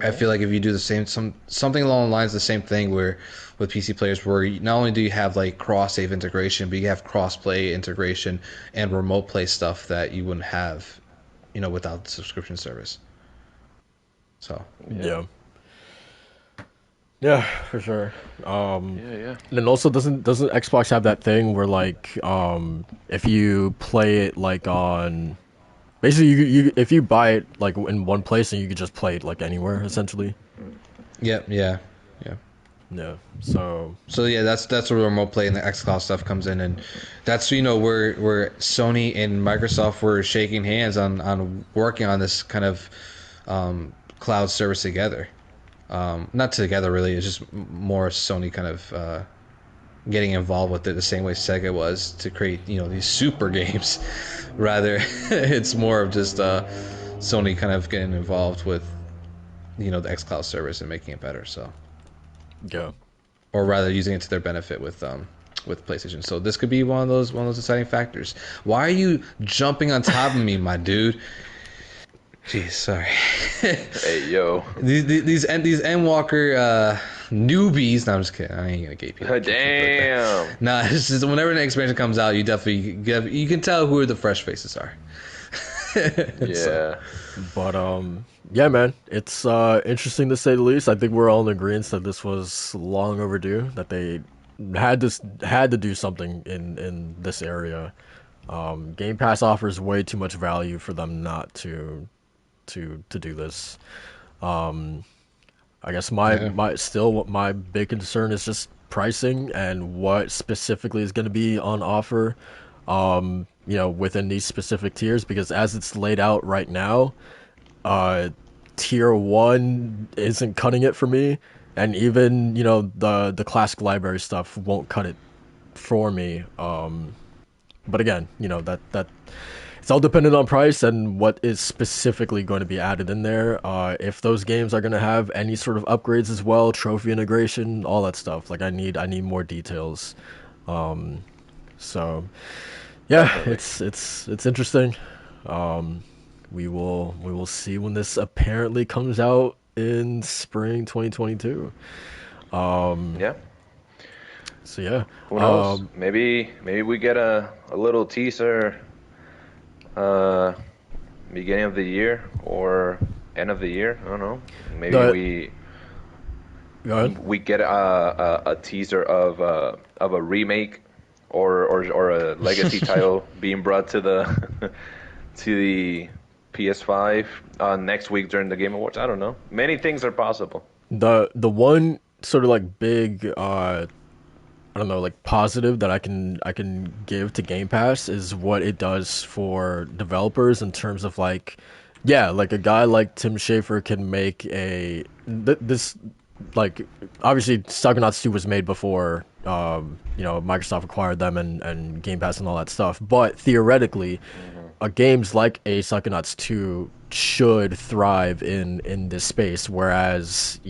I feel like if you do the same something along the lines of the same thing where with PC players where not only do you have like cross save integration, but you have cross play integration and remote play stuff that you wouldn't have, without the subscription service. So Yeah. Yeah, yeah, for sure. Yeah. Yeah. And then also doesn't Xbox have that thing where like if you play it like on basically you if you buy it like in one place and you could just play it like anywhere essentially. yeah. Yeah. So So yeah, that's where the remote play and the xCloud stuff comes in, and that's where Sony and Microsoft were shaking hands on working on this kind of cloud service together. Not together really. It's just more Sony kind of getting involved with it the same way Sega was to create these super games. Rather, it's more of just Sony kind of getting involved with the xCloud service and making it better. So. yeah. Or rather using it to their benefit with PlayStation. So this could be one of those deciding factors. Why are you jumping on top of me, my dude? Jeez, sorry. Hey, yo. these Endwalker newbies. No, I'm just kidding. I ain't gonna gate people. Damn. Nah, it's just whenever an expansion comes out, you can tell who the fresh faces are. Yeah. But yeah, man, it's interesting to say the least. I think we're all in agreement that this was long overdue. That they had to do something in this area. Game Pass offers way too much value for them not to do this. I guess Yeah. what my big concern is just pricing and what specifically is going to be on offer. Within these specific tiers, because as it's laid out right now, tier one isn't cutting it for me, and even the classic library stuff won't cut it for me. But again, that it's all dependent on price and what is specifically going to be added in there. If those games are going to have any sort of upgrades as well, trophy integration, all that stuff. Like I need more details. So yeah, Definitely. it's interesting. We will see when this apparently comes out in spring 2022. Yeah. So yeah, Who knows? Maybe we get a little teaser uh beginning of the year or end of the year. I don't know. Maybe the we go ahead. we get a teaser of a remake or a legacy title being brought to the to the PS5 next week during the Game Awards. I don't know. Many things are possible. The one sort of like big I don't know, like positive that I can give to Game Pass is what it does for developers in terms of like, yeah, like a guy like Tim Schafer can make this like obviously Psychonauts 2 was made before Microsoft acquired them and Game Pass and all that stuff, but theoretically, games like a Psychonauts 2 should thrive in this space, whereas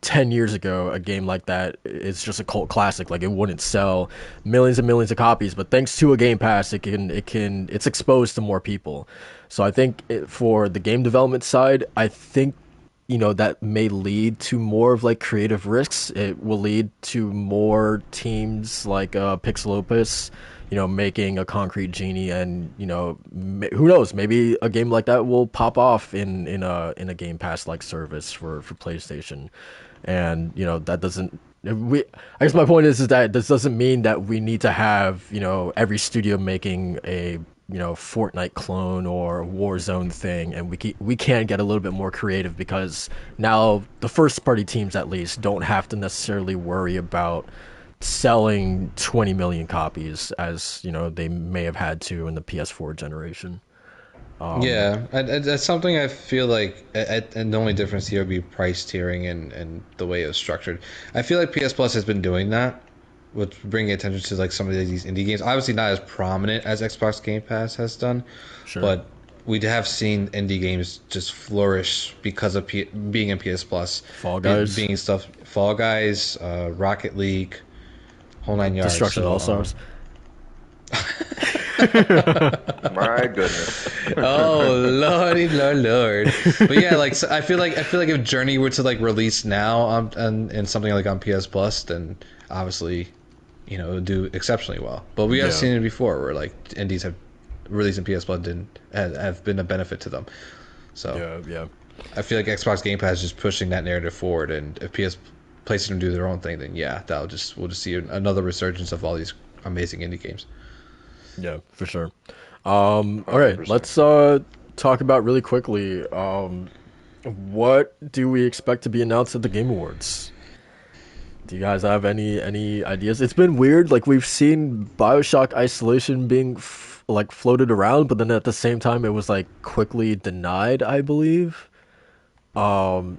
10 years ago, a game like that is just a cult classic. Like, it wouldn't sell millions and millions of copies, but thanks to a Game Pass, it's exposed to more people. So I think for the game development side, I think, that may lead to more of like creative risks. It will lead to more teams like Pixel Opus, making a Concrete Genie, and who knows, maybe a game like that will pop off in a Game Pass like service for PlayStation. And that doesn't we I guess my point is that this doesn't mean that we need to have every studio making a Fortnite clone or Warzone thing, and we can get a little bit more creative, because now the first party teams at least don't have to necessarily worry about selling 20 million copies as they may have had to in the PS4 generation. Yeah, that's something I feel like, and the only difference here would be price tiering and the way it was structured. I feel like PS Plus has been doing that, with bringing attention to like some of these indie games. Obviously not as prominent as Xbox Game Pass has done, Sure. but we have seen indie games just flourish because of being in PS Plus. Fall Guys. Being stuff, Fall Guys, Rocket League, whole nine yards. Destruction So, All Stars. My goodness. Oh lordy, lord. But yeah, like, so I feel like if Journey were to like release now and something like on PS Plus, then obviously, it would do exceptionally well. But we have seen it before, where like indies have released in PS Plus didn't have been a benefit to them. So Yeah. I feel like Xbox Game Pass is just pushing that narrative forward, and if PlayStation do their own thing, then yeah, we'll just see another resurgence of all these amazing indie games. Yeah, for sure. All right, let's talk about really quickly. What do we expect to be announced at the Game Awards? Do you guys have any ideas? It's been weird. Like, we've seen BioShock Isolation being floated around, but then at the same time, it was like quickly denied, I believe. So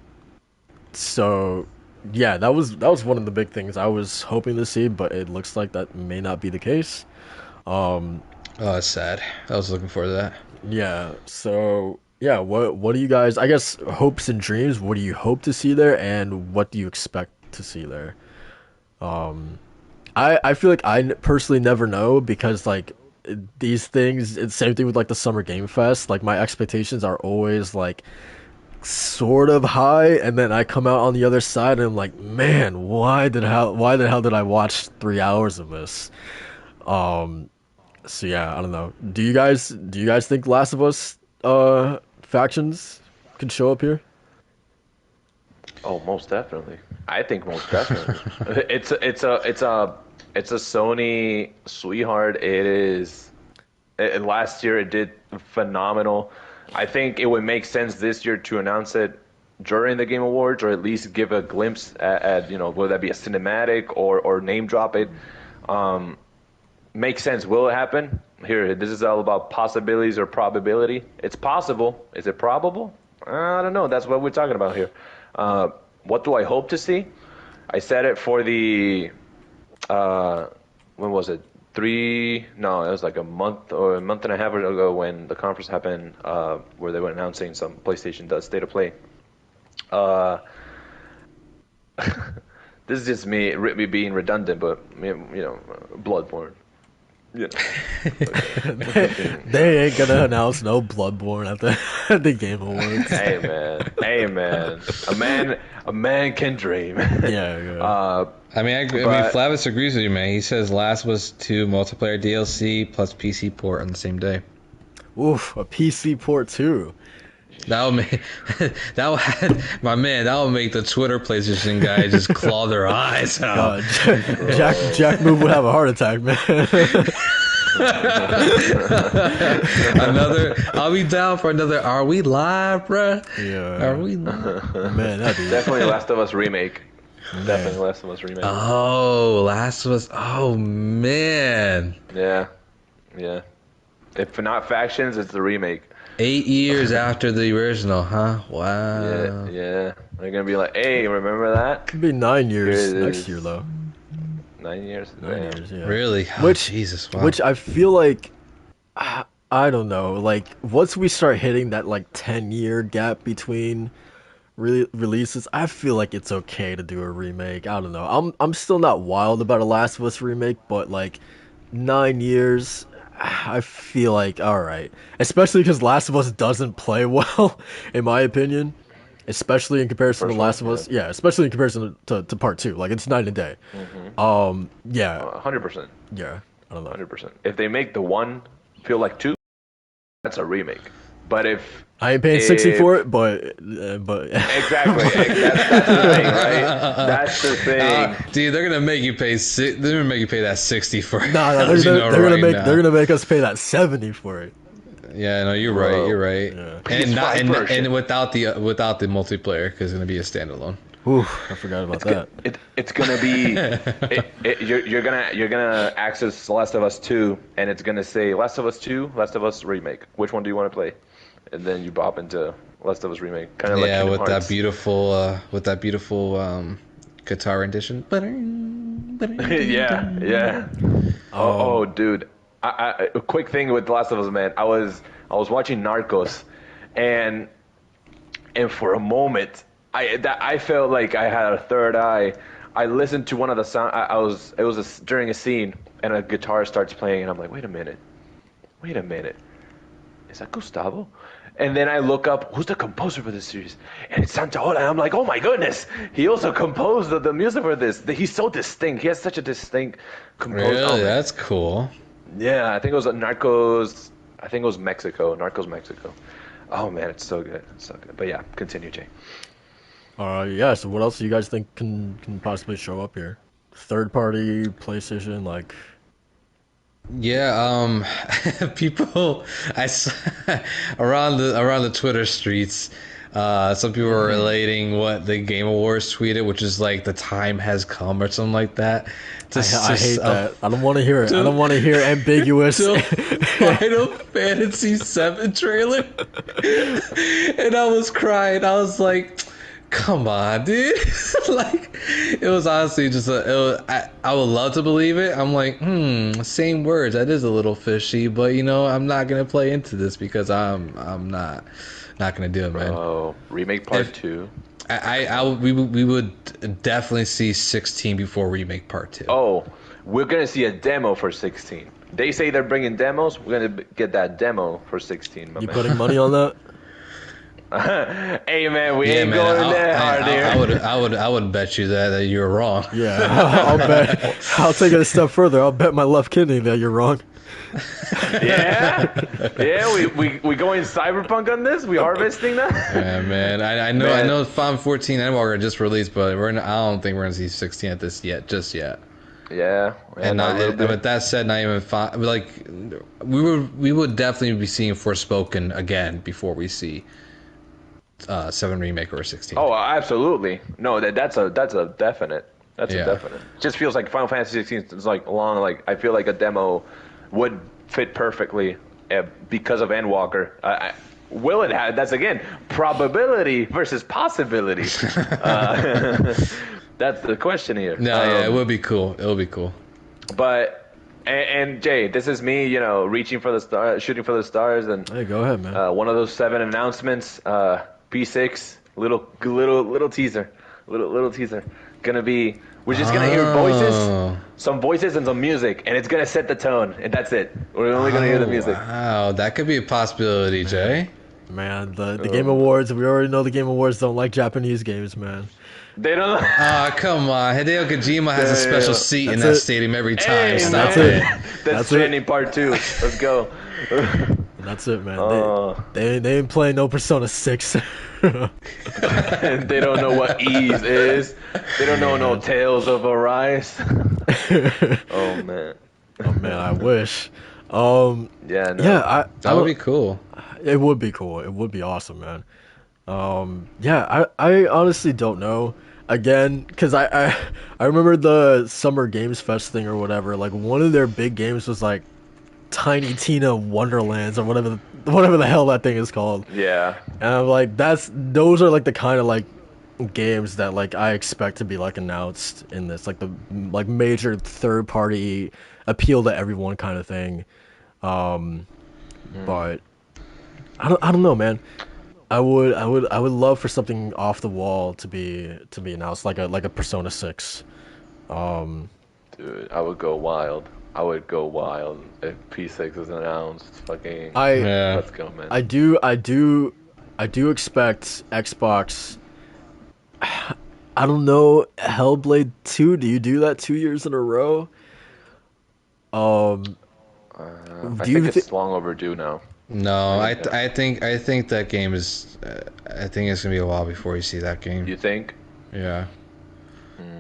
yeah, that was one of the big things I was hoping to see, but it looks like that may not be the case. Oh, that's sad. I was looking forward to that. Yeah. So yeah, what do you guys? I guess hopes and dreams. What do you hope to see there, and what do you expect to see there? I feel like I personally never know, because like these things, it's the same thing with like the Summer Game Fest. Like, my expectations are always like sort of high, and then I come out on the other side and I'm like, man, why the hell did I watch 3 hours of this? So yeah, I don't know. Do you guys think Last of Us factions could show up here? Oh, most definitely. I think most definitely. It's a Sony sweetheart. It is. Last year it did phenomenal. I think it would make sense this year to announce it during the Game Awards, or at least give a glimpse at whether that be a cinematic or name drop it. Makes sense. Will it happen? Here, this is all about possibilities or probability. It's possible. Is it probable? I don't know. That's what we're talking about here. What do I hope to see? I said it for the, when was it? No, it was like a month or a month and a half ago when the conference happened, where they were announcing some PlayStation does State of Play. This is just me being redundant, but Bloodborne. Yeah. They ain't gonna announce no Bloodborne at the Game Awards. Hey man, a man can dream. Yeah. I mean, Flavis agrees with you, man. He says Last was 2 multiplayer DLC plus PC port on the same day. Oof, a PC port too. That'll make that'll make the Twitter PlayStation guy just claw their eyes out. God, Jack Move would have a heart attack, man. I'll be down for another. Are we live, bruh? Yeah. Are we live? Man, that'd be Definitely Last of Us remake. Definitely Last of Us remake. Oh, Last of Us. Oh man. Yeah. If not factions, it's the remake. 8 years after the original, huh? Wow. Yeah. They're gonna be like, hey, remember that? could be 9 years next year though. 9 years. 9 years, yeah. Really? Oh, Which Jesus, wow. Which I feel like, I don't know. Like, once we start hitting that like 10-year gap between releases, I feel like it's okay to do a remake. I don't know. I'm still not wild about a Last of Us remake, but like 9 years, I feel like all right. Especially because Last of Us doesn't play well, in my opinion. Especially in The comparison to first one, Last of Us, yeah. Especially in comparison to Part Two, like it's night and day. Yeah, 100%, yeah. I don't know. 100%. If they make the one feel like two, that's a remake. But I ain't paying 60 for it, but exactly, that's the thing, right? That's the thing. Dude, they're gonna make you pay. They're gonna make you pay that 60 for it. no, I'll let you know right now. they're gonna make us pay that 70 for it. Yeah, no, you're right. You're right. Yeah. And not PS5 version. and without the multiplayer, because it's gonna be a standalone. Ooh, I forgot about that. It's gonna be you're gonna access The Last of Us 2, and it's gonna say Last of Us 2, Last of Us remake. Which one do you want to play? And then you bop into Last of Us remake, kind of like Kingdom with Hearts. that beautiful guitar rendition. Yeah. Oh, dude. A quick thing with The Last of Us, man. I was watching Narcos, and for a moment, I felt like I had a third eye. I listened to one of the sound. It was during a scene, and a guitar starts playing, and I'm like, wait a minute, is that Gustavo? And then I look up, who's the composer for this series? And it's Santaola. And I'm like, oh my goodness, he also composed the music for this. He's so distinct. He has such a distinct composer. Really, that's cool. Yeah, I think it was Narcos. I think it was Mexico. Narcos Mexico. Oh man, it's so good. It's so good. But yeah, continue, Jay. Yeah. So what else do you guys think can possibly show up here? Third party PlayStation, like. Yeah, people, around the Twitter streets, some people were relating what the Game Awards tweeted, which is like the time has come or something like that. I hate that. I don't want to hear it. I don't want to hear ambiguous. Final Fantasy VII trailer, and I was crying. I was like, come on, dude. Like, it was honestly just I would love to believe it. I'm like, same words. That is a little fishy, but I'm not gonna play into this because I'm not gonna do it, man. Oh, remake part 2. We would definitely see 16 before remake part 2. Oh, we're gonna see a demo for 16. They say they're bringing demos. We're gonna get that demo for 16. You putting money on that? Hey man, we ain't going that hard here. I would bet you that you're wrong. Yeah, I'll bet. I'll take it a step further. I'll bet my left kidney that you're wrong. Yeah. We going cyberpunk on this? We harvesting that? Yeah, man. I know Final 14 Endwalker just released, but I don't think we're gonna see 16 at this just yet. Yeah. And with that said, not even like we would definitely be seeing Forspoken again before we see 7 remake or 16. Oh, absolutely. No, that's a definite. That's a definite. It just feels like Final Fantasy 16 is like long. Like I feel like a demo would fit perfectly because of Endwalker. Will it have? That's again probability versus possibility. That's the question here. No, it would be cool. It would be cool. But and Jay, this is me, reaching for the star, shooting for the stars, and hey, go ahead, man. One of those 7 announcements. P6, little teaser, little teaser. Gonna be, we're just gonna hear voices, some voices and some music, and it's gonna set the tone, and that's it. We're only gonna hear the music. Wow, that could be a possibility, Jay. Man, the Game Awards, we already know the Game Awards don't like Japanese games, man. They don't. Oh, come on. Hideo Kojima has a special seat in that stadium every time. Hey, Stop it. it. That's Stranding Part 2. Let's go. That's it, man. They ain't playing no Persona 6. They don't know what Eve is. They don't know no Tales of Arise. Oh man, I wish. Yeah, no. Yeah, that would be cool. It would be cool. It would be awesome, man. Yeah, I honestly don't know. Again, because I remember the Summer Games Fest thing or whatever. Like one of their big games was like Tiny Tina Wonderlands or whatever the hell that thing is called. Yeah. And I'm like, those are like the kind of like games that like I expect to be like announced in this, like the like major third party appeal to everyone kind of thing. But I don't know, man. I would love for something off the wall to be announced, like a Persona 6. Dude, I would go wild. I would go wild if P6 is announced. Fucking, I Yeah. let's go, man. I do expect Xbox. I don't know, Hellblade 2. Do you do that 2 years in a row? Um, I do you think think? it's long overdue now. No, I think I think that game is. I think it's gonna be a while before you see that game. You think? Yeah.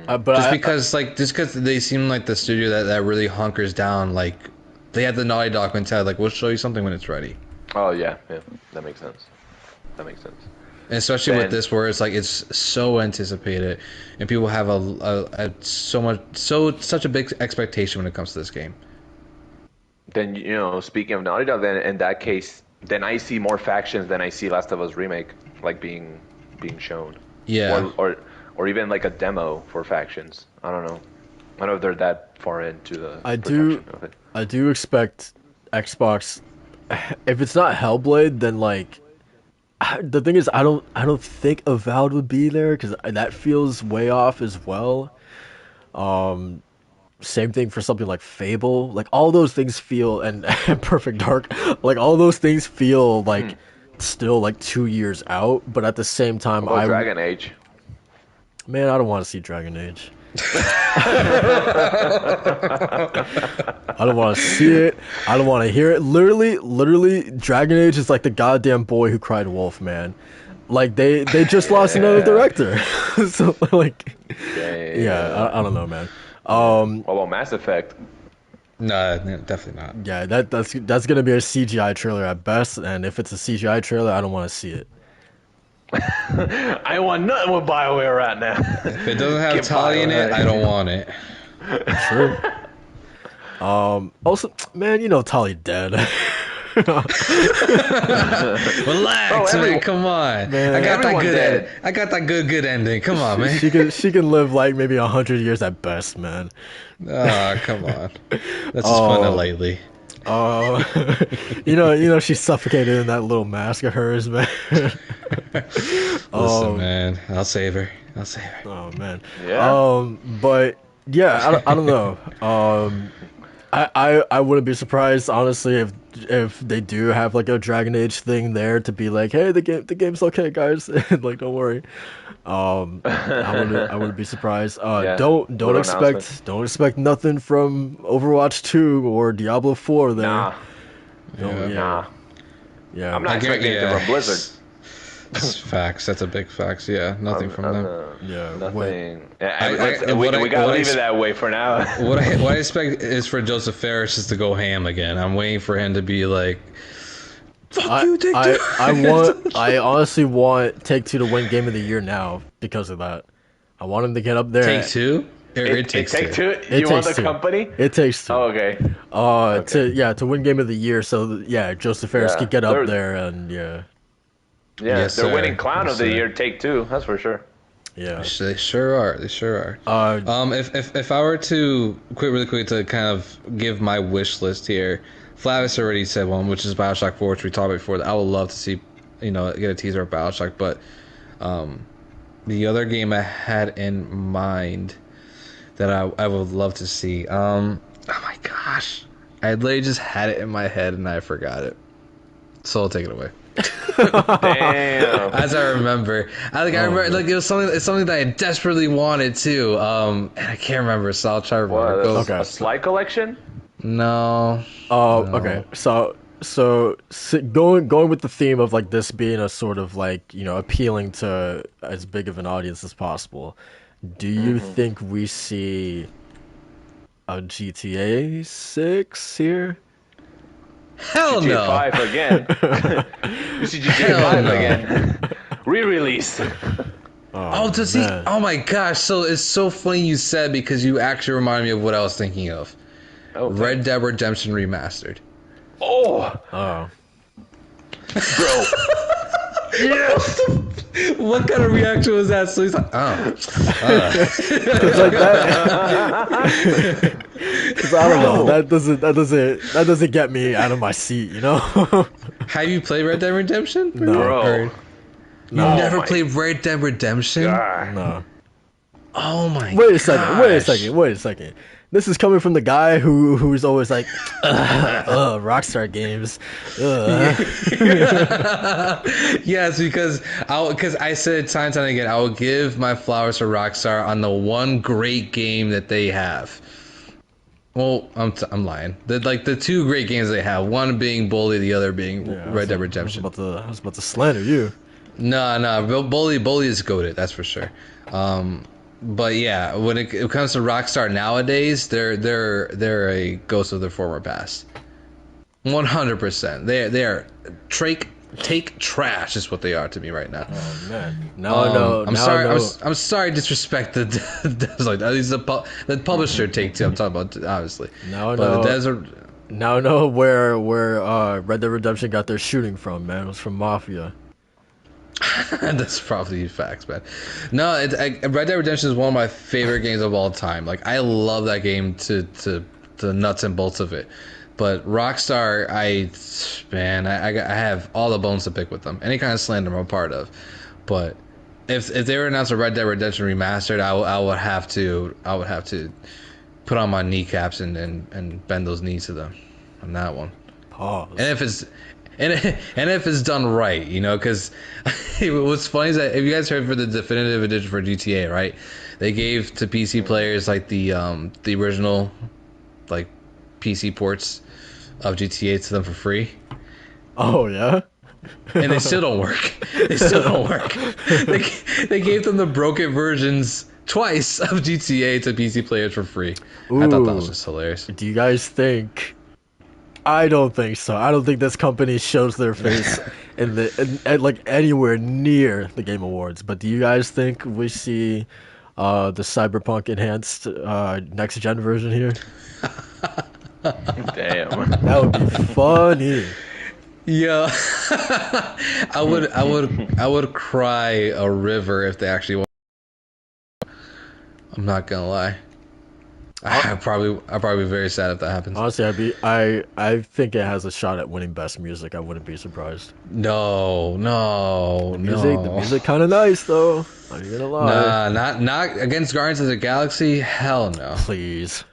But Just because they seem like the studio that really hunkers down, like they have the Naughty Dog mentality, like we'll show you something when it's ready. Oh yeah, that makes sense. That makes sense. And especially Ben. with this, where it's like it's so anticipated, and people have such a big expectation when it comes to this game. Then speaking of Naughty Dog, then in that case, then I see more factions than I see Last of Us remake, like being shown. Yeah. Or even like a demo for factions. I don't know. I don't know if they're that far into the I do production of it. I do expect Xbox. If it's not Hellblade, then like the thing is, I don't think Avowed would be there because that feels way off as well. Same thing for something like Fable. Like all those things feel and Perfect Dark. Like all those things feel like still like 2 years out. But at the same time, What about Dragon Age? Man, I don't want to see Dragon Age. I don't want to see it. I don't want to hear it. Literally, Dragon Age is like the goddamn boy who cried wolf, man. Like they just lost another director, so like, yeah, I don't know, man. What about Mass Effect? No, definitely not. Yeah, that's gonna be a CGI trailer at best, and if it's a CGI trailer, I don't want to see it. I want nothing with BioWare right now. If it doesn't have Get Tali in it, BioWare. I don't want it. True. Also, man, Tali dead. Relax, man. Come on. Man, I got that everyone's good. dead. I got that good ending. Come on, man. she can live like maybe 100 years at best, man. Oh, come on. That's just fun and lightly. Oh, she's suffocated in that little mask of hers, man. Listen, man. I'll save her. Oh man. Yeah. But yeah, I don't know. I wouldn't be surprised honestly if they do have like a Dragon Age thing there to be like, hey, the game's okay, guys. Like, don't worry. I wouldn't be surprised. Don't little expect nothing from Overwatch 2 or Diablo 4 there. Nah. Yeah. Yeah. I'm not expecting anything from Blizzard. That's facts. That's a big facts. Yeah, nothing from them. Yeah. Nothing. what We gotta I leave it that way for now. What I expect is for Joseph Ferris just to go ham again. I'm waiting for him to be like, "Fuck you, Take-Two." I honestly want Take-Two to win Game of the Year now because of that. I want him to get up there. Take-Two? It takes Take two. two. You want the Takes Two. company? It takes two. Oh, okay. To win Game of the Year, so Joseph Ferris Yeah, could get up they're- there and yeah. Yeah, Yes, they're sir. winning Clown Yes, of the sir. Year. Take Two. That's for sure. Yeah. They sure are. If I were to really quick to kind of give my wish list here, Flavis already said one, which is BioShock 4, which we talked about before. I would love to see, get a teaser of BioShock, but the other game I had in mind that I would love to see. Oh my gosh, I literally just had it in my head and I forgot it. So I'll take it away. Damn. As I remember, I remember like it was something. It's something that I desperately wanted too. And I can't remember, so I'll try to remember. What? Go- Okay. A slide collection? No. Okay. So going with the theme of like this being a sort of like appealing to as big of an audience as possible, do you think we see a GTA 6 here? Hell GTA no. 5 again. You see GTA Hell 5 no. again. Re-release. Oh, to see. man. Oh my gosh. So it's so funny you said because you actually reminded me of what I was thinking of. Oh, Red Dead Redemption Remastered. Oh, Oh. bro. Yes. What kind of reaction was that? So he's like, oh. It's like that. 'Cause I don't know. That doesn't get me out of my seat, Have you played Red Dead Redemption? No. Bro. You No. never played Red Dead Redemption? God. No. Oh my Wait a gosh. second. Wait a second. This is coming from the guy who's always like, Rockstar games. Yes, because I said time and time again, I will give my flowers to Rockstar on the one great game that they have. Well, I'm lying. The two great games they have, one being Bully, the other being Red Dead Redemption. I was about to slander you. No, Bully is goated, that's for sure. But yeah, when it comes to Rockstar nowadays, they're a ghost of their former past. 100%. They are take trash is what they are to me right now. Oh man, now I know. I'm sorry, disrespect the like at least the publisher Take Two. I'm talking about obviously. Now I But know. the desert. Now I know where Red Dead Redemption got their shooting from, man. It was from Mafia. That's probably facts, man. No, Red Dead Redemption is one of my favorite games of all time. Like I love that game to the nuts and bolts of it. But Rockstar, I have all the bones to pick with them. Any kind of slander I'm a part of. But if they were announced a Red Dead Redemption remastered, I would have to put on my kneecaps and bend those knees to them on that one. Pause. And if it's done right, you know, because what's funny is that if you guys heard for the definitive edition for GTA, right? They gave to PC players like the original like PC ports of GTA to them for free. Oh yeah. And they still don't work. They gave them the broken versions twice of GTA to PC players for free. I thought that was just hilarious. Do you guys think? I don't think so. I don't think this company shows their face in like anywhere near the Game Awards. But do you guys think we see the Cyberpunk enhanced next gen version here? Damn. That would be funny. Yeah, I would cry a river if they actually. I'm not gonna lie. I'd probably be very sad if that happens. Honestly, I think it has a shot at winning best music. I wouldn't be surprised. No. The music kind of nice though. I'm not gonna lie. Nah, not against Guardians of the Galaxy. Hell no. Please.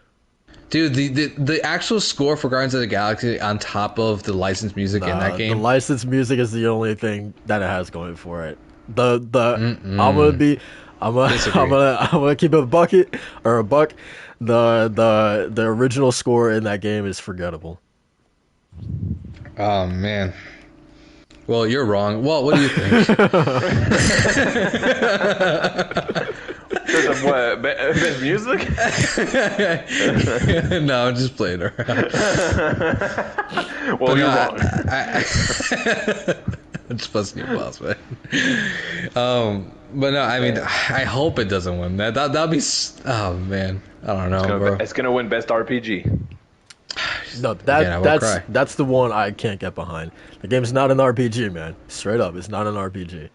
Dude, the actual score for Guardians of the Galaxy on top of the licensed music in that game. The licensed music is the only thing that it has going for it. I'm gonna keep it a bucket or a buck. The original score in that game is forgettable. Oh man. Well, you're wrong. Well, what do you think? There's what? Best music? No, I'm just playing around. Well, you're wrong. I'm just busting your balls, man. But no, I mean, I hope it doesn't win. That'll be. Oh man, I don't know, bro. It's gonna win best RPG. No, Again, that's the one I can't get behind. The game's not an RPG, man. Straight up, it's not an RPG.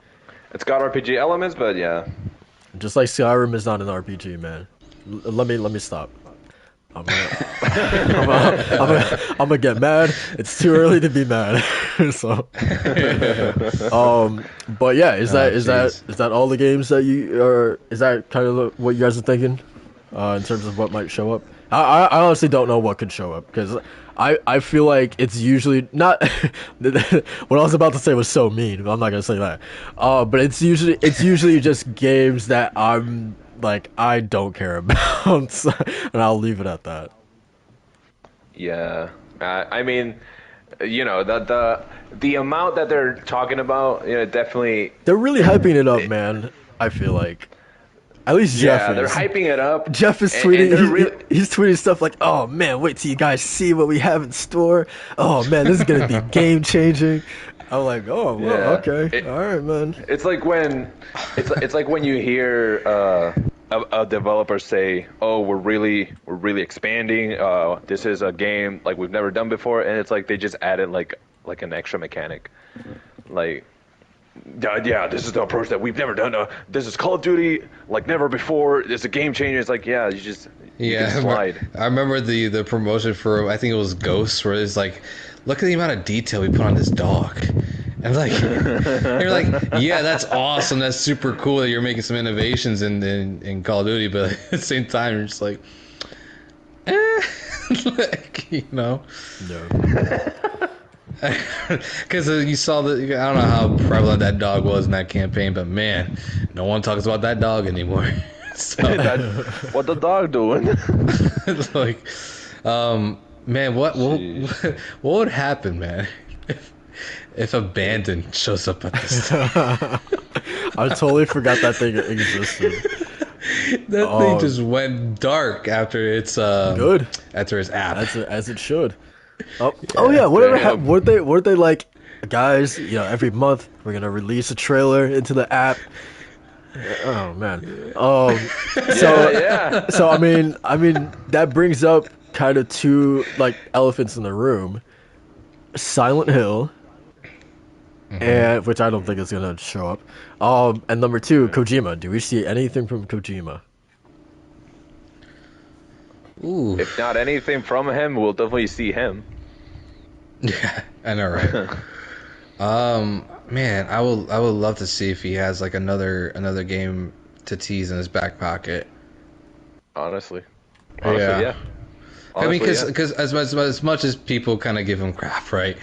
It's got RPG elements, but yeah. Just like Skyrim is not an RPG, man. Let me stop. I'm gonna get mad. It's too early to be mad. So, but yeah, is that all the games that you are? Is that kind of what you guys are thinking, in terms of what might show up? I honestly don't know what could show up because I feel like it's usually not. What I was about to say was so mean, but I'm not gonna say that. But it's usually just games that I'm like I don't care about, and I'll leave it at that. Yeah, I mean, you know, the amount that they're talking about, you know, definitely. They're really hyping it up, man. I feel like. At least Jeff Yeah, is. they're hyping it up. Jeff is and tweeting. He's tweeting stuff like, "Oh man, wait till you guys see what we have in store. Oh man, this is gonna be game changing." I'm like, "Oh, well, Yeah. okay, all right, man." It's like when you hear a developer say, "Oh, we're really expanding. This is a game like we've never done before," and it's like they just added like an extra mechanic, like. Yeah, this is the approach that we've never done. This is Call of Duty like never before. It's a game changer. It's like, yeah, you can slide. I remember the promotion for I think it was Ghosts, where it's like, look at the amount of detail we put on this dog, And like, you're like, yeah, that's awesome. That's super cool that you're making some innovations in Call of Duty, but at the same time, you're just like, like, you know. No. Because you saw that. I don't know how prevalent that dog was in that campaign, but man, no one talks about that dog anymore. So, What the dog doing? it's like, man, what would happen, man, if Abandon shows up at this time? I totally forgot that thing existed. That thing just went dark after its Good. after its app. As it should. Oh yeah, whatever. Weren't they like, guys? You know, every month we're gonna release a trailer into the app. Oh man. Yeah. So I mean that brings up kind of two like elephants in the room. Silent Hill, and which I don't think is gonna show up. And number two, Kojima. Do we see anything from Kojima? Ooh, If not anything from him, we'll definitely see him. yeah, I know, right? Man, I would love to see if he has like another game to tease in his back pocket. Honestly, I yeah. mean, Honestly, because as much as people kind of give him crap, right,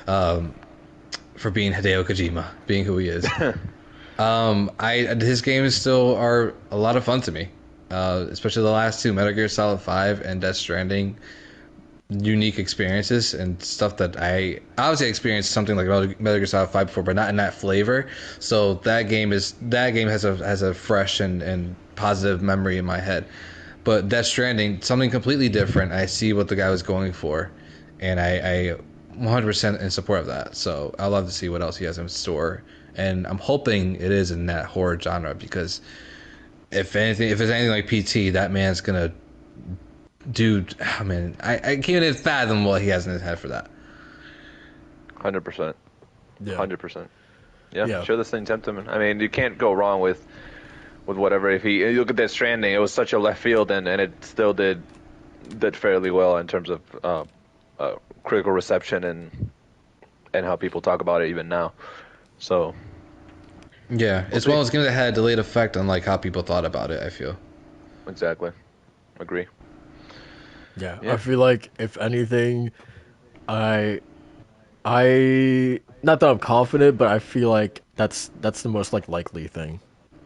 for being Hideo Kojima, being who he is, his games still are a lot of fun to me, especially the last two, Metal Gear Solid 5 and Death Stranding. Unique experiences and stuff that I obviously experienced something like Metal Gear Solid 5 before, but not in that flavor. So that game has a fresh and positive memory in my head. But Death Stranding, something completely different. I see what the guy was going for, and I 100% in support of that. So I'd love to see what else he has in store, and I'm hoping it is in that horror genre, because if it's anything like PT, that man's gonna. Dude, oh man, I can't even fathom what he has in his head for that. 100%. Yeah. 100%. Yeah. Yeah. Sure, this thing tempted him. I mean, you can't go wrong with whatever. If you look at that Stranding, it was such a left field, and it still did fairly well in terms of critical reception and how people talk about it even now. So. Yeah, it's one of those games that had a delayed effect on like how people thought about it, I feel. Exactly. Agree. Yeah, Yeah. I feel like if anything, I not that I'm confident, but I feel like that's the most like likely thing,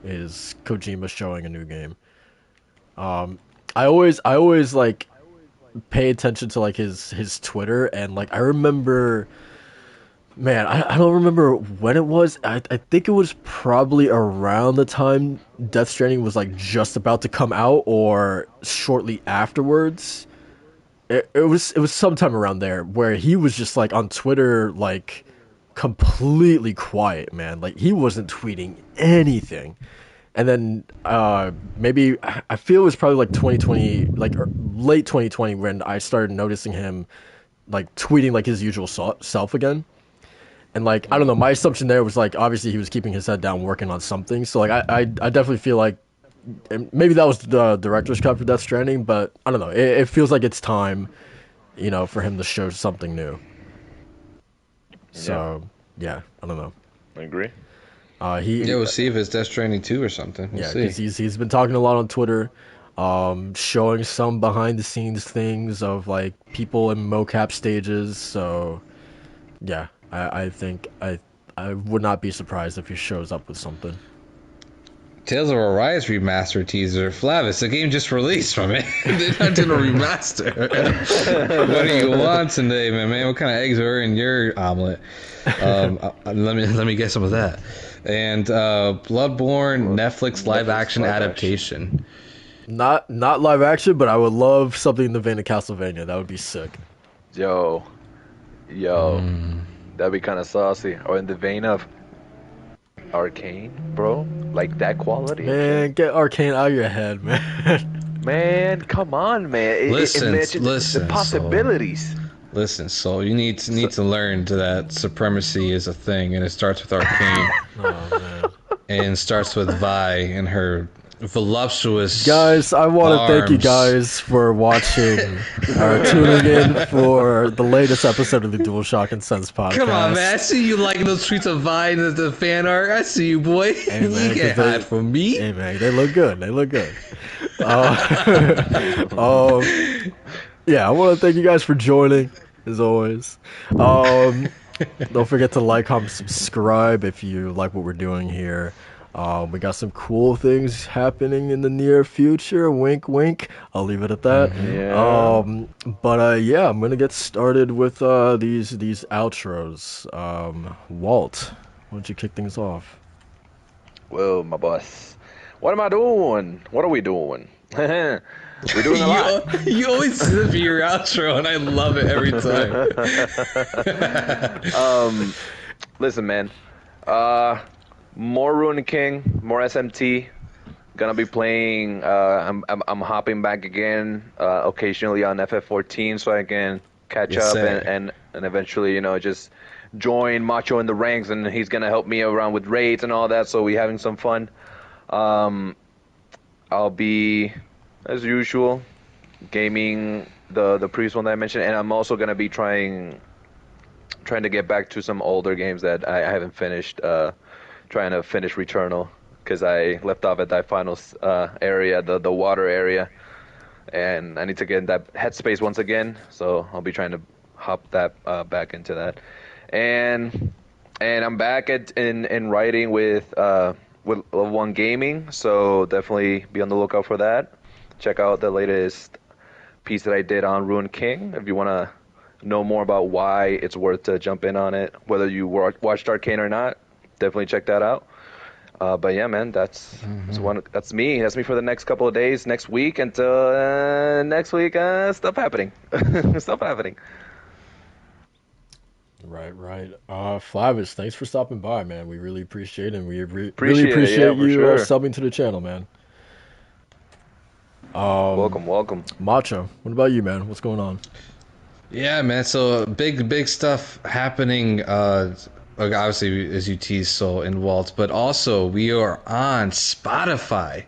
is Kojima showing a new game. I always like pay attention to like his Twitter, and like I remember, man, I don't remember when it was. I think it was probably around the time Death Stranding was like just about to come out or shortly afterwards. It was sometime around there where he was just like on Twitter like completely quiet, man. Like he wasn't tweeting anything. And then maybe I feel it was probably like 2020, like late 2020, when I started noticing him like tweeting like his usual self again. And like I don't know, my assumption there was like obviously he was keeping his head down working on something. So like I definitely feel like. And maybe that was the director's cut for Death Stranding, but I don't know. It feels like it's time, for him to show something new. So, yeah, I don't know. I agree. We'll see if it's Death Stranding 2 or something. We'll see. 'Cause he's been talking a lot on Twitter, showing some behind the scenes things of like people in mocap stages. So, yeah, I think I would not be surprised if he shows up with something. Tales of Arise remaster teaser. Flavis, the game just released, my man. They're not doing a remaster. What do you want today, my man? What kind of eggs are in your omelet? Let me get some of that. And Bloodborne Netflix live action adaptation. Not live action, but I would love something in the vein of Castlevania. That would be sick. Yo, that'd be kind of saucy. Or in the vein of Arcane, bro, like that quality. Man, get Arcane out of your head, man. Man, come on, man. Imagine the possibilities. So you need to learn that supremacy is a thing, and it starts with Arcane. Oh man. And starts with Vi and her voluptuous Guys, I want to thank you arms. guys for watching or tuning in for the latest episode of the DualShock and Sense podcast. Come on, man. I see you liking those tweets of Vine and the fan art. I see you, boy. Hey, man, You can't hide from me. Hey, man, they look good. They look good. Yeah, I want to thank you guys for joining, as always. Don't forget to like, comment, subscribe if you like what we're doing here. We got some cool things happening in the near future. Wink, wink. I'll leave it at that. Yeah. Yeah, I'm gonna get started with these outros. Walt, why don't you kick things off? Well, my boss, what am I doing? What are we doing? We're doing a lot. You always do your outro, and I love it every time. Listen, man. More Ruined King, more SMT. Gonna be playing. I'm hopping back again occasionally on FF14 so I can catch Yes, up sir. and eventually, just join Macho in the ranks, and he's gonna help me around with raids and all that. So we having some fun. I'll be, as usual, gaming the previous one that I mentioned, and I'm also gonna be trying to get back to some older games that I haven't finished. Trying to finish Returnal because I left off at that final area, the water area, and I need to get in that headspace once again. So I'll be trying to hop that back into that, and I'm back in writing with Level 1 Gaming. So definitely be on the lookout for that. Check out the latest piece that I did on Ruined King if you want to know more about why it's worth to jump in on it, whether you watched Arcane or not. Definitely check that out. But yeah, man, that's me. That's me for the next couple of days, next week until next week. Stuff happening. Stuff happening. Right. Flavis, thanks for stopping by, man. We really appreciate it, and we really Appreciate it, appreciate yeah, for you sure. subbing to the channel, man. Welcome. Macho, what about you, man? What's going on? Yeah, man. So big stuff happening. Like obviously, as you tease, Soul and Walt, but also we are on Spotify.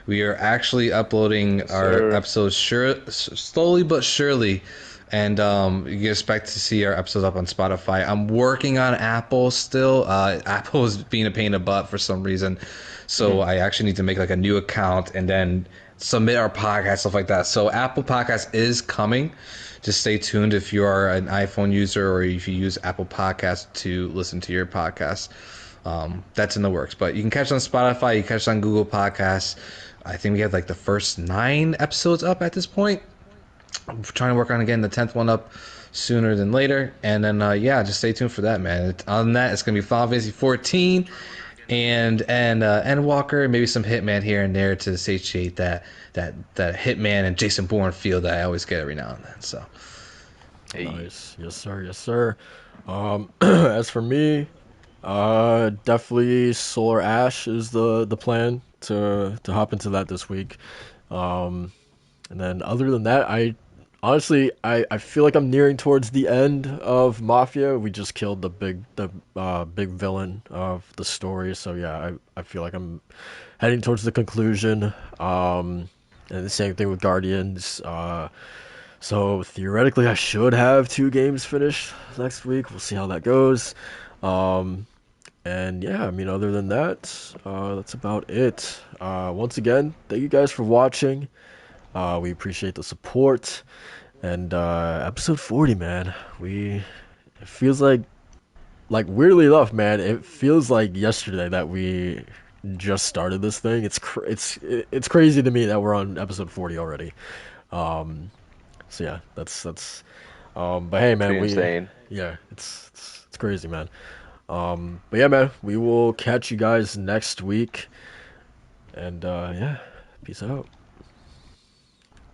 We are actually uploading our sir. episodes slowly but surely, and you can expect to see our episodes up on Spotify. I'm working on Apple still. Apple is being a pain in the butt for some reason, so I actually need to make like a new account and then submit our podcast, stuff like that. So Apple Podcast is coming. Just stay tuned if you are an iPhone user or if you use Apple Podcasts to listen to your podcast. That's in the works. But you can catch it on Spotify. You can catch it on Google Podcasts. I think we have like the first 9 episodes up at this point. I'm trying to work on getting the 10th one up sooner than later. And then, just stay tuned for that, man. Other than that, it's going to be Final Fantasy 14 and Endwalker, maybe some Hitman here and there to satiate that Hitman and Jason Bourne feel that I always get every now and then. So Hey. Nice. Yes, sir. As for me, definitely Solar Ash is the plan to hop into that this week. And then other than that, I feel like I'm nearing towards the end of Mafia. We just killed the big villain of the story, so yeah, I feel like I'm heading towards the conclusion. And the same thing with Guardians. So theoretically, I should have 2 games finished next week. We'll see how that goes. And yeah, I mean, other than that, that's about it. Once again, thank you guys for watching. We appreciate the support. And episode 40, man. It feels like weirdly enough, man, it feels like yesterday that we just started this thing. It's crazy to me that we're on episode 40 already. So yeah, that's but hey, man, Pretty insane. yeah, it's crazy, man. But yeah, man, we will catch you guys next week. And yeah, peace out.